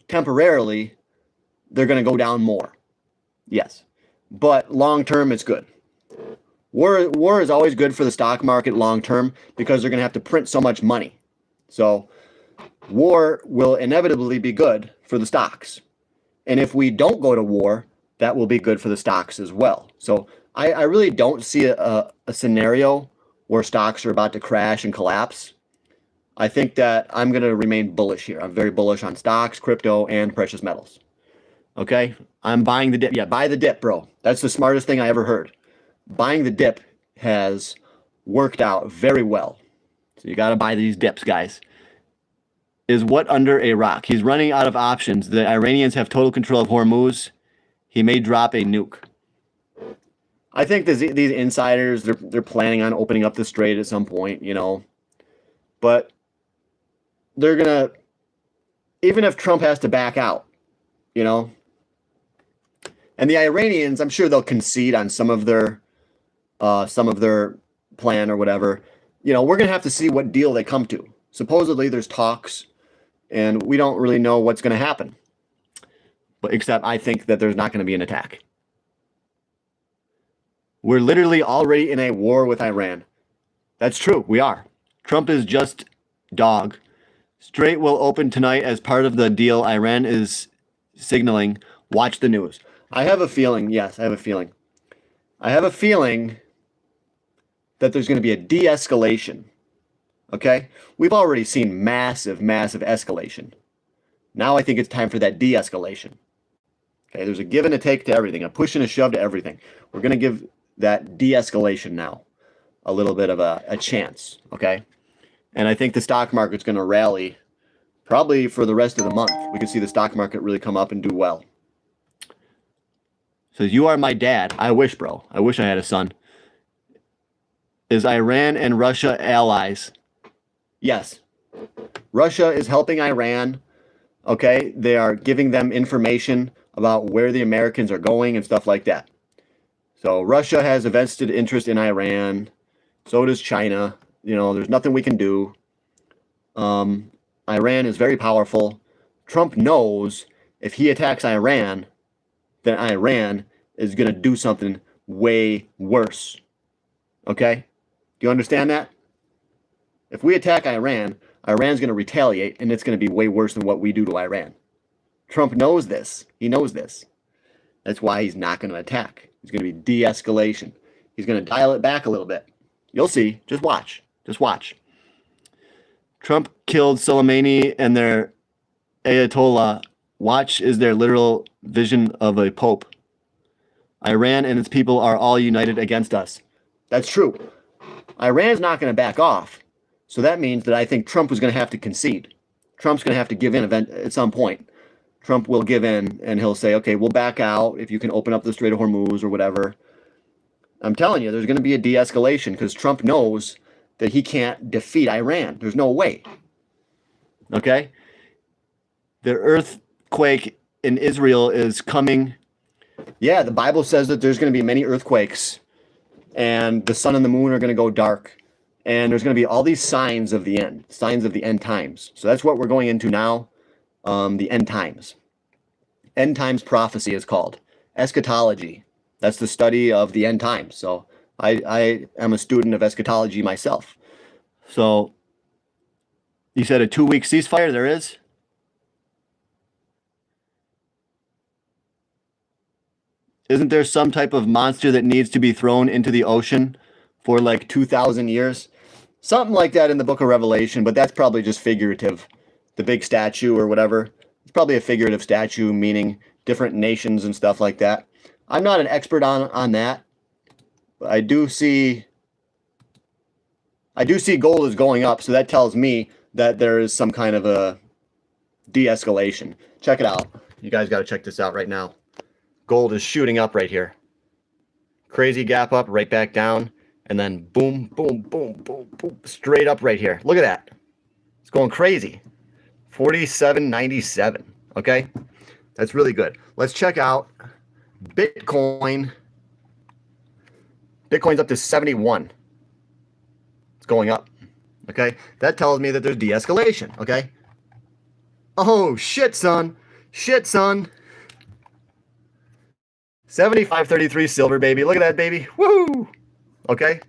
Temporarily, they're going to go down more. Yes. But long term, it's good. War is always good for the stock market long term because they're going to have to print so much money. So war will inevitably be good for the stocks. And if we don't go to war, that will be good for the stocks as well. So I really don't see a scenario where stocks are about to crash and collapse. I think that I'm going to remain bullish here. I'm very bullish on stocks, crypto, and precious metals. Okay? I'm buying the dip. Yeah, buy the dip, bro. That's the smartest thing I ever heard. Buying the dip has worked out very well. So you got to buy these dips, guys. Is what under a rock? He's running out of options. The Iranians have total control of Hormuz. He may drop a nuke. I think these insiders, they're planning on opening up the strait at some point, you know. But they're gonna, even if Trump has to back out, you know. And the Iranians, I'm sure they'll concede on some of their plan or whatever. You know, we're gonna have to see what deal they come to. Supposedly, there's talks, and we don't really know what's gonna happen. But except I think that there's not gonna be an attack. We're literally already in a war with Iran. That's true. We are. Trump is just dog. Strait will open tonight as part of the deal Iran is signaling. Watch the news. I have a feeling. Yes, I have a feeling. I have a feeling that there's going to be a de-escalation. Okay? We've already seen massive, massive escalation. Now I think it's time for that de-escalation. Okay? There's a give and a take to everything, a push and a shove to everything. We're going to give that de-escalation now a little bit of a chance. Okay? And I think the stock market's going to rally probably for the rest of the month. We can see the stock market really come up and do well. Says, you are my dad. I wish, bro. I wish I had a son. Is Iran and Russia allies? Yes. Russia is helping Iran. Okay? They are giving them information about where the Americans are going and stuff like that. So Russia has a vested interest in Iran. So does China. You know, there's nothing we can do. Iran is very powerful. Trump knows if he attacks Iran, then Iran is going to do something way worse. Okay? Do you understand that? If we attack Iran, Iran's going to retaliate, and it's going to be way worse than what we do to Iran. Trump knows this. He knows this. That's why he's not going to attack. It's going to be de-escalation. He's going to dial it back a little bit. You'll see. Just watch. Just watch. Trump killed Soleimani and their Ayatollah. Watch is their literal vision of a pope. Iran and its people are all united against us. That's true. Iran's not going to back off. So that means that I think Trump was going to have to concede. Trump's going to have to give in at some point. Trump will give in and he'll say, okay, we'll back out if you can open up the Strait of Hormuz or whatever. I'm telling you, there's going to be a de-escalation because Trump knows that he can't defeat Iran. There's no way. Okay? The earthquake in Israel is coming. Yeah, the Bible says that there's going to be many earthquakes and the sun and the moon are going to go dark. And there's going to be all these signs of the end, signs of the end times. So that's what we're going into now, the end times. End times prophecy is called. Eschatology. That's the study of the end times. So I am a student of eschatology myself. So you said a 2-week ceasefire there is? Isn't there some type of monster that needs to be thrown into the ocean for like 2,000 years? Something like that in the book of Revelation, but that's probably just figurative. The big statue or whatever. It's probably a figurative statue meaning different nations and stuff like that. I'm not an expert on that. But I do see gold is going up, so that tells me that there is some kind of a de-escalation. Check it out. You guys got to check this out right now. Gold is shooting up right here. Crazy gap up, right back down, and then boom, boom, boom, boom, boom, straight up right here. Look at that. It's going crazy. 47.97. Okay? That's really good. Let's check out Bitcoin. Bitcoin's up to 71. It's going up. Okay? That tells me that there's de-escalation. Okay? Oh, shit, son. Shit, son. 75.33 silver, baby. Look at that, baby. Woo! Okay?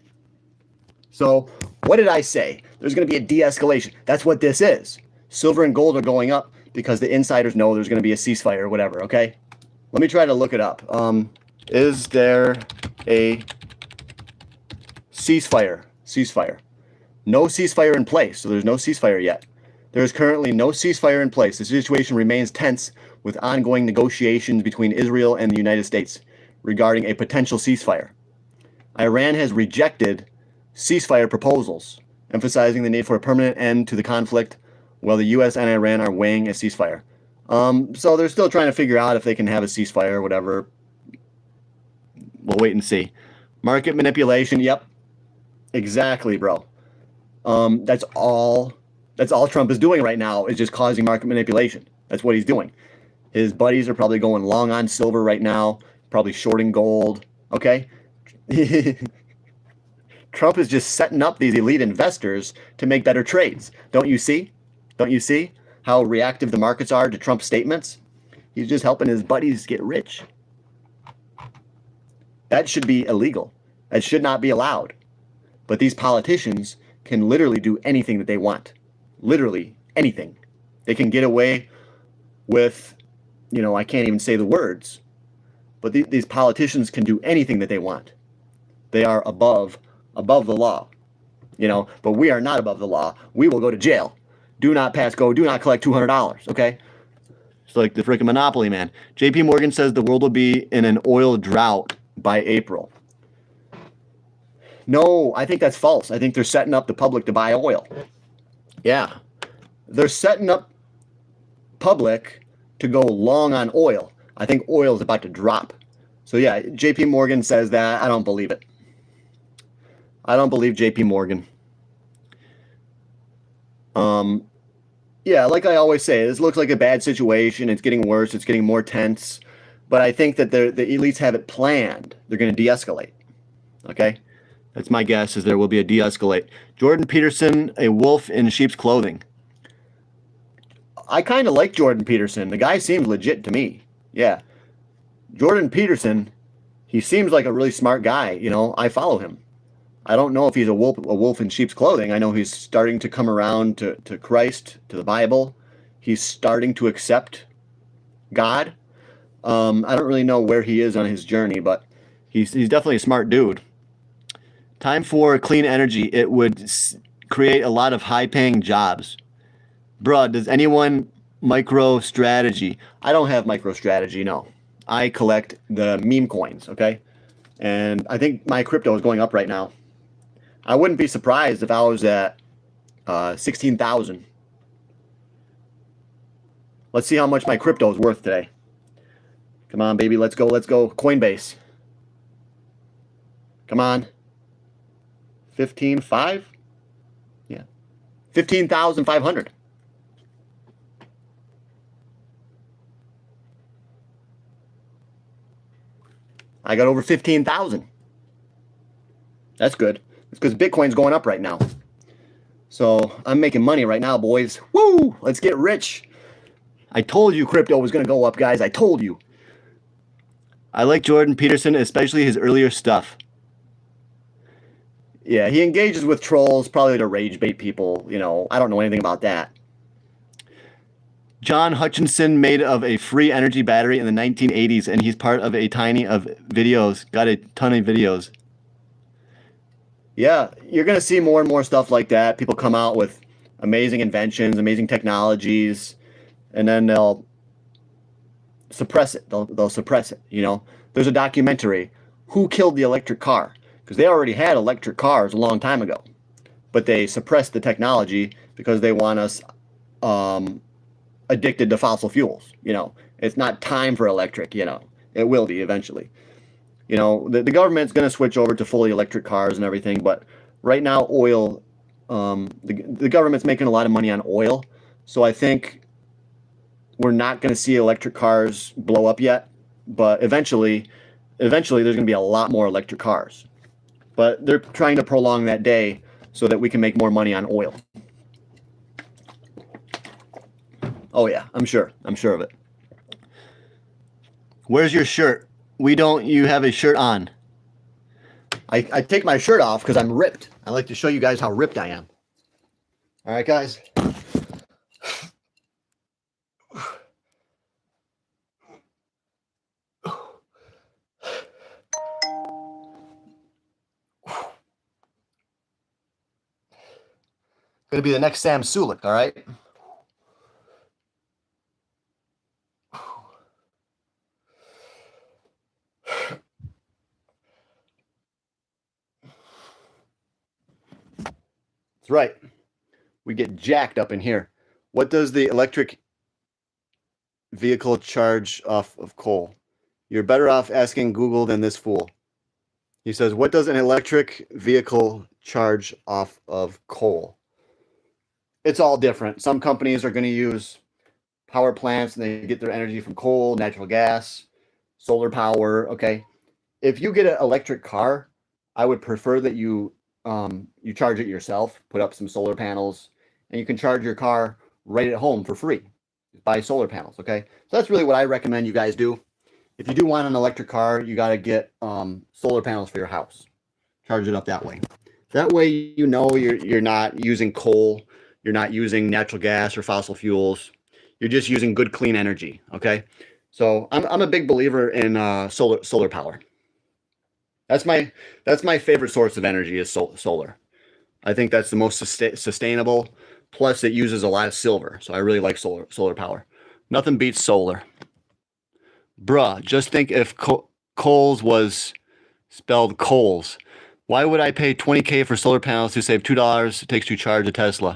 So, what did I say? There's going to be a de-escalation. That's what this is. Silver and gold are going up because the insiders know there's going to be a ceasefire or whatever, okay? Let me try to look it up. Is there a ceasefire? Ceasefire. No ceasefire in place, so there's no ceasefire yet. There is currently no ceasefire in place. The situation remains tense with ongoing negotiations between Israel and the United States regarding a potential ceasefire. Iran has rejected ceasefire proposals, emphasizing the need for a permanent end to the conflict, while the U.S. and Iran are weighing a ceasefire. So they're still trying to figure out if they can have a ceasefire or whatever. We'll wait and see. Market manipulation. Yep. Exactly, bro. That's all Trump is doing right now is just causing market manipulation. That's what he's doing. His buddies are probably going long on silver right now, probably shorting gold. Okay. Trump is just setting up these elite investors to make better trades. Don't you see? Don't you see how reactive the markets are to Trump's statements? He's just helping his buddies get rich. That should be illegal. That should not be allowed. But these politicians can literally do anything that they want. Literally anything. They can get away with, I can't even say the words, but these politicians can do anything that they want. They are above the law, but we are not above the law. We will go to jail. Do not pass go. Do not collect $200. Okay. It's like the freaking monopoly, man. JP Morgan says the world will be in an oil drought by April. No, I think that's false. I think they're setting up the public to buy oil. Yeah. They're setting up public to go long on oil. I think oil is about to drop. So yeah, JP Morgan says that. I don't believe it. I don't believe JP Morgan. Yeah, like I always say, this looks like a bad situation. It's getting worse. It's getting more tense. But I think that the elites have it planned. They're going to de-escalate. Okay? That's my guess, is there will be a de-escalate. Jordan Peterson, a wolf in sheep's clothing. I kind of like Jordan Peterson. The guy seems legit to me. Yeah. Jordan Peterson, he seems like a really smart guy. I follow him. I don't know if he's a wolf in sheep's clothing. I know he's starting to come around to Christ, to the Bible. He's starting to accept God. I don't really know where he is on his journey, but he's definitely a smart dude. Time for clean energy. It would create a lot of high-paying jobs. Bruh, does anyone MicroStrategy? I don't have MicroStrategy, no. I collect the meme coins, okay? And I think my crypto is going up right now. I wouldn't be surprised if I was at 16,000. Let's see how much my crypto is worth today. Come on, baby. Let's go. Let's go. Coinbase. Come on. 15.5? Yeah. 15,500. I got over 15,000. That's good. It's because Bitcoin's going up right now. So I'm making money right now, boys. Woo! Let's get rich. I told you crypto was going to go up, guys. I told you. I like Jordan Peterson, especially his earlier stuff. Yeah, he engages with trolls, probably to rage bait people. I don't know anything about that. John Hutchinson made of a free energy battery in the 1980s, and he's part of a tiny of videos. Got a ton of videos. Yeah, you're going to see more and more stuff like that. People come out with amazing inventions, amazing technologies, and then they'll suppress it. They'll suppress it, There's a documentary, Who Killed the Electric Car? Because they already had electric cars a long time ago. But they suppressed the technology because they want us addicted to fossil fuels. It's not time for electric, It will be eventually. The government's going to switch over to fully electric cars and everything, but right now oil, the government's making a lot of money on oil, so I think we're not going to see electric cars blow up yet, but eventually there's going to be a lot more electric cars. But they're trying to prolong that day so that we can make more money on oil. Oh yeah, I'm sure of it. Where's your shirt? You have a shirt on. I take my shirt off because I'm ripped. I like to show you guys how ripped I am. All right, guys. Gonna be the next Sam Sulek, all right? That's right. We get jacked up in here. What does the electric vehicle charge off of coal? You're better off asking Google than this fool. He says, what does an electric vehicle charge off of coal? It's all different. Some companies are going to use power plants and they get their energy from coal, natural gas, solar power. Okay. If you get an electric car, I would prefer that you charge it yourself, put up some solar panels, and you can charge your car right at home for free. Buy solar panels. Okay. So that's really what I recommend you guys do. If you do want an electric car, you got to get solar panels for your house. Charge it up that way. That way, you know you're not using coal, you're not using natural gas or fossil fuels. You're just using good, clean energy. Okay, so I'm a big believer in solar power. That's my favorite source of energy is solar. I think that's the most sustainable. Plus, it uses a lot of silver, so I really like solar power. Nothing beats solar. Bruh, just think if Coles was spelled Coles. Why would I pay $20K for solar panels to save $2 it takes to charge a Tesla?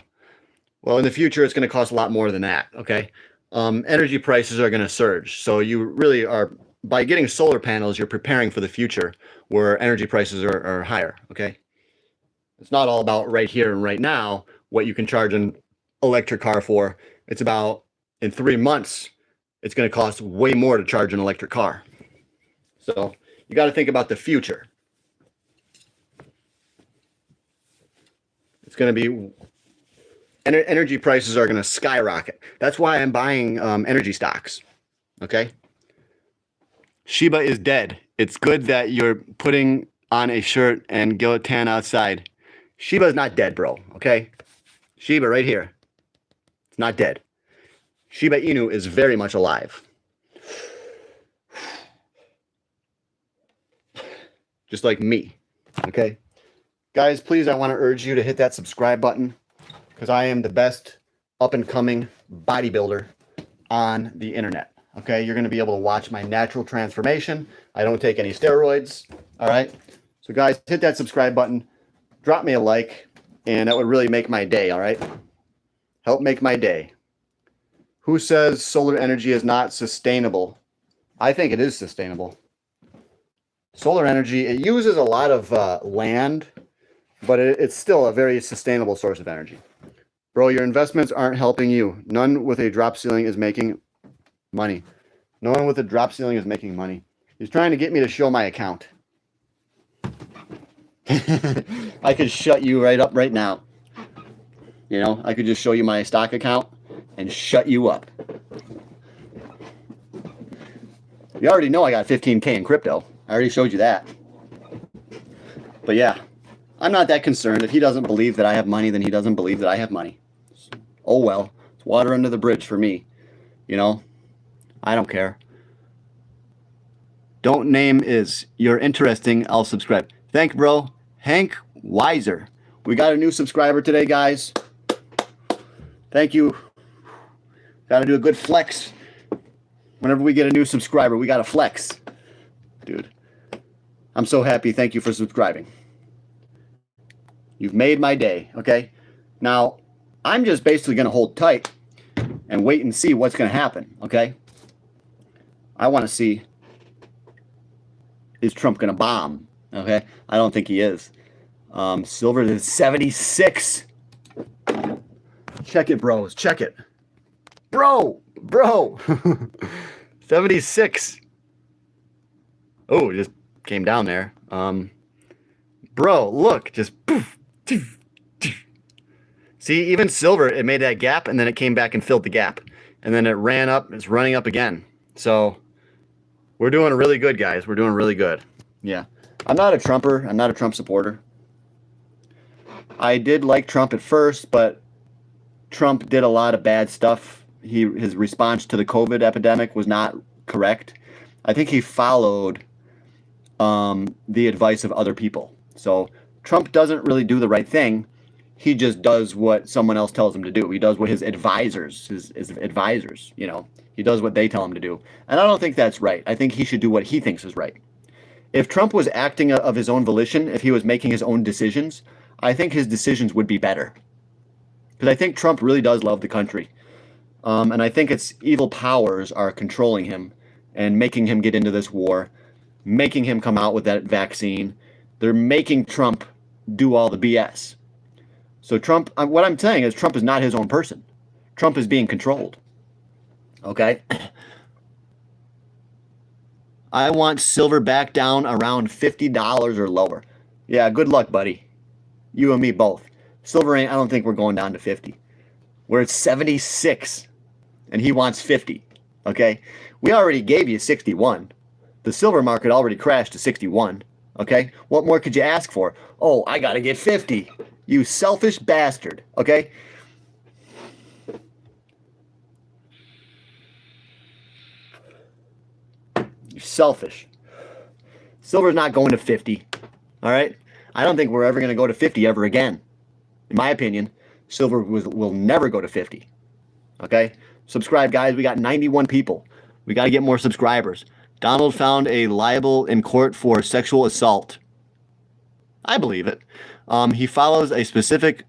Well, in the future, it's going to cost a lot more than that, okay? Energy prices are going to surge. So you really are, by getting solar panels, you're preparing for the future where energy prices are higher, okay? It's not all about right here and right now, what you can charge an electric car for. It's about in 3 months, it's going to cost way more to charge an electric car. So you got to think about the future. It's going to be, energy prices are going to skyrocket. That's why I'm buying energy stocks. Okay. Shiba is dead. It's good that you're putting on a shirt and go tan outside. Shiba is not dead, bro. Okay. Shiba right here. It's not dead. Shiba Inu is very much alive. Just like me. Okay. Guys, please, I want to urge you to hit that subscribe button because I am the best up-and-coming bodybuilder on the internet. Okay, you're going to be able to watch my natural transformation. I don't take any steroids. All right. So, guys, hit that subscribe button. Drop me a like, and that would really make my day. All right. Help make my day. Who says solar energy is not sustainable? I think it is sustainable. Solar energy, it uses a lot of land, but it's still a very sustainable source of energy. Bro, your investments aren't helping you. None with a drop ceiling is making money. No one with a drop ceiling is making money. He's trying to get me to show my account. I could shut you right up right now. You know, I could just show you my stock account and shut you up. You already know I got 15K in crypto. I already showed you that. But yeah, I'm not that concerned. If he doesn't believe that I have money, then he doesn't believe that I have money. Oh well, it's water under the bridge for me. You know, I don't care. Don't name is. You're interesting. I'll subscribe. Thank bro. Hank Weiser. We got a new subscriber today, guys. Thank you. Got to do a good flex. Whenever we get a new subscriber, we got to flex. Dude, I'm so happy. Thank you for subscribing. You've made my day, okay? Now, I'm just basically going to hold tight and wait and see what's going to happen, okay? I want to see, is Trump going to bomb, okay? I don't think he is. Silver is 76. Check it, bros. Check it. Bro. 76. Oh, it just came down there. Bro, look, just poof. See, even silver, it made that gap, and then it came back and filled the gap. And then it ran up, it's running up again. So, we're doing really good, guys. We're doing really good. Yeah. I'm not a Trumper. I'm not a Trump supporter. I did like Trump at first, but Trump did a lot of bad stuff. His response to the COVID epidemic was not correct. I think he followed the advice of other people. So Trump doesn't really do the right thing. He just does what someone else tells him to do. He does what his advisors, you know, he does what they tell him to do. And I don't think that's right. I think he should do what he thinks is right. If Trump was acting of his own volition, if he was making his own decisions, I think his decisions would be better. Because I think Trump really does love the country. And I think its evil powers are controlling him and making him get into this war, making him come out with that vaccine, They're making Trump do all the BS. So Trump, what I'm saying is Trump is not his own person. Trump is being controlled. Okay? I want silver back down around $50 or lower. Yeah, good luck, buddy. You and me both. Silver ain't, I don't think we're going down to 50. We're at 76 and he wants 50. Okay? We already gave you 61. The silver market already crashed to 61. Okay? What more could you ask for? Oh, I got to get 50. You selfish bastard. Okay? You're selfish. Silver's not going to 50. All right? I don't think we're ever going to go to 50 ever again. In my opinion, silver will never go to 50. Okay? Subscribe, guys. We got 91 people. We got to get more subscribers. Donald found a liable in court for sexual assault. I believe it. He follows a specific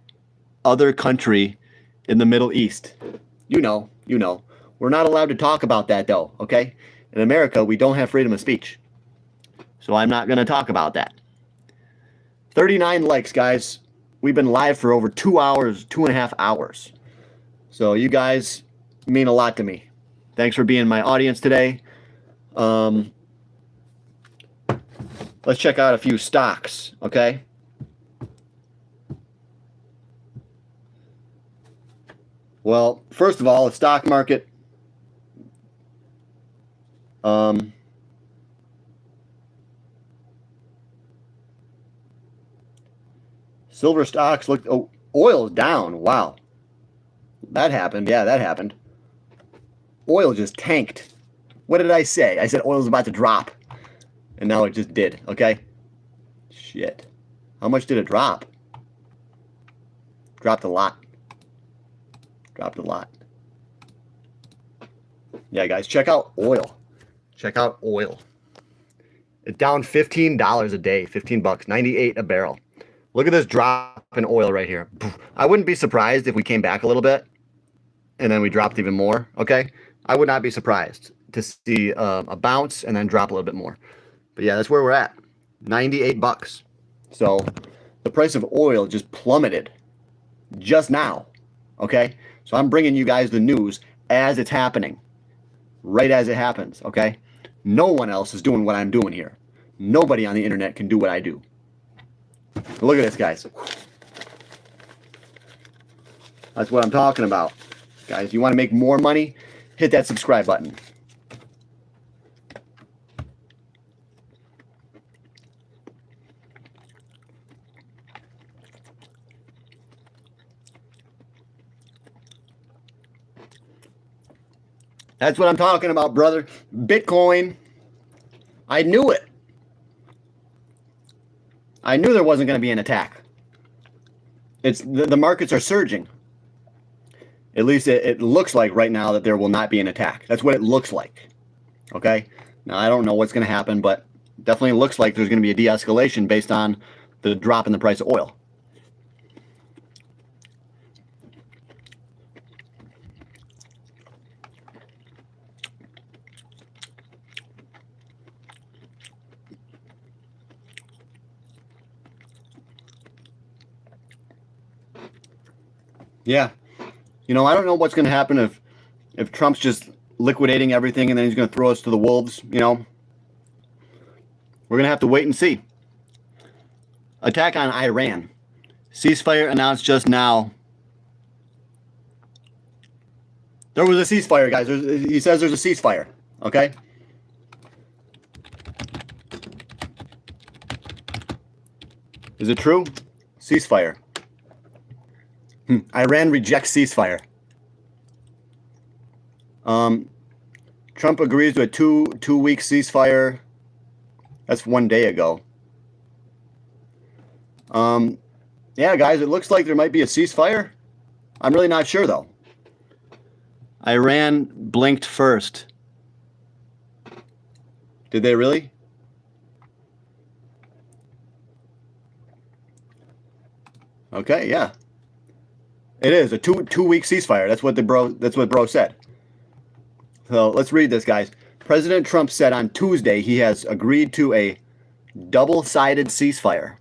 other country in the Middle East. You know. We're not allowed to talk about that, though, okay? In America, we don't have freedom of speech. So I'm not going to talk about that. 39 likes, guys. We've been live for over 2 hours, 2.5 hours. So you guys mean a lot to me. Thanks for being my audience today. Let's check out a few stocks, okay? Well, first of all, the stock market, silver stocks look, oh, oil is down. Wow. That happened. Yeah, that happened. Oil just tanked. What did I say? I said oil was about to drop. And now it just did, okay? Shit. How much did it drop? Dropped a lot. Dropped a lot. Yeah, guys, check out oil. Check out oil. It's down $15 a day, 15 bucks, 98 a barrel. Look at this drop in oil right here. I wouldn't be surprised if we came back a little bit and then we dropped even more, okay? I would not be surprised to see a bounce and then drop a little bit more. But yeah, that's where we're at. 98 bucks. So the price of oil just plummeted just now, okay? So I'm bringing you guys the news as it's happening, right as it happens, okay? No one else is doing what I'm doing here. Nobody on the internet can do what I do. Look at this, guys. That's what I'm talking about. Guys, you want to make more money? Hit that subscribe button. That's what I'm talking about, brother. Bitcoin. I knew it. I knew there wasn't going to be an attack. It's the markets are surging. At least it looks like right now that there will not be an attack. That's what it looks like. Okay? Now, I don't know what's going to happen, but definitely looks like there's going to be a de-escalation based on the drop in the price of oil. Yeah. You know, I don't know what's going to happen if Trump's just liquidating everything and then he's going to throw us to the wolves, you know. We're going to have to wait and see. Attack on Iran. Ceasefire announced just now. There was a ceasefire, guys. He says there's a ceasefire, okay? Is it true? Ceasefire. Iran rejects ceasefire. Trump agrees to a two-week ceasefire. That's 1 day ago. Yeah, guys, it looks like there might be a ceasefire. I'm really not sure, though. Iran blinked first. Did they really? Okay, yeah. It is a two-week ceasefire. That's what bro said. So let's read this, guys. President Trump said on Tuesday he has agreed to a double-sided ceasefire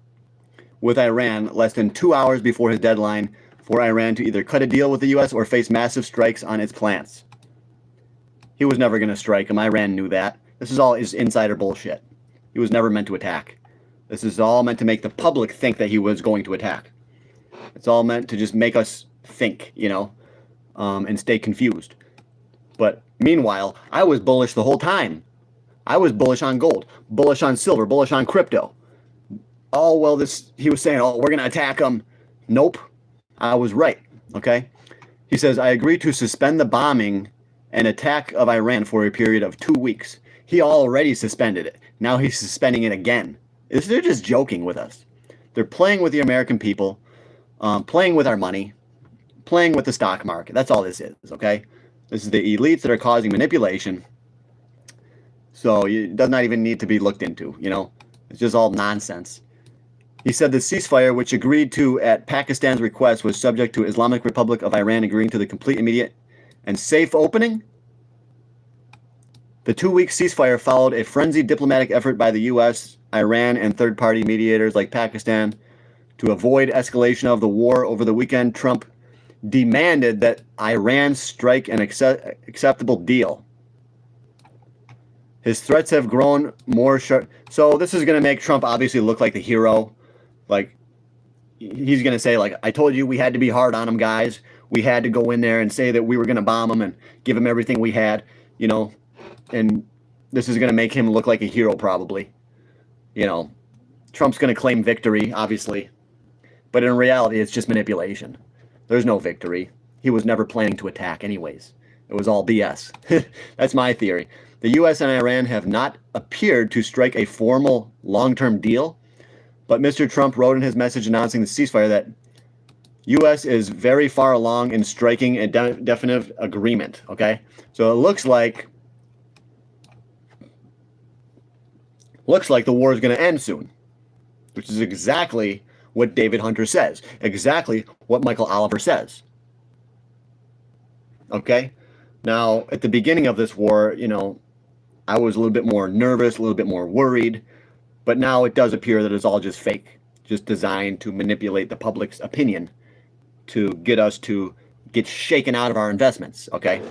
with Iran less than 2 hours before his deadline for Iran to either cut a deal with the U.S. or face massive strikes on its plants. He was never going to strike him. Iran knew that. This is all his insider bullshit. He was never meant to attack. This is all meant to make the public think that he was going to attack. It's all meant to just make us think, and stay confused. But meanwhile, I was bullish the whole time. I was bullish on gold, bullish on silver, bullish on crypto. He was saying, oh, we're going to attack them. Nope. I was right. Okay. He says, I agree to suspend the bombing and attack of Iran for a period of 2 weeks. He already suspended it. Now he's suspending it again. They're just joking with us. They're playing with the American people, playing with our money, playing with the stock market. That's all this is, okay? This is the elites that are causing manipulation. So it does not even need to be looked into, It's just all nonsense. He said the ceasefire, which agreed to at Pakistan's request, was subject to Islamic Republic of Iran agreeing to the complete, immediate, and safe opening. The 2-week ceasefire followed a frenzied diplomatic effort by the U.S., Iran, and third-party mediators like Pakistan to avoid escalation of the war. Over the weekend, Trump demanded that Iran strike an acceptable deal. His threats have grown more sharp. So this is going to make Trump obviously look like the hero. Like, he's going to say, like, I told you we had to be hard on them, guys. We had to go in there and say that we were going to bomb them and give them everything we had, And this is going to make him look like a hero probably. Trump's going to claim victory, obviously. But in reality, it's just manipulation. There's no victory. He was never planning to attack anyways. It was all BS. That's my theory. The U.S. and Iran have not appeared to strike a formal long-term deal, but Mr. Trump wrote in his message announcing the ceasefire that U.S. is very far along in striking a definitive agreement, okay? So it looks like the war is going to end soon, which is exactly what David Hunter says, exactly what Michael Oliver says. Okay? Now, at the beginning of this war, I was a little bit more nervous, a little bit more worried, but now it does appear that it's all just fake, just designed to manipulate the public's opinion to get us to get shaken out of our investments, okay?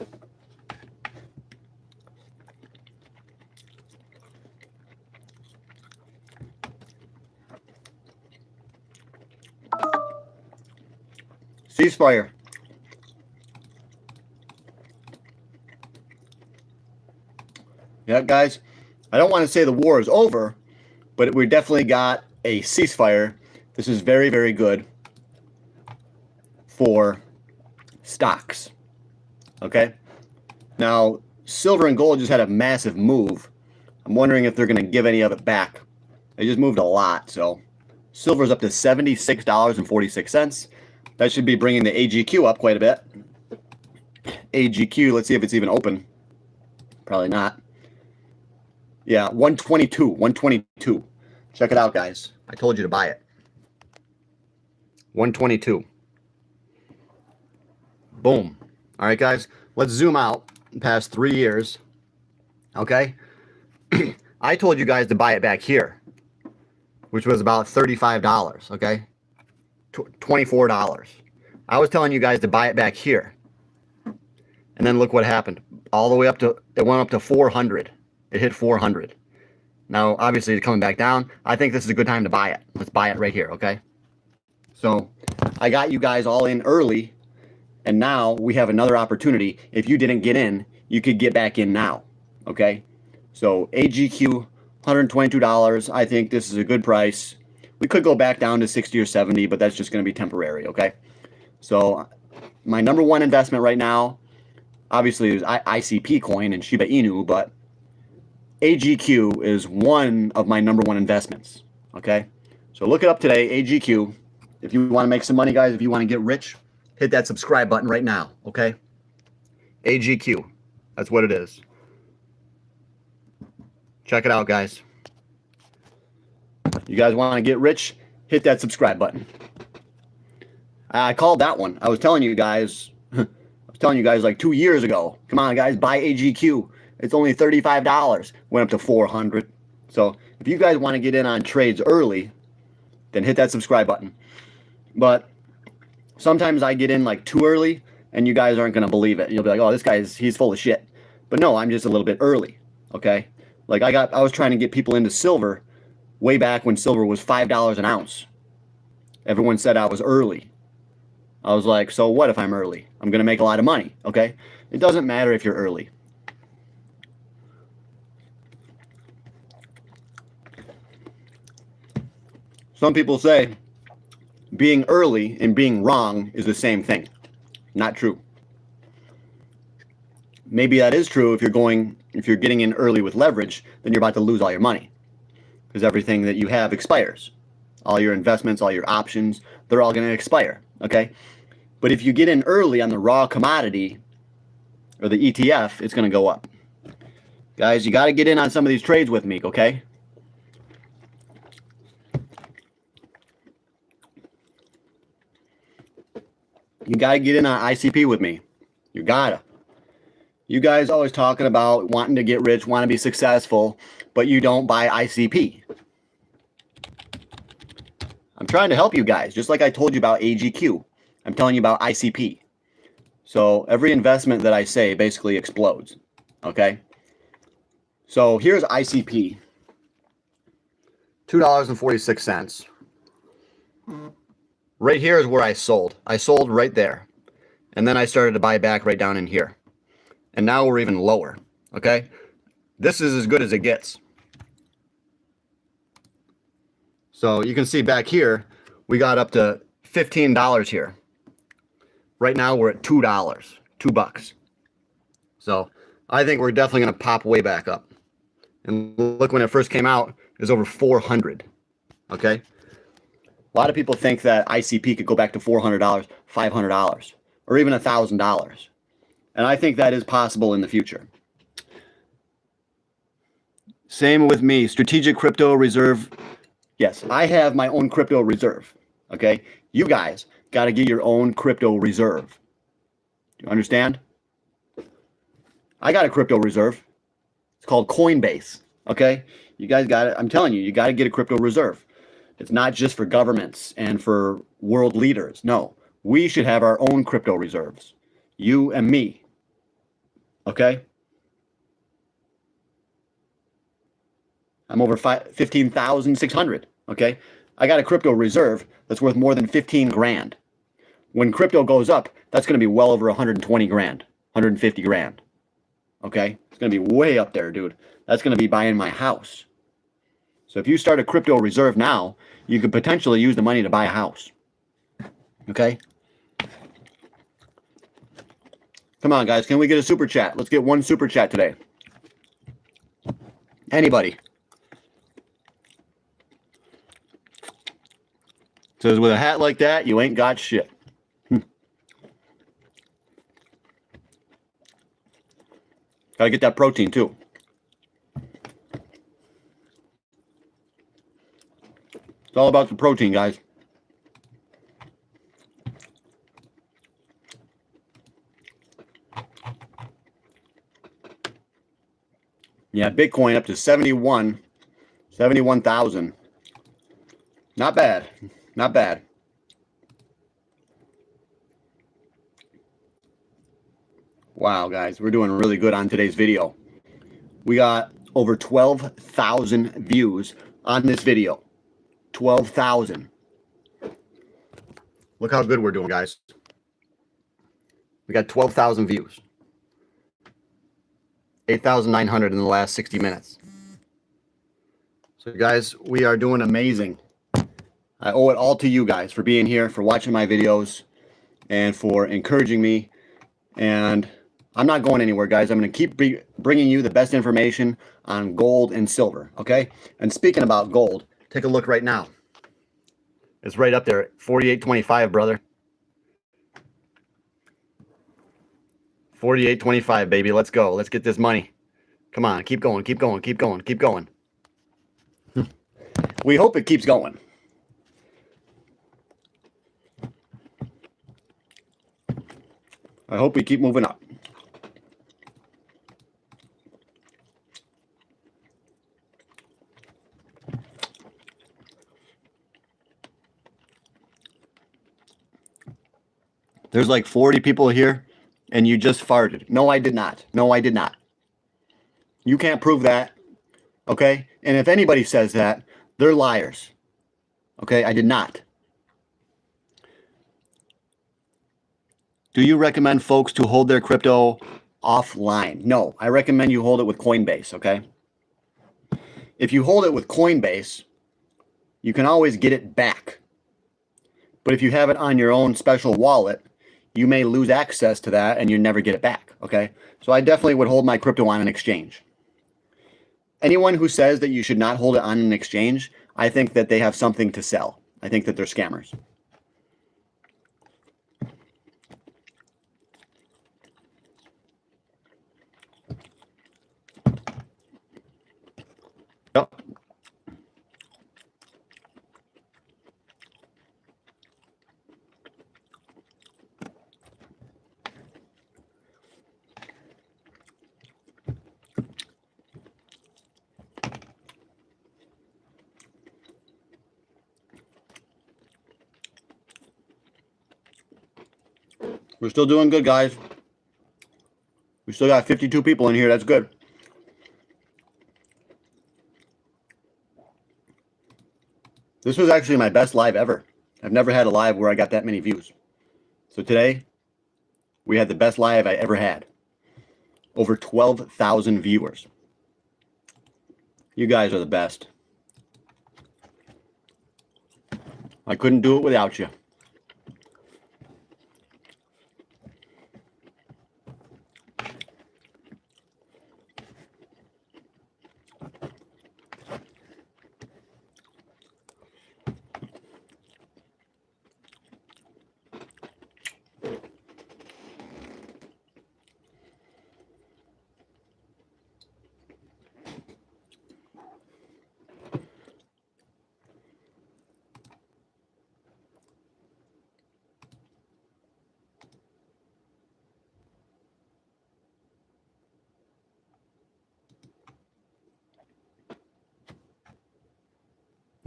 Ceasefire. Yeah, guys, I don't want to say the war is over, but we definitely got a ceasefire. This is very, very good for stocks. Okay? Now, silver and gold just had a massive move. I'm wondering if they're going to give any of it back. They just moved a lot, so silver's up to $76.46. That should be bringing the AGQ up quite a bit. AGQ, let's see if it's even open. Probably not. Yeah, 122. Check it out, guys. I told you to buy it. 122. Boom. All right, guys. Let's zoom out past 3 years. Okay? I told you guys to buy it back here, which was about $35, okay? $24. I was telling you guys to buy it back here. And then look what happened. All the way up to, it went up to 400. It hit 400. Now, obviously, it's coming back down. I think this is a good time to buy it. Let's buy it right here, okay? So, I got you guys all in early, and now we have another opportunity. If you didn't get in, you could get back in now, okay? So, AGQ, $122. I think this is a good price. We could go back down to 60 or 70, but that's just going to be temporary, okay? So, my number one investment right now, obviously, is ICP coin and Shiba Inu, but AGQ is one of my number one investments, okay? So look it up today, AGQ. If you want to make some money, guys, if you want to get rich, hit that subscribe button right now, okay? AGQ, that's what it is. Check it out, guys. You guys want to get rich, hit that subscribe button. I called that one. I was telling you guys, like 2 years ago. Come on, guys, buy AGQ. It's only $35. Went up to 400. So If you guys want to get in on trades early, then hit that subscribe button. But sometimes I get in like too early, and you guys aren't going to believe it. You'll be like, oh, this he's full of shit. But no, I'm just a little bit early, okay? Like I was trying to get people into silver way back when silver was $5 an ounce. Everyone said I was early. I was like, so what if I'm early? I'm going to make a lot of money, okay? It doesn't matter if you're early. Some people say being early and being wrong is the same thing. Not true. Maybe that is true if you're getting in early with leverage, then you're about to lose all your money because everything that you have expires. All your investments, all your options, they're all going to expire, okay? But if you get in early on the raw commodity or the ETF, it's going to go up. Guys, you got to get in on some of these trades with me, okay? You got to get in on ICP with me. You got to. You guys always talking about wanting to get rich, want to be successful, but you don't buy ICP. I'm trying to help you guys, just like I told you about AGQ. I'm telling you about ICP. So every investment that I say basically explodes, okay? So here's ICP, $2.46. Right here is where I sold. I sold right there. And then I started to buy back right down in here. And now we're even lower, okay? This is as good as it gets. So you can see back here, we got up to $15 here. Right now we're at $2, $2. So I think we're definitely going to pop way back up. And look, when it first came out, it was over 400, okay? A lot of people think that ICP could go back to $400, $500, or even $1,000. And I think that is possible in the future. Same with me, strategic crypto reserve. Yes, I have my own crypto reserve, okay? You guys got to get your own crypto reserve. Do you understand? I got a crypto reserve. It's called Coinbase, okay? You guys got it. I'm telling you, you got to get a crypto reserve. It's not just for governments and for world leaders. No, we should have our own crypto reserves. You and me. Okay? I'm over 15,600. Okay? I got a crypto reserve that's worth more than 15 grand. When crypto goes up, that's going to be well over 120 grand, 150 grand. Okay? It's going to be way up there, dude. That's going to be buying my house. So if you start a crypto reserve now, you could potentially use the money to buy a house. Okay? Come on, guys. Can we get a super chat? Let's get one super chat today. Anybody? Says, with a hat like that, you ain't got shit. Gotta get that protein, too. It's all about the protein, guys. Yeah, Bitcoin up to 71,000. Not bad. Not bad. Wow, guys, we're doing really good on today's video. We got over 12,000 views on this video. 12,000. Look how good we're doing, guys. We got 12,000 views. 8,900 in the last 60 minutes. So, guys, we are doing amazing. I owe it all to you guys for being here, for watching my videos, and for encouraging me. And I'm not going anywhere, guys. I'm going to keep bringing you the best information on gold and silver, okay? And speaking about gold, take a look right now. It's right up there, 48.25, brother. 48.25, baby. Let's go. Let's get this money. Come on, keep going, keep going, keep going, keep going. We hope it keeps going. I hope we keep moving up. There's like 40 people here, and you just farted. No, I did not. No, I did not. You can't prove that, okay? And if anybody says that, they're liars, okay? I did not. Do you recommend folks to hold their crypto offline? No, I recommend you hold it with Coinbase, okay? If you hold it with Coinbase, you can always get it back. But if you have it on your own special wallet, you may lose access to that and you never get it back, okay? So I definitely would hold my crypto on an exchange. Anyone who says that you should not hold it on an exchange, I think that they have something to sell. I think that they're scammers. Yep. We're still doing good, guys. We still got 52 people in here. That's good. This was actually my best live ever. I've never had a live where I got that many views. So today, we had the best live I ever had. Over 12,000 viewers. You guys are the best. I couldn't do it without you.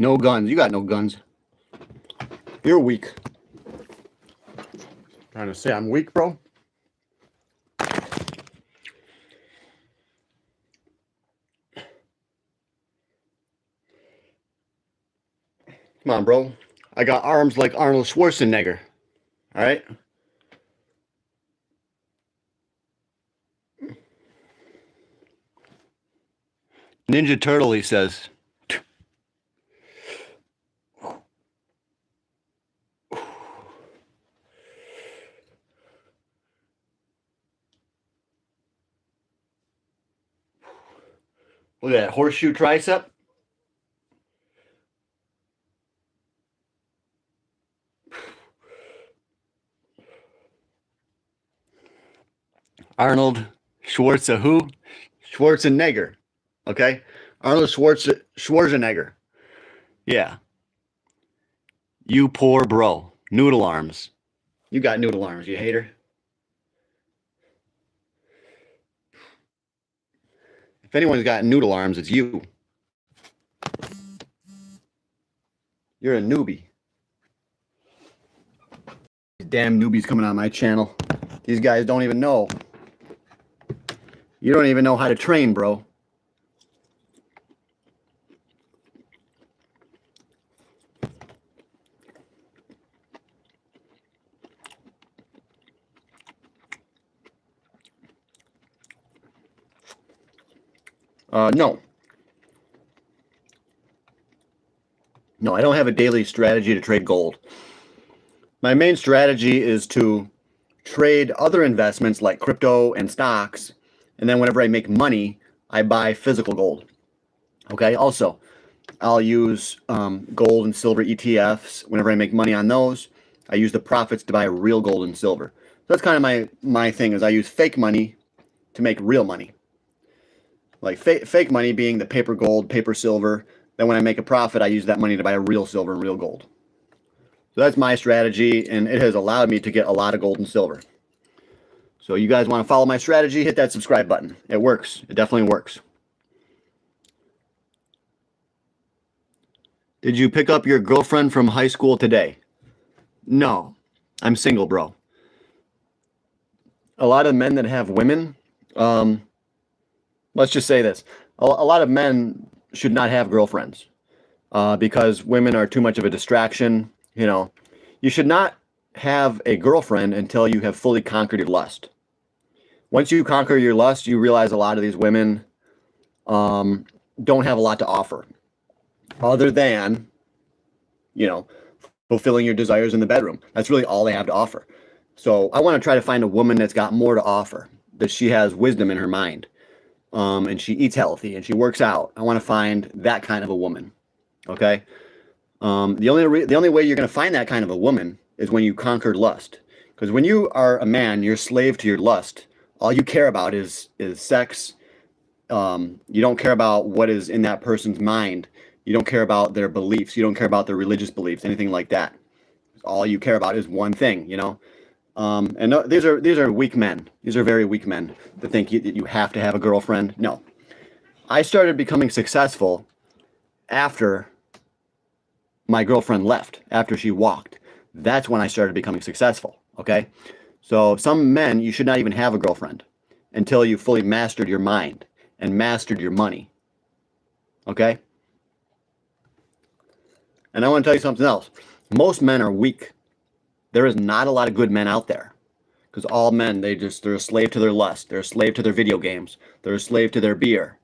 No guns. You got no guns. You're weak. Trying to say I'm weak, bro? Come on, bro. I got arms like Arnold Schwarzenegger. All right? Ninja Turtle, he says. Look at that horseshoe tricep. Arnold Schwarzenegger. Okay? Arnold Schwarzenegger. Yeah. You poor bro. Noodle arms. You got noodle arms, you hater. If anyone's got noodle arms, it's you. You're a newbie. These damn newbies coming on my channel. These guys don't even know. You don't even know how to train, bro. No. No, I don't have a daily strategy to trade gold. My main strategy is to trade other investments like crypto and stocks, and then whenever I make money, I buy physical gold. Okay, also, I'll use gold and silver ETFs. Whenever I make money on those, I use the profits to buy real gold and silver. So that's kind of my thing, is I use fake money to make real money. Like fake money being the paper gold, paper silver. Then when I make a profit, I use that money to buy real silver and real gold. So that's my strategy, and it has allowed me to get a lot of gold and silver. So you guys want to follow my strategy, hit that subscribe button. It works. It definitely works. Did you pick up your girlfriend from high school today? No. I'm single, bro. a lot of men that have women, um, let's just say this: a lot of men should not have girlfriends because women are too much of a distraction. You know, you should not have a girlfriend until you have fully conquered your lust. Once you conquer your lust, you realize a lot of these women don't have a lot to offer other than, you know, fulfilling your desires in the bedroom. That's really all they have to offer. So I want to try to find a woman that's got more to offer, that she has wisdom in her mind, and she eats healthy and she works out. I want to find that kind of a woman. Okay. The only way you're going to find that kind of a woman is when you conquered lust. Because when you are a man, you're a slave to your lust. All you care about is sex. You don't care about what is in that person's mind. You don't care about their beliefs. You don't care about their religious beliefs, anything like that. All you care about is one thing, you know. And these are weak men. These are very weak men that think that you have to have a girlfriend. No, I started becoming successful after my girlfriend left, after she walked. That's when I started becoming successful. Okay, so some men, you should not even have a girlfriend until you fully mastered your mind and mastered your money. Okay. And I want to tell you something else. Most men are weak. There is not a lot of good men out there, because all men, they're a slave to their lust. They're a slave to their video games. They're a slave to their beer.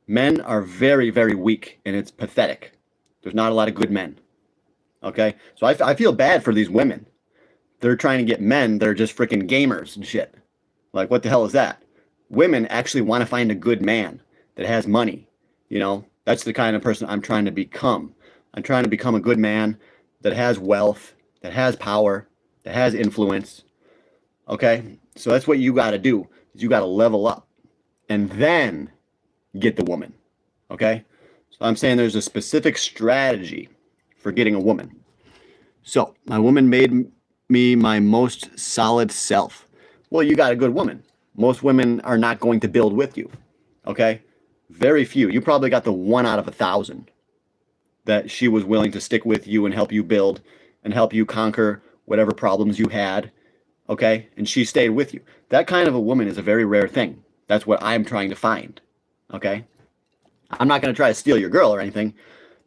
Men are very, very weak, and it's pathetic. There's not a lot of good men. Okay? So I feel bad for these women. They're trying to get men that are just freaking gamers and shit. Like, what the hell is that? Women actually want to find a good man that has money. You know, that's the kind of person I'm trying to become. I'm trying to become a good man that has wealth, that has power, that has influence. Okay? So that's what you got to do. Is you got to level up and then get the woman. Okay? So I'm saying there's a specific strategy for getting a woman. So my woman made me my most solid self. Well, you got a good woman. Most women are not going to build with you. Okay? Very few. You probably got the 1 out of 1,000 that she was willing to stick with you and help you build and help you conquer whatever problems you had. Okay? And she stayed with you. That kind of a woman is a very rare thing. That's what I'm trying to find. Okay? I'm not going to try to steal your girl or anything,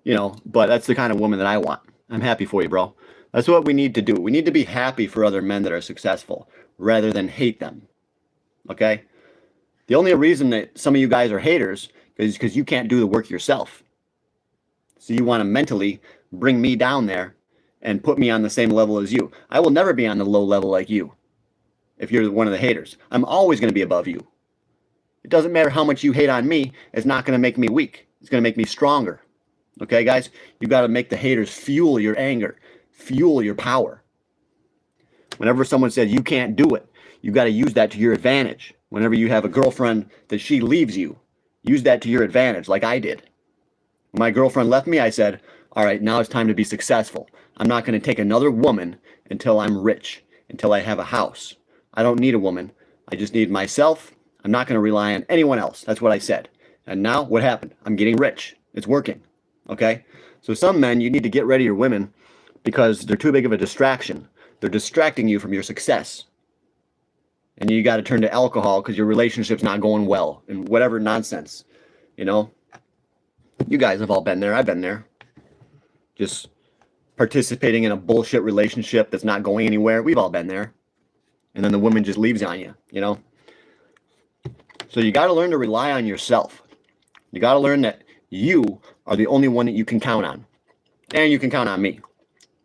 you know, but that's the kind of woman that I want. I'm happy for you, bro. That's what we need to do. We need to be happy for other men that are successful rather than hate them. Okay? The only reason that some of you guys are haters is because you can't do the work yourself. So you want to mentally bring me down there and put me on the same level as you. I will never be on the low level like you if you're one of the haters. I'm always going to be above you. It doesn't matter how much you hate on me. It's not going to make me weak. It's going to make me stronger. Okay, guys? You got to make the haters fuel your anger, fuel your power. Whenever someone says you can't do it, you got to use that to your advantage. Whenever you have a girlfriend that she leaves you, use that to your advantage like I did. When my girlfriend left me, I said, all right, now it's time to be successful. I'm not going to take another woman until I'm rich, until I have a house. I don't need a woman. I just need myself. I'm not going to rely on anyone else. That's what I said. And now what happened? I'm getting rich. It's working. Okay? So some men, you need to get rid of your women because they're too big of a distraction. They're distracting you from your success. And you got to turn to alcohol because your relationship's not going well and whatever nonsense. You know? You guys have all been there. I've been there. Just participating in a bullshit relationship that's not going anywhere. We've all been there. And then the woman just leaves on you, you know? So you got to learn to rely on yourself. You got to learn that you are the only one that you can count on. And you can count on me.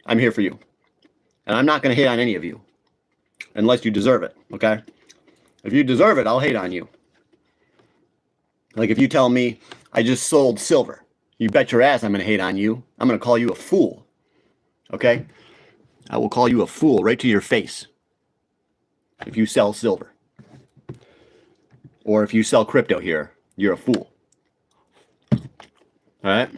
I'm here for you. And I'm not going to hate on any of you. Unless you deserve it, okay? If you deserve it, I'll hate on you. Like if you tell me I just sold silver, you bet your ass I'm going to hate on you. I'm going to call you a fool. Okay? I will call you a fool right to your face if you sell silver. Or if you sell crypto here, you're a fool. All right?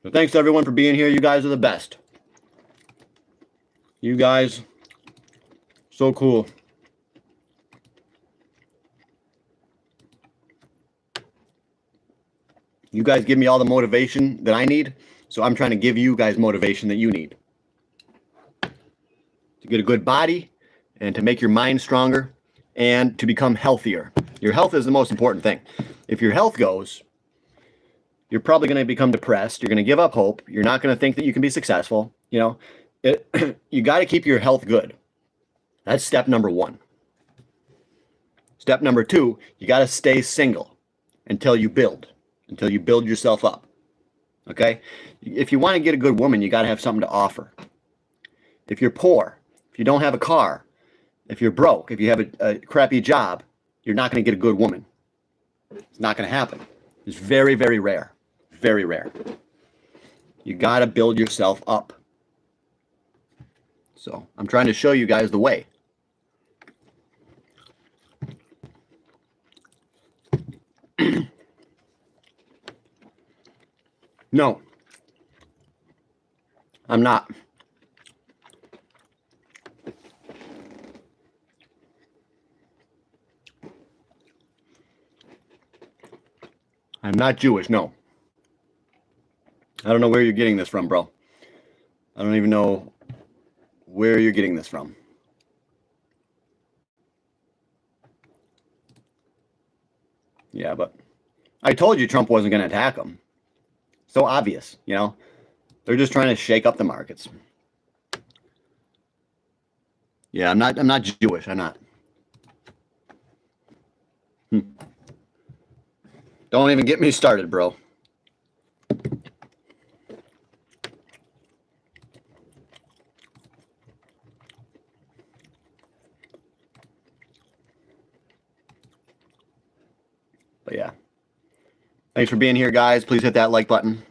So thanks to everyone for being here. You guys are the best. You guys, so cool. You guys give me all the motivation that I need, so I'm trying to give you guys motivation that you need. To get a good body, and to make your mind stronger and to become healthier. Your health is the most important thing. If your health goes, you're probably going to become depressed. You're going to give up hope. You're not going to think that you can be successful. You know, you got to keep your health good. That's step number one. Step number two, you got to stay single until you build yourself up. Okay? If you want to get a good woman, you got to have something to offer. If you're poor, if you don't have a car, if you're broke, if you have a crappy job, you're not going to get a good woman. It's not going to happen. It's very, very rare. Very rare. You got to build yourself up. So I'm trying to show you guys the way. No, I'm not. I'm not Jewish, no. I don't know where you're getting this from, bro. I don't even know where you're getting this from. Yeah, but I told you Trump wasn't going to attack them. So obvious, you know. They're just trying to shake up the markets. Yeah, I'm not Jewish. I'm not. Don't even get me started, bro. But yeah. Thanks for being here, guys. Please hit that like button.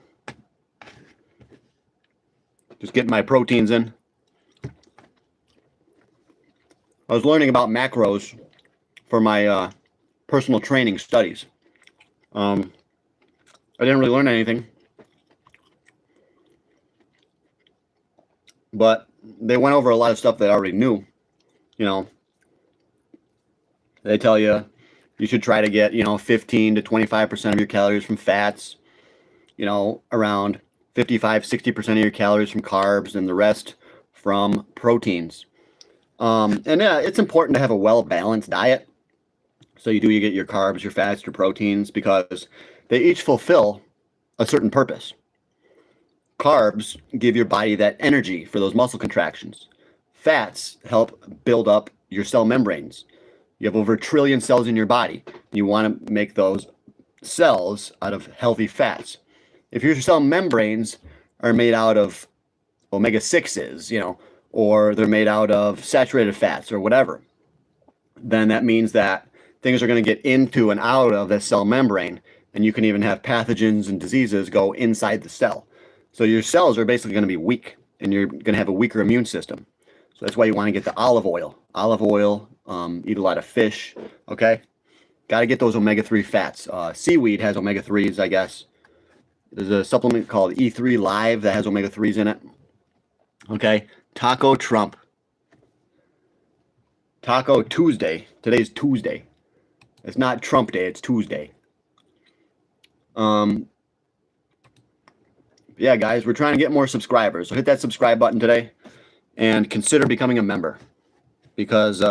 Just getting my proteins in. I was learning about macros for my personal training studies. I didn't really learn anything. But they went over a lot of stuff that I already knew. You know, they tell you you should try to get, 15 to 25% of your calories from fats, around 55, 60% of your calories from carbs, and the rest from proteins. And yeah, it's important to have a well-balanced diet. So you get your carbs, your fats, your proteins, because they each fulfill a certain purpose. Carbs give your body that energy for those muscle contractions. Fats help build up your cell membranes. You have over 1 trillion cells in your body. You want to make those cells out of healthy fats. If your cell membranes are made out of omega-6s, or they're made out of saturated fats or whatever, then that means that things are going to get into and out of that cell membrane, and you can even have pathogens and diseases go inside the cell. So your cells are basically going to be weak, and you're going to have a weaker immune system. So that's why you want to get the olive oil. Eat a lot of fish, okay? Got to get those omega-3 fats. Seaweed has omega-3s, I guess. There's a supplement called E3 Live that has omega-3s in it. Okay, Taco Trump. Taco Tuesday. Today's Tuesday. It's not Trump Day, it's Tuesday. Yeah, guys, we're trying to get more subscribers. So hit that subscribe button today and consider becoming a member, because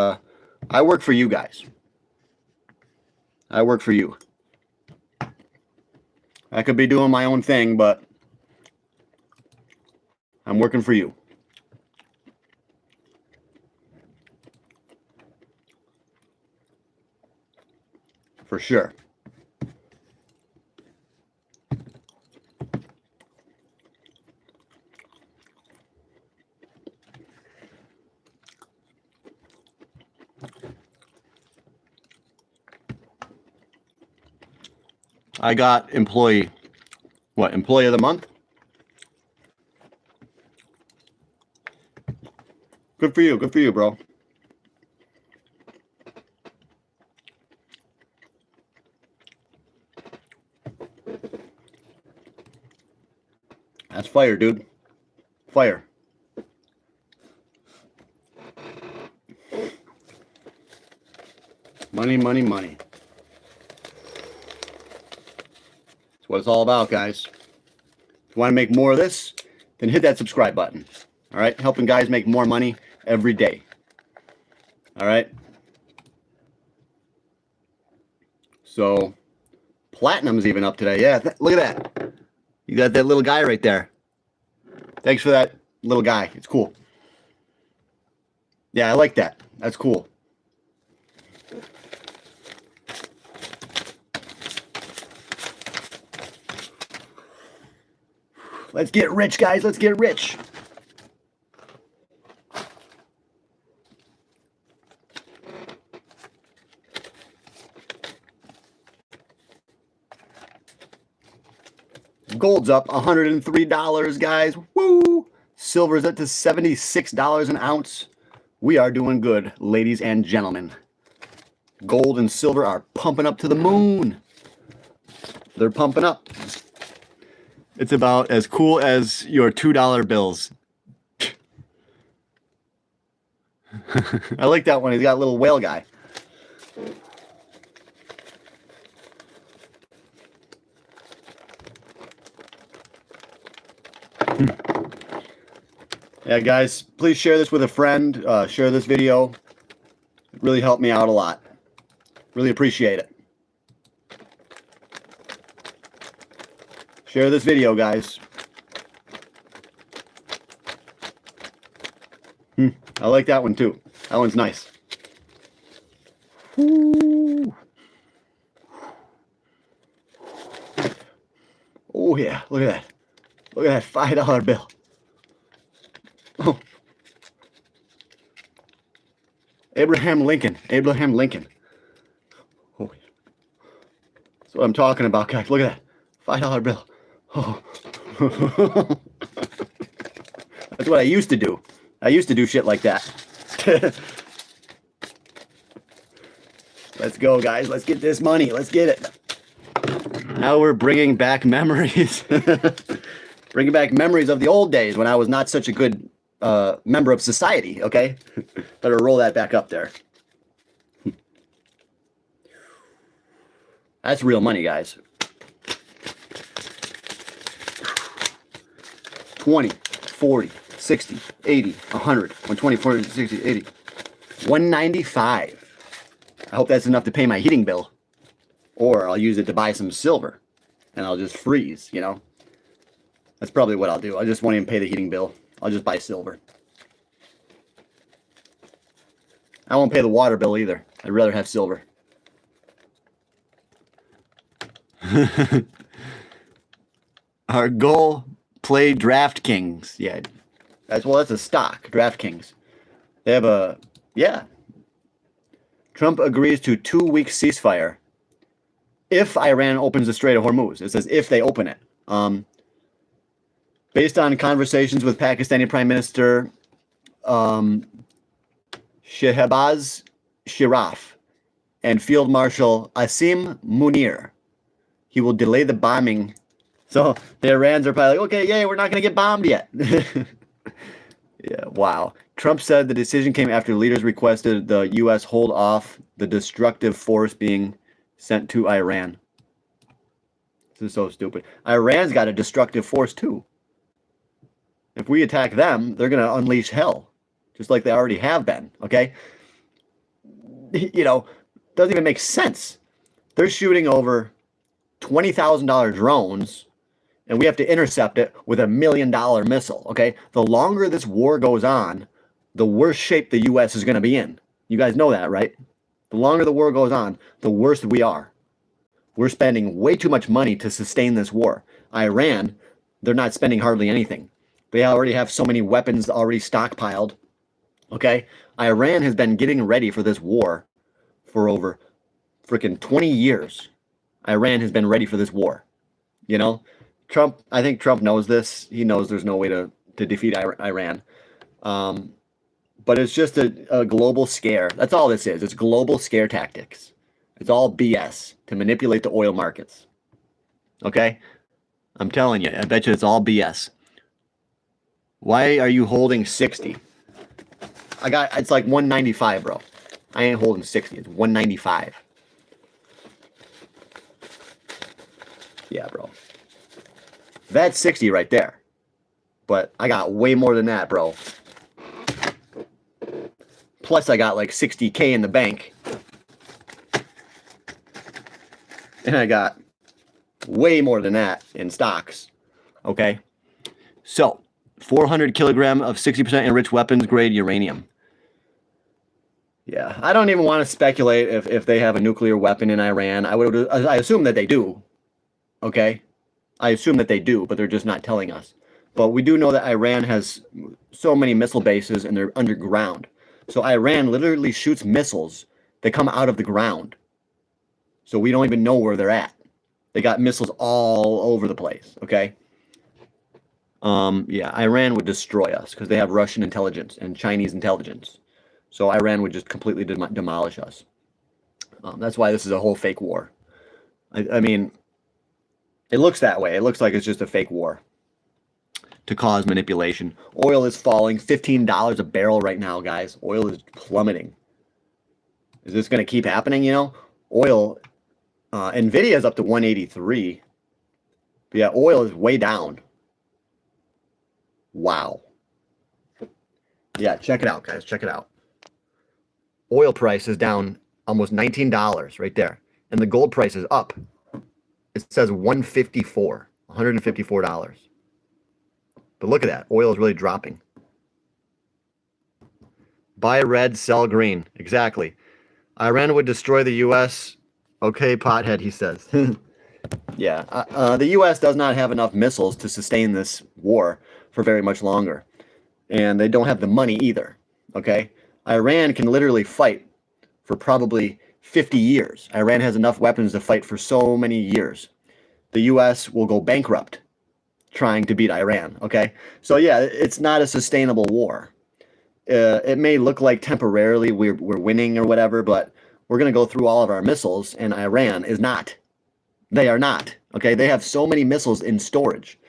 I work for you guys. I work for you. I could be doing my own thing, but I'm working for you. For sure. I got employee of the month? Good for you, bro. That's fire, dude. Fire. Money, money, money. That's what it's all about, guys. If you want to make more of this, then hit that subscribe button. All right? Helping guys make more money every day. All right. So platinum's even up today. Yeah, look at that. You got that little guy right there. Thanks for that little guy. It's cool. Yeah, I like that. That's cool. Let's get rich, guys. Let's get rich. Gold's up $103, guys. Woo! Silver's up to $76 an ounce. We are doing good, ladies and gentlemen. Gold and silver are pumping up to the moon. They're pumping up. It's about as cool as your $2 bills. I like that one. He's got a little whale guy. Yeah, guys, please share this with a friend. Share this video. It really helped me out a lot. Really appreciate it. Share this video, guys. I like that one too. That one's nice. Woo. Oh yeah, look at that. Look at that $5 bill. Oh. Abraham Lincoln. Abraham Lincoln. Oh. That's what I'm talking about, guys. Look at that. $5 bill. Oh. That's what I used to do. I used to do shit like that. Let's go, guys. Let's get this money. Let's get it. Now we're bringing back memories. Bringing back memories of the old days when I was not such a good member of society, okay? Better roll that back up there. That's real money, guys. 20, 40, 60, 80, 100, 120, 40, 60, 80. 195. I hope that's enough to pay my heating bill. Or I'll use it to buy some silver. And I'll just freeze, you know? That's probably what I'll do. I just won't even pay the heating bill. I'll just buy silver. I won't pay the water bill either. I'd rather have silver. Our goal, play DraftKings. Yeah, that's a stock, DraftKings. They have a, yeah. Trump agrees to 2-week ceasefire if Iran opens the Strait of Hormuz. It says if they open it. Based on conversations with Pakistani Prime Minister Shehbaz Sharif and Field Marshal Asim Munir, he will delay the bombing. So the Iranians are probably like, okay, yay, we're not going to get bombed yet. Yeah, wow. Trump said the decision came after leaders requested the U.S. hold off the destructive force being sent to Iran. This is so stupid. Iran's got a destructive force too. If we attack them, they're going to unleash hell, just like they already have been, okay? You know, doesn't even make sense. They're shooting over $20,000 drones, and we have to intercept it with $1 million missile, okay? The longer this war goes on, the worse shape the U.S. is going to be in. You guys know that, right? The longer the war goes on, the worse we are. We're spending way too much money to sustain this war. Iran, they're not spending hardly anything. They already have so many weapons already stockpiled, okay? Iran has been getting ready for this war for over freaking 20 years. Iran has been ready for this war, you know? Trump, I think Trump knows this. He knows there's no way to defeat Iran. But it's just a global scare. That's all this is. It's global scare tactics. It's all BS to manipulate the oil markets. Okay? I'm telling you, I bet you it's all BS. Why are you holding 60? It's like 195, bro. I ain't holding 60. It's 195. Yeah, bro. That's 60 right there. But I got way more than that, bro. Plus, I got like 60K in the bank. And I got way more than that in stocks. Okay? So, 400 kilogram of 60% enriched weapons grade uranium. Yeah, I don't even want to speculate if they have a nuclear weapon in Iran. I assume that they do. Okay? I assume that they do, but they're just not telling us. But we do know that Iran has so many missile bases and they're underground. So Iran literally shoots missiles that come out of the ground. So we don't even know where they're at. They got missiles all over the place, okay? Yeah, Iran would destroy us because they have Russian intelligence and Chinese intelligence. So Iran would just completely demolish us. That's why this is a whole fake war. I mean, it looks that way. It looks like it's just a fake war to cause manipulation. Oil is falling, $15 a barrel right now, guys. Oil is plummeting. Is this going to keep happening, you know? Oil, Nvidia is up to 183. But yeah, oil is way down. Wow. Yeah, check it out, guys. Check it out. Oil price is down almost $19 right there. And the gold price is up. It says $154. But look at that. Oil is really dropping. Buy red, sell green. Exactly. Iran would destroy the U.S. Okay, pothead, he says. Yeah. The U.S. does not have enough missiles to sustain this war for very much longer. And they don't have the money either. Okay? Iran can literally fight for probably 50 years. Iran has enough weapons to fight for so many years. The U.S. will go bankrupt trying to beat Iran, okay? So yeah, it's not a sustainable war. It may look like temporarily we're winning or whatever, but we're going to go through all of our missiles, and Iran is not. They are not, okay? They have so many missiles in storage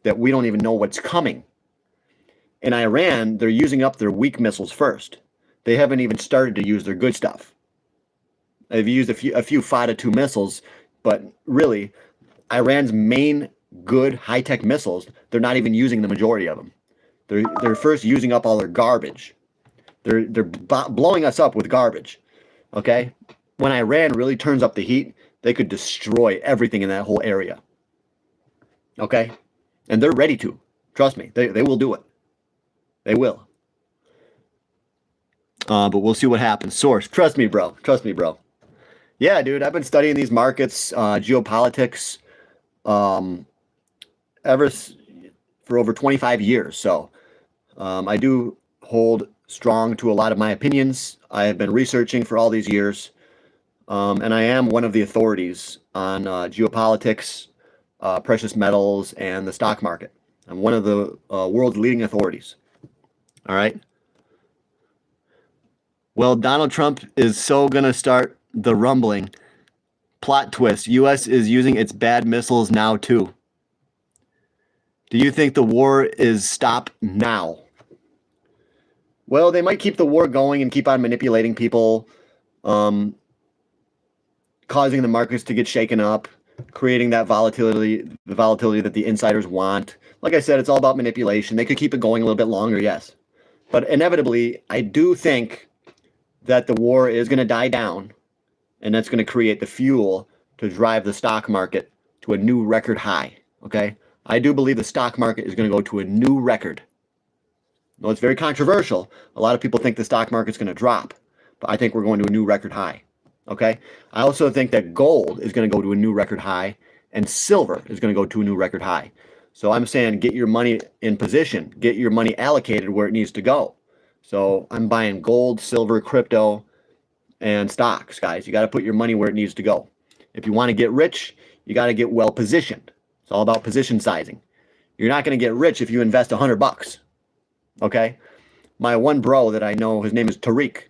that we don't even know what's coming. In Iran, they're using up their weak missiles first. They haven't even started to use their good stuff. They've used a few Fada-2 missiles, but really, Iran's main good high-tech missiles, they're not even using the majority of them. They're first using up all their garbage. They're blowing us up with garbage. Okay? When Iran really turns up the heat, they could destroy everything in that whole area. Okay? And they're ready to. Trust me, they will do it. They will. But we'll see what happens. Source, trust me, bro. Trust me, bro. Yeah, dude, I've been studying these markets, geopolitics, for over 25 years. So I do hold strong to a lot of my opinions. I have been researching for all these years. And I am one of the authorities on geopolitics, precious metals, and the stock market. I'm one of the world's leading authorities. All right. Well, Donald Trump is so going to start the rumbling. Plot twist. U.S. is using its bad missiles now, too. Do you think the war is stopped now? Well, they might keep the war going and keep on manipulating people, causing the markets to get shaken up, creating that volatility, the volatility that the insiders want. Like I said, it's all about manipulation. They could keep it going a little bit longer, yes. But inevitably, I do think that the war is going to die down, and that's going to create the fuel to drive the stock market to a new record high, okay? I do believe the stock market is going to go to a new record. No, it's very controversial. A lot of people think the stock market's going to drop, but I think we're going to a new record high, okay? I also think that gold is going to go to a new record high, and silver is going to go to a new record high. So I'm saying get your money in position, get your money allocated where it needs to go. So I'm buying gold, silver, crypto, and stocks, guys. You got to put your money where it needs to go. If you want to get rich, you got to get well positioned. It's all about position sizing. You're not going to get rich if you invest $100. Okay? My one bro that I know, his name is Tariq.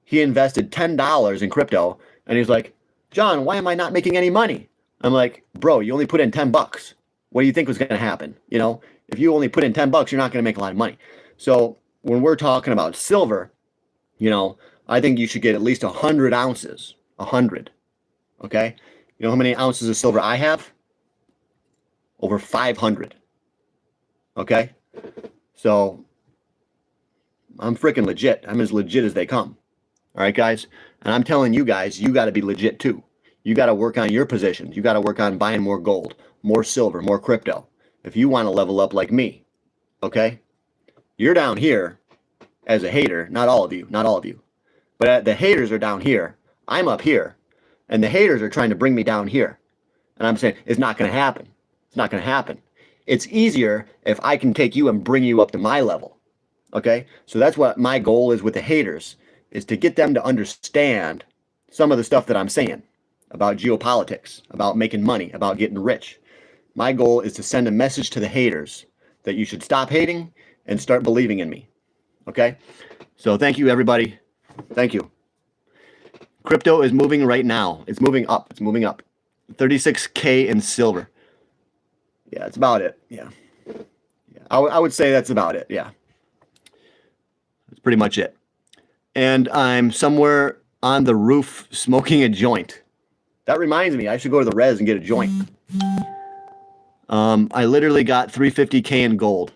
He invested $10 in crypto, and he's like, John, why am I not making any money? I'm like, bro, you only put in $10. What do you think was going to happen? You know, if you only put in $10, you're not going to make a lot of money. So when we're talking about silver, you know, I think you should get at least 100 ounces. 100. Okay? You know how many ounces of silver I have? Over 500. Okay? So I'm freaking legit. I'm as legit as they come. All right, guys? And I'm telling you guys, you got to be legit too. You got to work on your positions. You got to work on buying more gold, more silver, more crypto. If you want to level up like me, okay? You're down here as a hater. Not all of you. Not all of you. But the haters are down here. I'm up here. And the haters are trying to bring me down here. And I'm saying, it's not going to happen. It's not going to happen. It's easier if I can take you and bring you up to my level. Okay? So that's what my goal is with the haters, is to get them to understand some of the stuff that I'm saying about geopolitics, about making money, about getting rich. My goal is to send a message to the haters that you should stop hating and start believing in me. Okay? So thank you, everybody. Thank you. Crypto is moving right now. It's moving up. It's moving up. 36K in silver. Yeah, that's about it. Yeah. I would say that's about it. Yeah. That's pretty much it. And I'm somewhere on the roof smoking a joint. That reminds me, I should go to the res and get a joint. I literally got 350K in gold.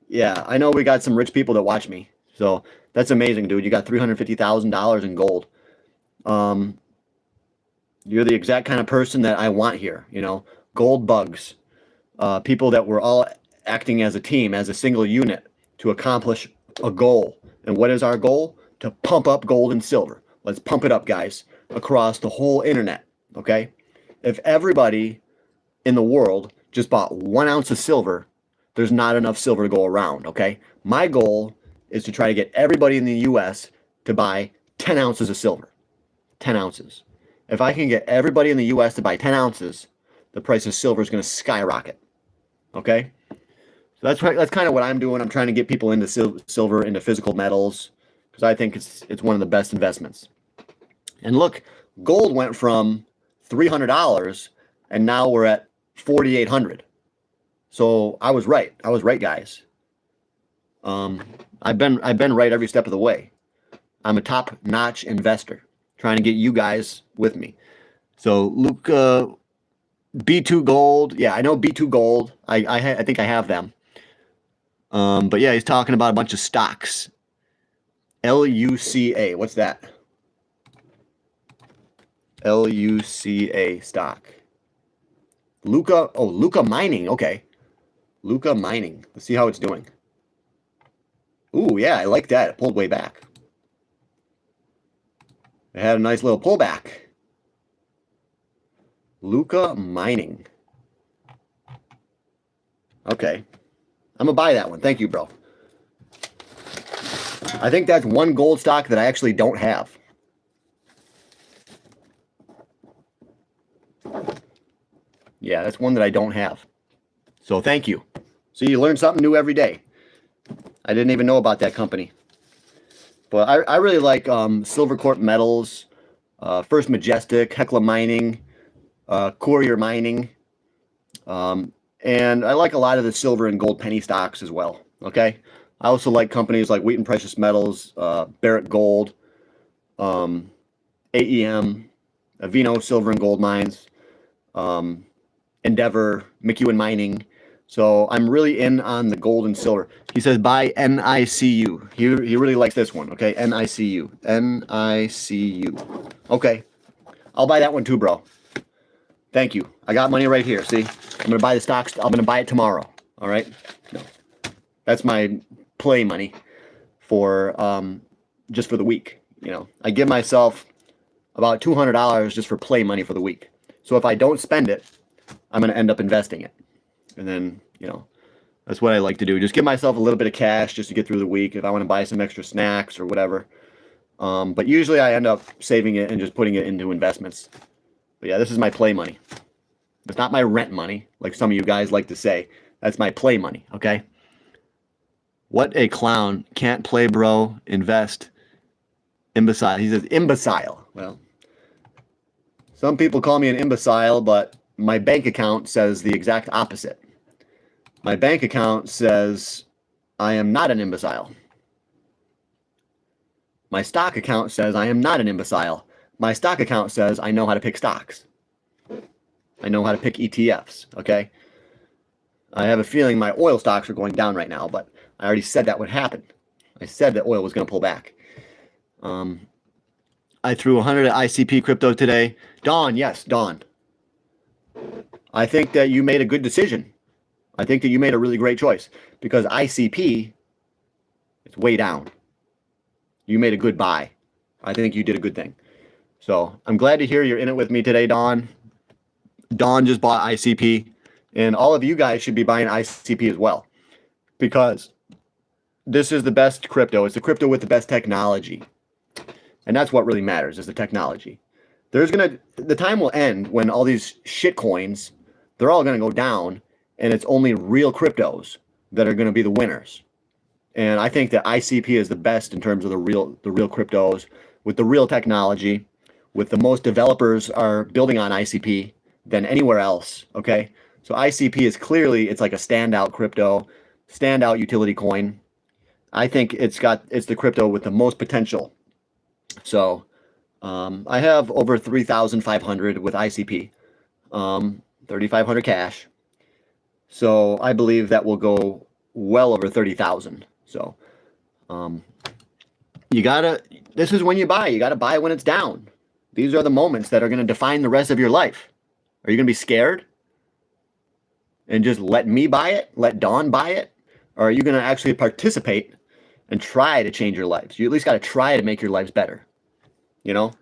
Yeah, I know we got some rich people that watch me. So that's amazing, dude. You got $350,000 in gold. You're the exact kind of person that I want here, you know, gold bugs, people that were all acting as a team, as a single unit to accomplish a goal. And what is our goal? To pump up gold and silver. Let's pump it up, guys, across the whole internet, okay? If everybody in the world just bought 1 ounce of silver, there's not enough silver to go around, okay? My goal is to try to get everybody in the U.S. to buy 10 ounces of silver. 10 ounces. If I can get everybody in the U.S. to buy 10 ounces, the price of silver is going to skyrocket. Okay? So that's kind of what I'm doing. I'm trying to get people into silver, into physical metals, because I think it's one of the best investments. And look, gold went from $300 and now we're at $4,800. So I was right. I was right, guys. I've been right every step of the way. I'm a top-notch investor, trying to get you guys with me. So Luke, B2 Gold. Yeah, I know B2 Gold. I think I have them. But yeah, he's talking about a bunch of stocks. LUCA. What's that? LUCA stock. Luca. Oh, Luca Mining. Okay. Luca Mining. Let's see how it's doing. Ooh, yeah, I like that. It pulled way back. It had a nice little pullback. Luca Mining. Okay. I'm going to buy that one. Thank you, bro. I think that's one gold stock that I actually don't have. Yeah, that's one that I don't have. So thank you. So you learn something new every day. I didn't even know about that company. But I really like Silvercorp Metals, First Majestic, Hecla Mining, Courier Mining. And I like a lot of the silver and gold penny stocks as well. Okay. I also like companies like Wheaton Precious Metals, Barrick Gold, AEM, Avino Silver and Gold Mines, Endeavor, McEwen Mining. So I'm really in on the gold and silver. He says buy NICU. He really likes this one. Okay, NICU. NICU. Okay, I'll buy that one too, bro. Thank you. I got money right here. See, I'm gonna buy the stocks. I'm gonna buy it tomorrow. All right. No, that's my play money for just for the week. You know, I give myself about $200 just for play money for the week. So if I don't spend it, I'm gonna end up investing it. And then, you know, that's what I like to do. Just give myself a little bit of cash just to get through the week if I want to buy some extra snacks or whatever. But usually I end up saving it and just putting it into investments. But yeah, this is my play money. It's not my rent money, like some of you guys like to say. That's my play money, okay? What a clown. Can't play, bro. Invest. Imbecile. He says imbecile. Well, some people call me an imbecile, but my bank account says the exact opposite. My bank account says I am not an imbecile. My stock account says I am not an imbecile. My stock account says I know how to pick stocks. I know how to pick ETFs, okay? I have a feeling my oil stocks are going down right now, but I already said that would happen. I said that oil was going to pull back. I threw 100 at ICP crypto today. Dawn, yes, Dawn. I think that you made a good decision. I think that you made a really great choice because ICP, it's way down. You made a good buy. I think you did a good thing. So I'm glad to hear you're in it with me today, Dawn. Dawn just bought ICP, and all of you guys should be buying ICP as well because this is the best crypto. It's the crypto with the best technology. And that's what really matters is the technology. The time will end when all these shit coins, they're all going to go down, and it's only real cryptos that are going to be the winners. And I think that ICP is the best in terms of the real cryptos with the real technology, with the most developers are building on ICP than anywhere else. Okay. So ICP is clearly, it's like a standout crypto, standout utility coin. I think it's the crypto with the most potential. So I have over 3,500 with ICP, 3,500 cash. So I believe that will go well over 30,000. So this is when you buy. You got to buy when it's down. These are the moments that are going to define the rest of your life. Are you going to be scared and just let me buy it, let Dawn buy it? Or are you going to actually participate and try to change your lives? You at least got to try to make your lives better. You know,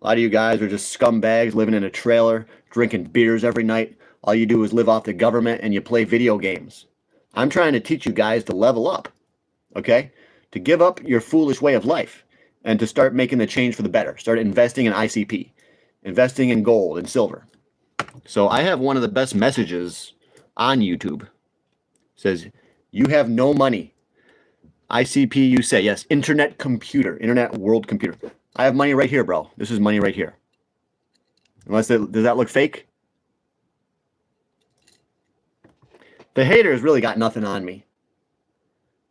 a lot of you guys are just scumbags living in a trailer, drinking beers every night. All you do is live off the government and you play video games. I'm trying to teach you guys to level up, okay? To give up your foolish way of life and to start making the change for the better. Start investing in ICP, investing in gold and silver. So I have one of the best messages on YouTube. It says, you have no money. ICP, you say, yes, internet world computer. I have money right here, bro. This is money right here. Does that look fake? The haters really got nothing on me.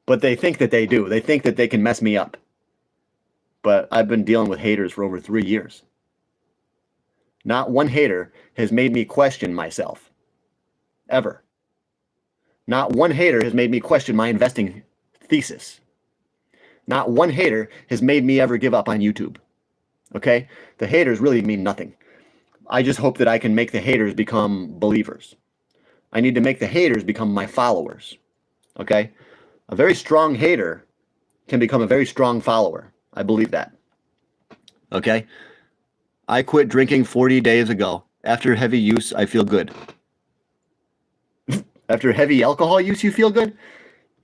But they think that they do. They think that they can mess me up. But I've been dealing with haters for over 3 years. Not one hater has made me question myself. Ever. Not one hater has made me question my investing thesis. Not one hater has made me ever give up on YouTube. Okay? The haters really mean nothing. I just hope that I can make the haters become believers. I need to make the haters become my followers. Okay? A very strong hater can become a very strong follower. I believe that. Okay? I quit drinking 40 days ago. After heavy use, I feel good. After heavy alcohol use, you feel good?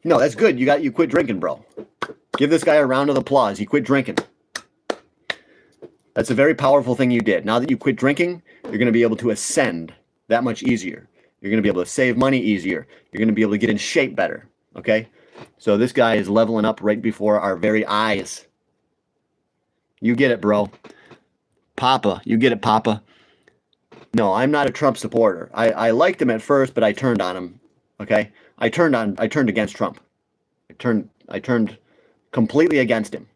No, that's good. You quit drinking, bro. Give this guy a round of applause. He quit drinking. That's a very powerful thing you did. Now that you quit drinking, you're going to be able to ascend that much easier. You're going to be able to save money easier. You're going to be able to get in shape better. Okay? So this guy is leveling up right before our very eyes. You get it, bro. Papa. You get it, Papa. No, I'm not a Trump supporter. I liked him at first, but I turned on him. Okay? I turned against Trump. I turned completely against him.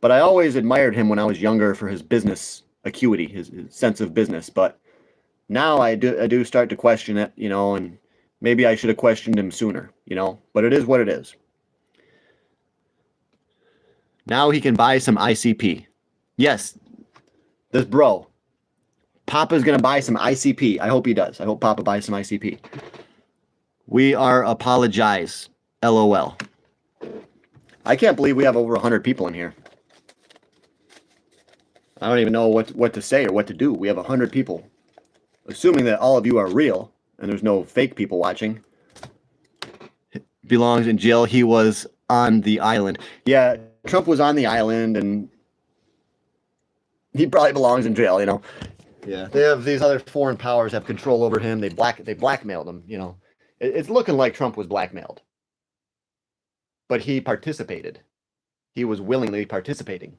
But I always admired him when I was younger for his business acuity, his sense of business. But now I do start to question it, you know, and maybe I should have questioned him sooner, you know. But it is what it is. Now he can buy some ICP. Yes, this bro. Papa's going to buy some ICP. I hope he does. I hope Papa buys some ICP. We are apologize. LOL. I can't believe we have over 100 people in here. I don't even know what to say or what to do. We have 100 people. Assuming that all of you are real and there's no fake people watching. Belongs in jail. He was on the island. Yeah, Trump was on the island and he probably belongs in jail, you know. Yeah, they have these other foreign powers have control over him. They blackmailed him, you know. It's looking like Trump was blackmailed. But he participated. He was willingly participating.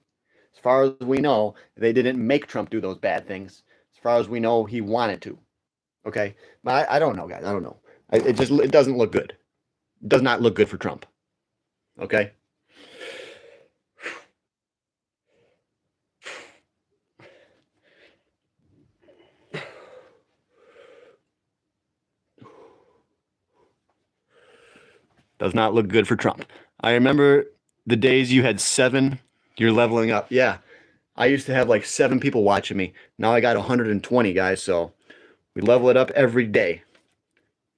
As far as we know, they didn't make Trump do those bad things. As far as we know, he wanted to. Okay? But I don't know, guys. I don't know. It doesn't look good. It does not look good for Trump. Okay? Does not look good for Trump. I remember the days you had 7, you're leveling up. Yeah, I used to have like 7 people watching me. Now I got 120 guys, so we level it up every day.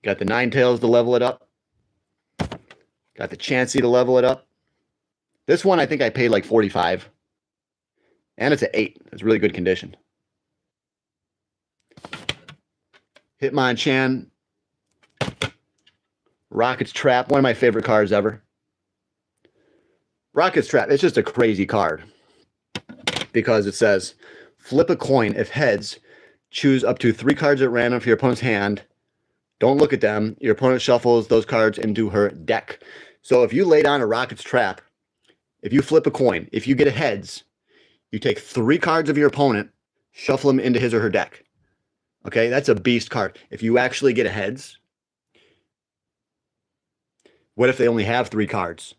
Got the Ninetales to level it up. Got the Chansey to level it up. This one I think I paid like 45. And it's an 8. It's really good condition. Hitmonchan. Rocket's Trap, one of my favorite cards ever. Rocket's Trap, it's just a crazy card. Because it says, flip a coin. If heads, choose up to 3 cards at random for your opponent's hand. Don't look at them. Your opponent shuffles those cards into her deck. So if you lay down a Rocket's Trap, if you flip a coin, if you get a heads, you take 3 cards of your opponent, shuffle them into his or her deck. Okay, that's a beast card. If you actually get a heads, what if they only have 3 cards?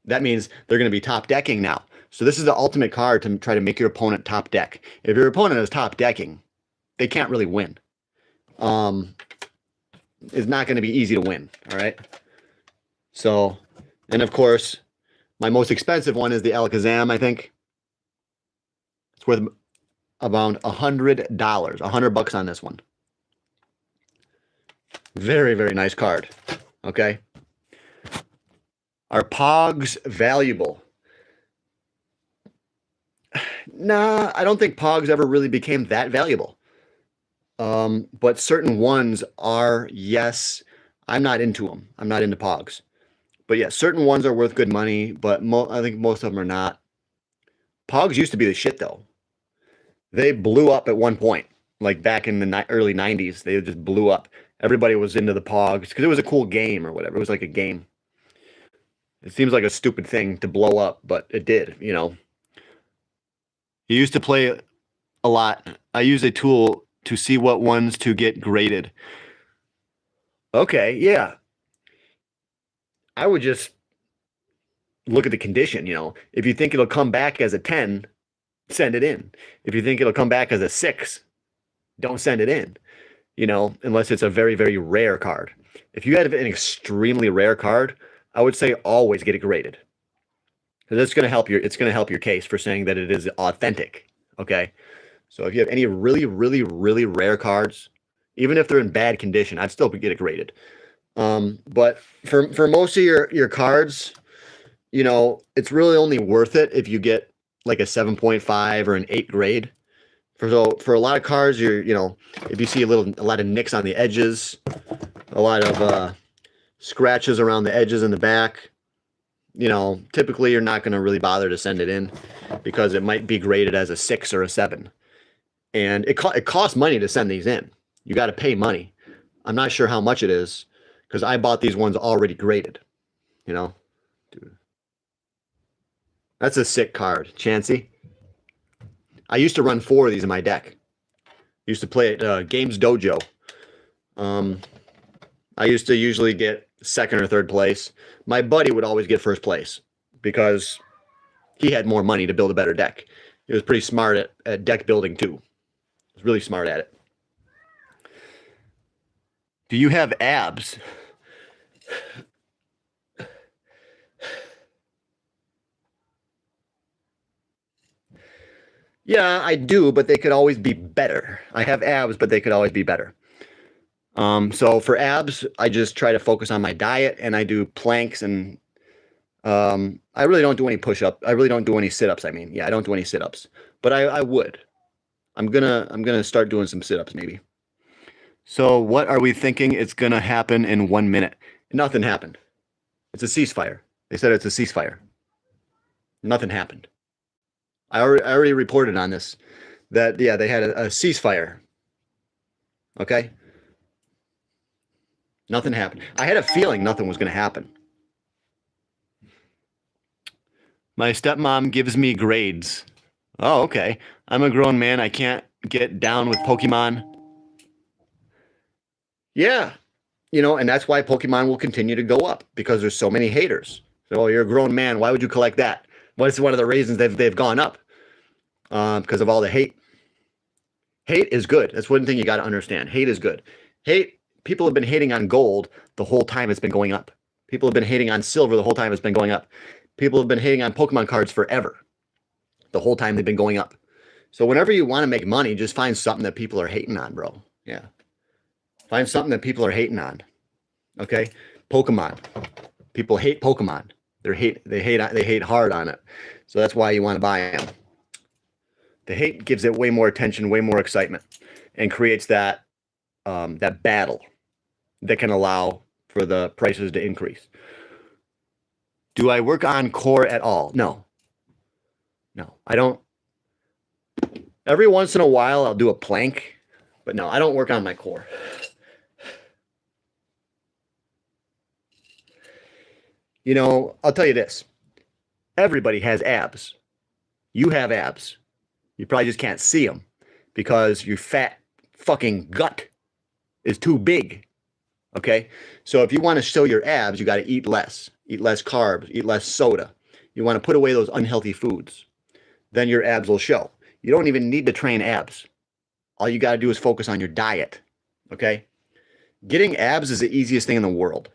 That means they're going to be top decking now. So this is the ultimate card to try to make your opponent top deck. If your opponent is top decking, they can't really win. It's not going to be easy to win, all right? So, and of course, my most expensive one is the Alakazam, I think. It's worth around $100, $100 on this one. Very, very nice card, okay? Are Pogs valuable? Nah, I don't think Pogs ever really became that valuable. But certain ones are, yes. I'm not into them. I'm not into Pogs. But yeah, certain ones are worth good money, but I think most of them are not. Pogs used to be the shit, though. They blew up at one point. Like back in the early 90s, they just blew up. Everybody was into the Pogs because it was a cool game or whatever. It was like a game. It seems like a stupid thing to blow up, but it did, you know. You used to play a lot. I use a tool to see what ones to get graded. Okay, yeah. I would just look at the condition, you know. If you think it'll come back as a 10, send it in. If you think it'll come back as a 6, don't send it in, you know, unless it's a very, very rare card. If you have an extremely rare card, I would say always get it graded. Because it's going to help your case for saying that it is authentic, okay? So if you have any really, really, really rare cards, even if they're in bad condition, I'd still get it graded. But for most of your cards, you know, it's really only worth it if you get like a 7.5 or an 8 grade. For a lot of cards, you know, if you see a lot of nicks on the edges, a lot of scratches around the edges in the back, you know, typically you're not going to really bother to send it in because it might be graded as a 6 or a 7. And it costs money to send these in. You got to pay money. I'm not sure how much it is because I bought these ones already graded, you know. Dude. That's a sick card, Chansey. I used to run 4 of these in my deck. Used to play at Games Dojo. I used to usually get 2nd or 3rd place. My buddy would always get 1st place because he had more money to build a better deck. He was pretty smart at deck building too. He was really smart at it. Do you have abs? Yeah, I do, but they could always be better. I have abs, but they could always be better. So for abs, I just try to focus on my diet and I do planks and I really don't do any push-up. I really don't do any sit-ups. I mean, yeah, I don't do any sit-ups, but I would. I'm gonna start doing some sit-ups maybe. So what are we thinking it's gonna happen in 1 minute? Nothing happened. It's a ceasefire. They said it's a ceasefire. Nothing happened. I already reported on this that, yeah, they had a ceasefire. Okay? Nothing happened. I had a feeling nothing was going to happen. My stepmom gives me grades. Oh, okay. I'm a grown man. I can't get down with Pokemon. Yeah. You know, and that's why Pokemon will continue to go up because there's so many haters. So you're a grown man. Why would you collect that? What's one of the reasons they've gone up? Because of all the hate. Hate is good. That's one thing you got to understand. Hate is good. People have been hating on gold the whole time it's been going up. People have been hating on silver the whole time it's been going up. People have been hating on Pokemon cards forever. The whole time they've been going up. So whenever you want to make money, just find something that people are hating on, bro. Yeah. Find something that people are hating on. Okay? Pokemon. People hate Pokemon. They hate hard on it. So that's why you want to buy them. The hate gives it way more attention, way more excitement, and creates that that battle that can allow for the prices to increase. Do I work on core at all? No. No, I don't. Every once in a while, I'll do a plank, but no, I don't work on my core. You know, I'll tell you this. Everybody has abs. You have abs. You probably just can't see them because your fat fucking gut is too big. Okay? So if you want to show your abs, you got to eat less. Eat less carbs. Eat less soda. You want to put away those unhealthy foods. Then your abs will show. You don't even need to train abs. All you got to do is focus on your diet. Okay? Getting abs is the easiest thing in the world.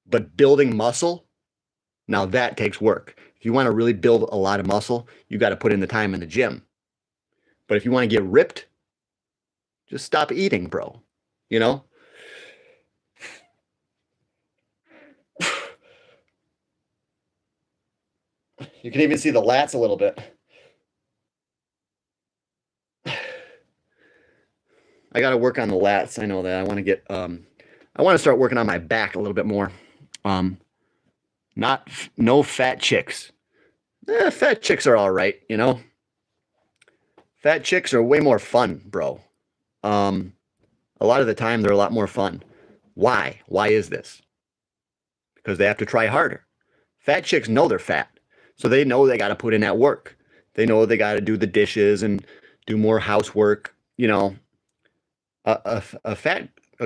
But building muscle, now that takes work. If you want to really build a lot of muscle, you got to put in the time in the gym. But if you want to get ripped, just stop eating, bro. You know? You can even see the lats a little bit. I got to work on the lats. I know that. I want to get I want to start working on my back a little bit more. No fat chicks. Fat chicks are all right, you know. Fat chicks are way more fun, bro. A lot of the time they're a lot more fun. Why? Why is this? Because they have to try harder. Fat chicks know they're fat, so they know they got to put in that work. They know they got to do the dishes and do more housework. You know, a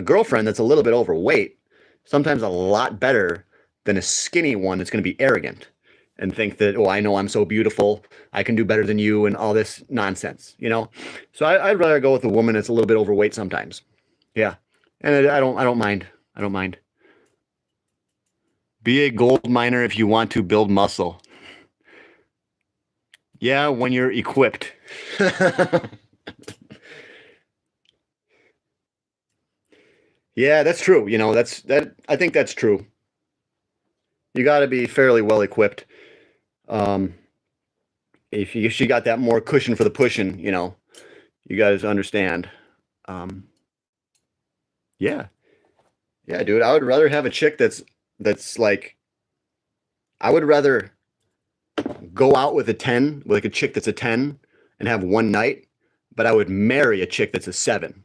girlfriend that's a little bit overweight, sometimes a lot better than a skinny one that's going to be arrogant and think that, oh, I know I'm so beautiful, I can do better than you, and all this nonsense, you know. So I'd rather go with a woman that's a little bit overweight sometimes. Yeah, and I don't mind. I don't mind. Be a gold miner if you want to build muscle. Yeah, when you're equipped. Yeah, that's true. You know, I think that's true. You got to be fairly well equipped. If she got that more cushion for the pushing, you know, you guys understand. Yeah, yeah, dude. I would rather have a chick that's like, I would rather go out with a 10, like a chick that's a 10, and have one night, but I would marry a chick that's a 7.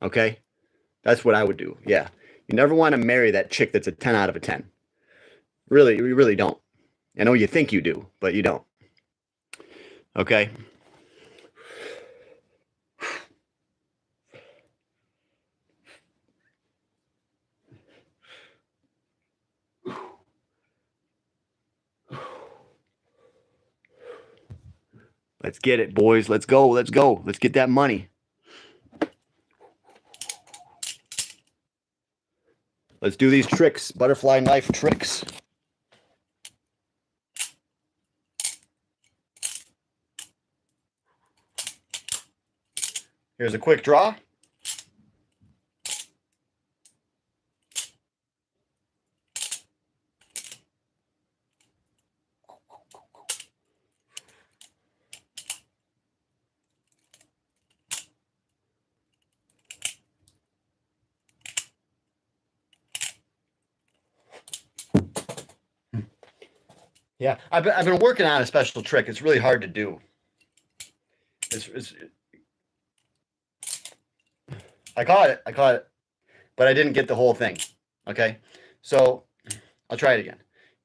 Okay, that's what I would do. Yeah, you never want to marry that chick that's a 10 out of a 10. Really, you really don't. I know you think you do, but you don't. Okay. Let's get it, boys. Let's go. Let's go. Let's get that money. Let's do these tricks. Butterfly knife tricks. Here's a quick draw. Yeah, I've been working on a special trick. It's really hard to do. I caught it, but I didn't get the whole thing. Okay, so I'll try it again.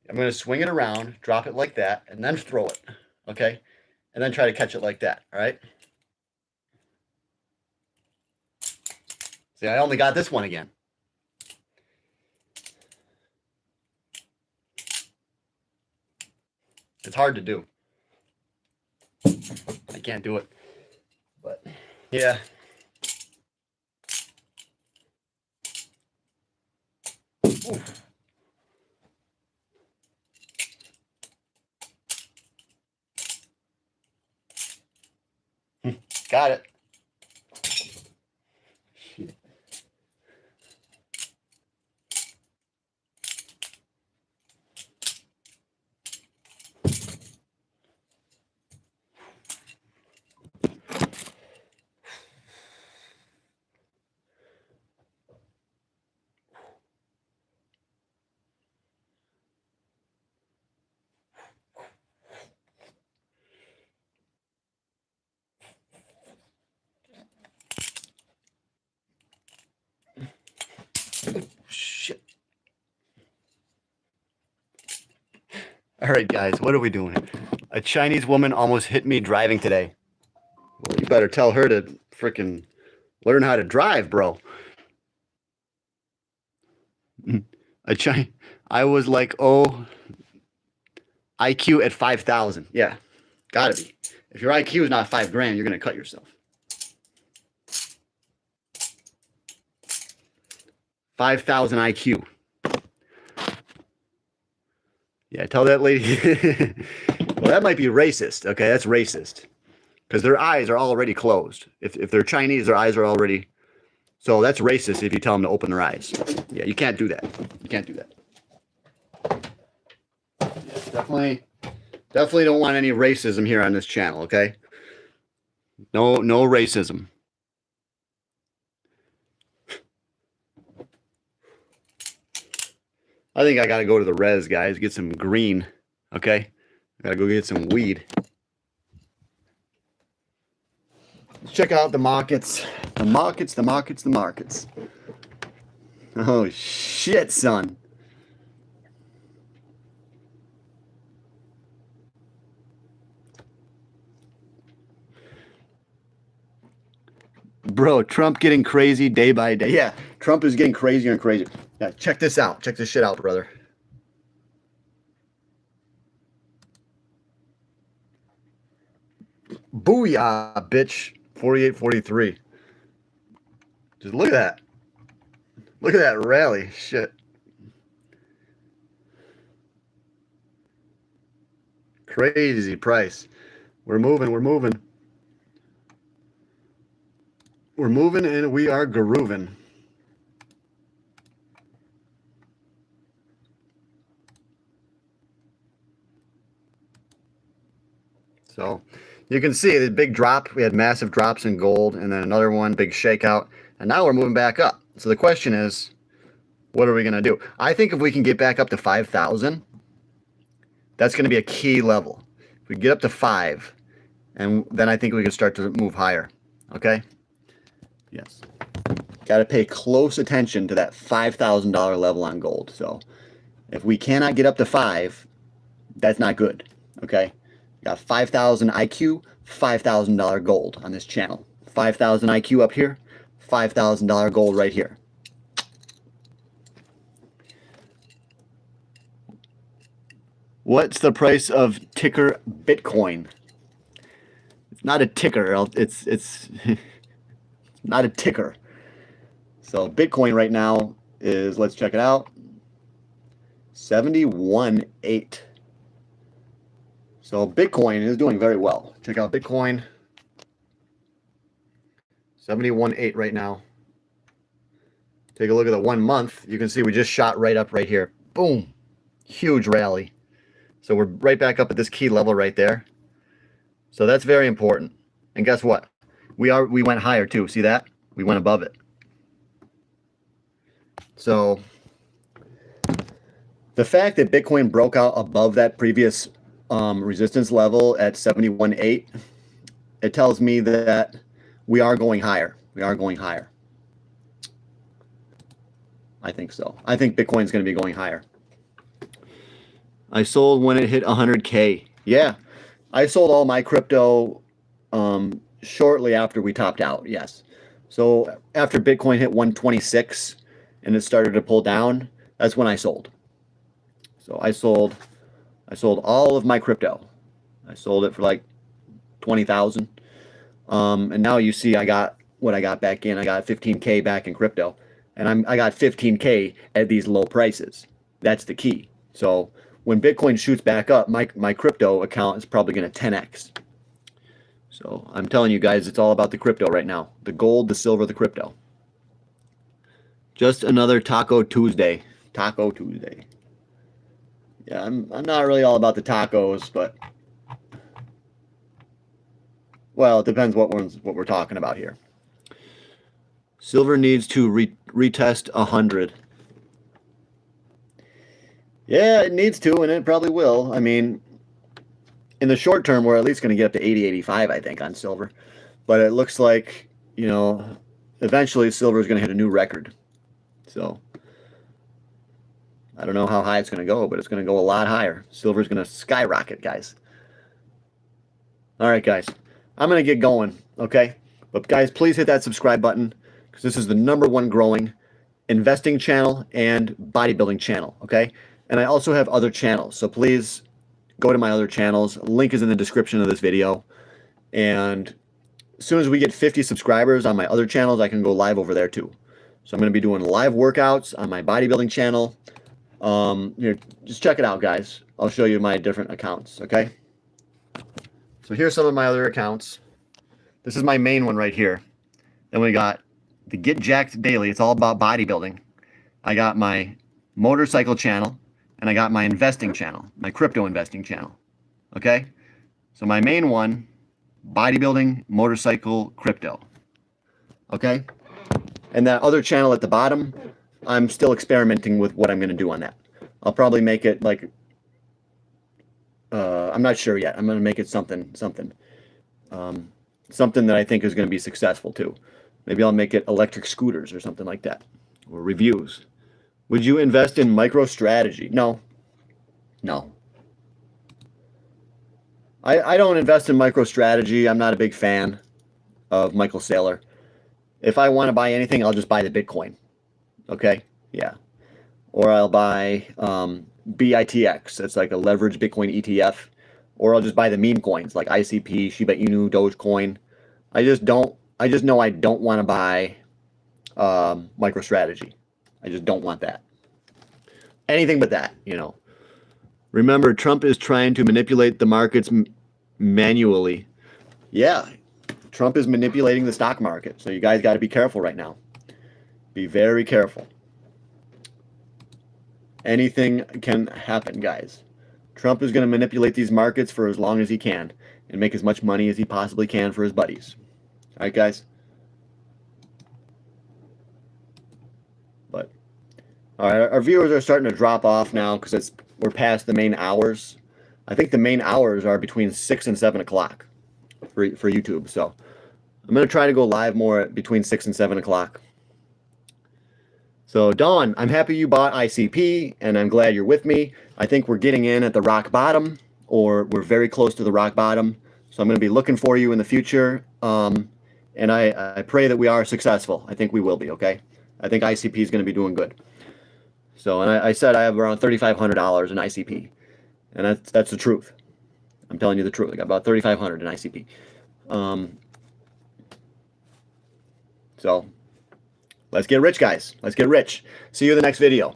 I'm going to swing it around, drop it like that, and then throw it. Okay, and then try to catch it like that. All right. See, I only got this one again. It's hard to do. I can't do it. But yeah. Oof. Got it. Shit. All right, guys, what are we doing? A Chinese woman almost hit me driving today. Well, you better tell her to freaking learn how to drive, bro. I was like, oh, IQ at 5,000. Yeah, gotta be. If your IQ is not 5 grand, you're gonna cut yourself. 5,000 IQ. Yeah, tell that lady. Well, that might be racist. Okay, that's racist. Because their eyes are already closed. If they're Chinese, their eyes are already... So that's racist if you tell them to open their eyes. Yeah, you can't do that. You can't do that. Yeah, definitely don't want any racism here on this channel, okay? No racism. I think I gotta go to the res, guys, get some green, okay? I gotta go get some weed. Let's check out the markets. The markets. Oh, shit, son. Bro, Trump getting crazy day by day. Yeah, Trump is getting crazier and crazier. Yeah, check this out. Check this shit out, brother. Booyah, bitch. 48.43. Just look at that. Look at that rally. Shit. Crazy price. We're moving. We're moving and we are grooving. So you can see the big drop. We had massive drops in gold and then another one, big shakeout. And now we're moving back up. So the question is, what are we going to do? I think if we can get back up to 5,000, that's going to be a key level. If we get up to 5, and then I think we can start to move higher. Okay? Yes. Got to pay close attention to that $5,000 level on gold. So if we cannot get up to 5, that's not good. Okay? Got 5,000 IQ, $5,000 gold on this channel. 5,000 IQ up here, $5,000 gold right here. What's the price of ticker Bitcoin? It's not a ticker. It's not a ticker. So Bitcoin right now is, let's check it out, 71.8. So Bitcoin is doing very well. Check out Bitcoin. 71.8 right now. Take a look at the 1 month. You can see we just shot right up right here. Boom. Huge rally. So we're right back up at this key level right there. So that's very important. And guess what? We went higher too. See that? We went above it. So the fact that Bitcoin broke out above that previous resistance level at 71.8, it tells me that we are going higher. We are going higher. I think so. I think Bitcoin is going to be going higher. I sold when it hit 100K. Yeah, I sold all my crypto shortly after we topped out. Yes. So after Bitcoin hit 126 and it started to pull down, that's when I sold. So I sold all of my crypto. I sold it for like 20,000. And now you see I got what I got back in. I got 15K back in crypto. And I got 15K at these low prices. That's the key. So when Bitcoin shoots back up, my crypto account is probably going to 10x. So I'm telling you guys, it's all about the crypto right now. The gold, the silver, the crypto. Just another Taco Tuesday. Taco Tuesday. Yeah, I'm not really all about the tacos, but well, it depends what we're talking about here. Silver needs to retest 100. Yeah, it needs to, and it probably will. I mean, in the short term, we're at least going to get up to 80, 85, I think, on silver. But it looks like, you know, eventually silver is going to hit a new record. So I don't know how high it's going to go, but it's going to go a lot higher. Silver's going to skyrocket, guys. All right, guys. I'm going to get going, okay? But guys, please hit that subscribe button because this is the #1 growing investing channel and bodybuilding channel, okay? And I also have other channels, so please go to my other channels. Link is in the description of this video. And as soon as we get 50 subscribers on my other channels, I can go live over there too. So I'm going to be doing live workouts on my bodybuilding channel. Here, just check it out, guys. I'll show you my different accounts, okay? So here's some of my other accounts. This is my main one right here. Then we got the Get Jacked Daily. It's all about bodybuilding. I got my motorcycle channel, and I got my investing channel, my crypto investing channel. Okay? So my main one, bodybuilding, motorcycle, crypto. Okay? And that other channel at the bottom, I'm still experimenting with what I'm going to do on that. I'll probably make it like, I'm not sure yet. I'm going to make it something that I think is going to be successful too. Maybe I'll make it electric scooters or something like that, or reviews. Would you invest in MicroStrategy? No. I don't invest in MicroStrategy. I'm not a big fan of Michael Saylor. If I want to buy anything, I'll just buy the Bitcoin. Okay? Yeah. Or I'll buy BITX. It's like a leveraged Bitcoin ETF. Or I'll just buy the meme coins like ICP, Shiba Inu, Dogecoin. I just know I don't want to buy MicroStrategy. I just don't want that. Anything but that, you know. Remember, Trump is trying to manipulate the markets manually. Yeah, Trump is manipulating the stock market. So you guys got to be careful right now. Be very careful. Anything can happen, guys. Trump is going to manipulate these markets for as long as he can and make as much money as he possibly can for his buddies. All right, guys? But, all right, our viewers are starting to drop off now because we're past the main hours. I think the main hours are between 6 and 7 o'clock for YouTube. So I'm going to try to go live more between 6 and 7 o'clock. So, Dawn, I'm happy you bought ICP, and I'm glad you're with me. I think we're getting in at the rock bottom, or we're very close to the rock bottom. So I'm going to be looking for you in the future, and I pray that we are successful. I think we will be, okay? I think ICP is going to be doing good. So, and I said I have around $3,500 in ICP, and that's the truth. I'm telling you the truth. I got about $3,500 in ICP. So let's get rich, guys. Let's get rich. See you in the next video.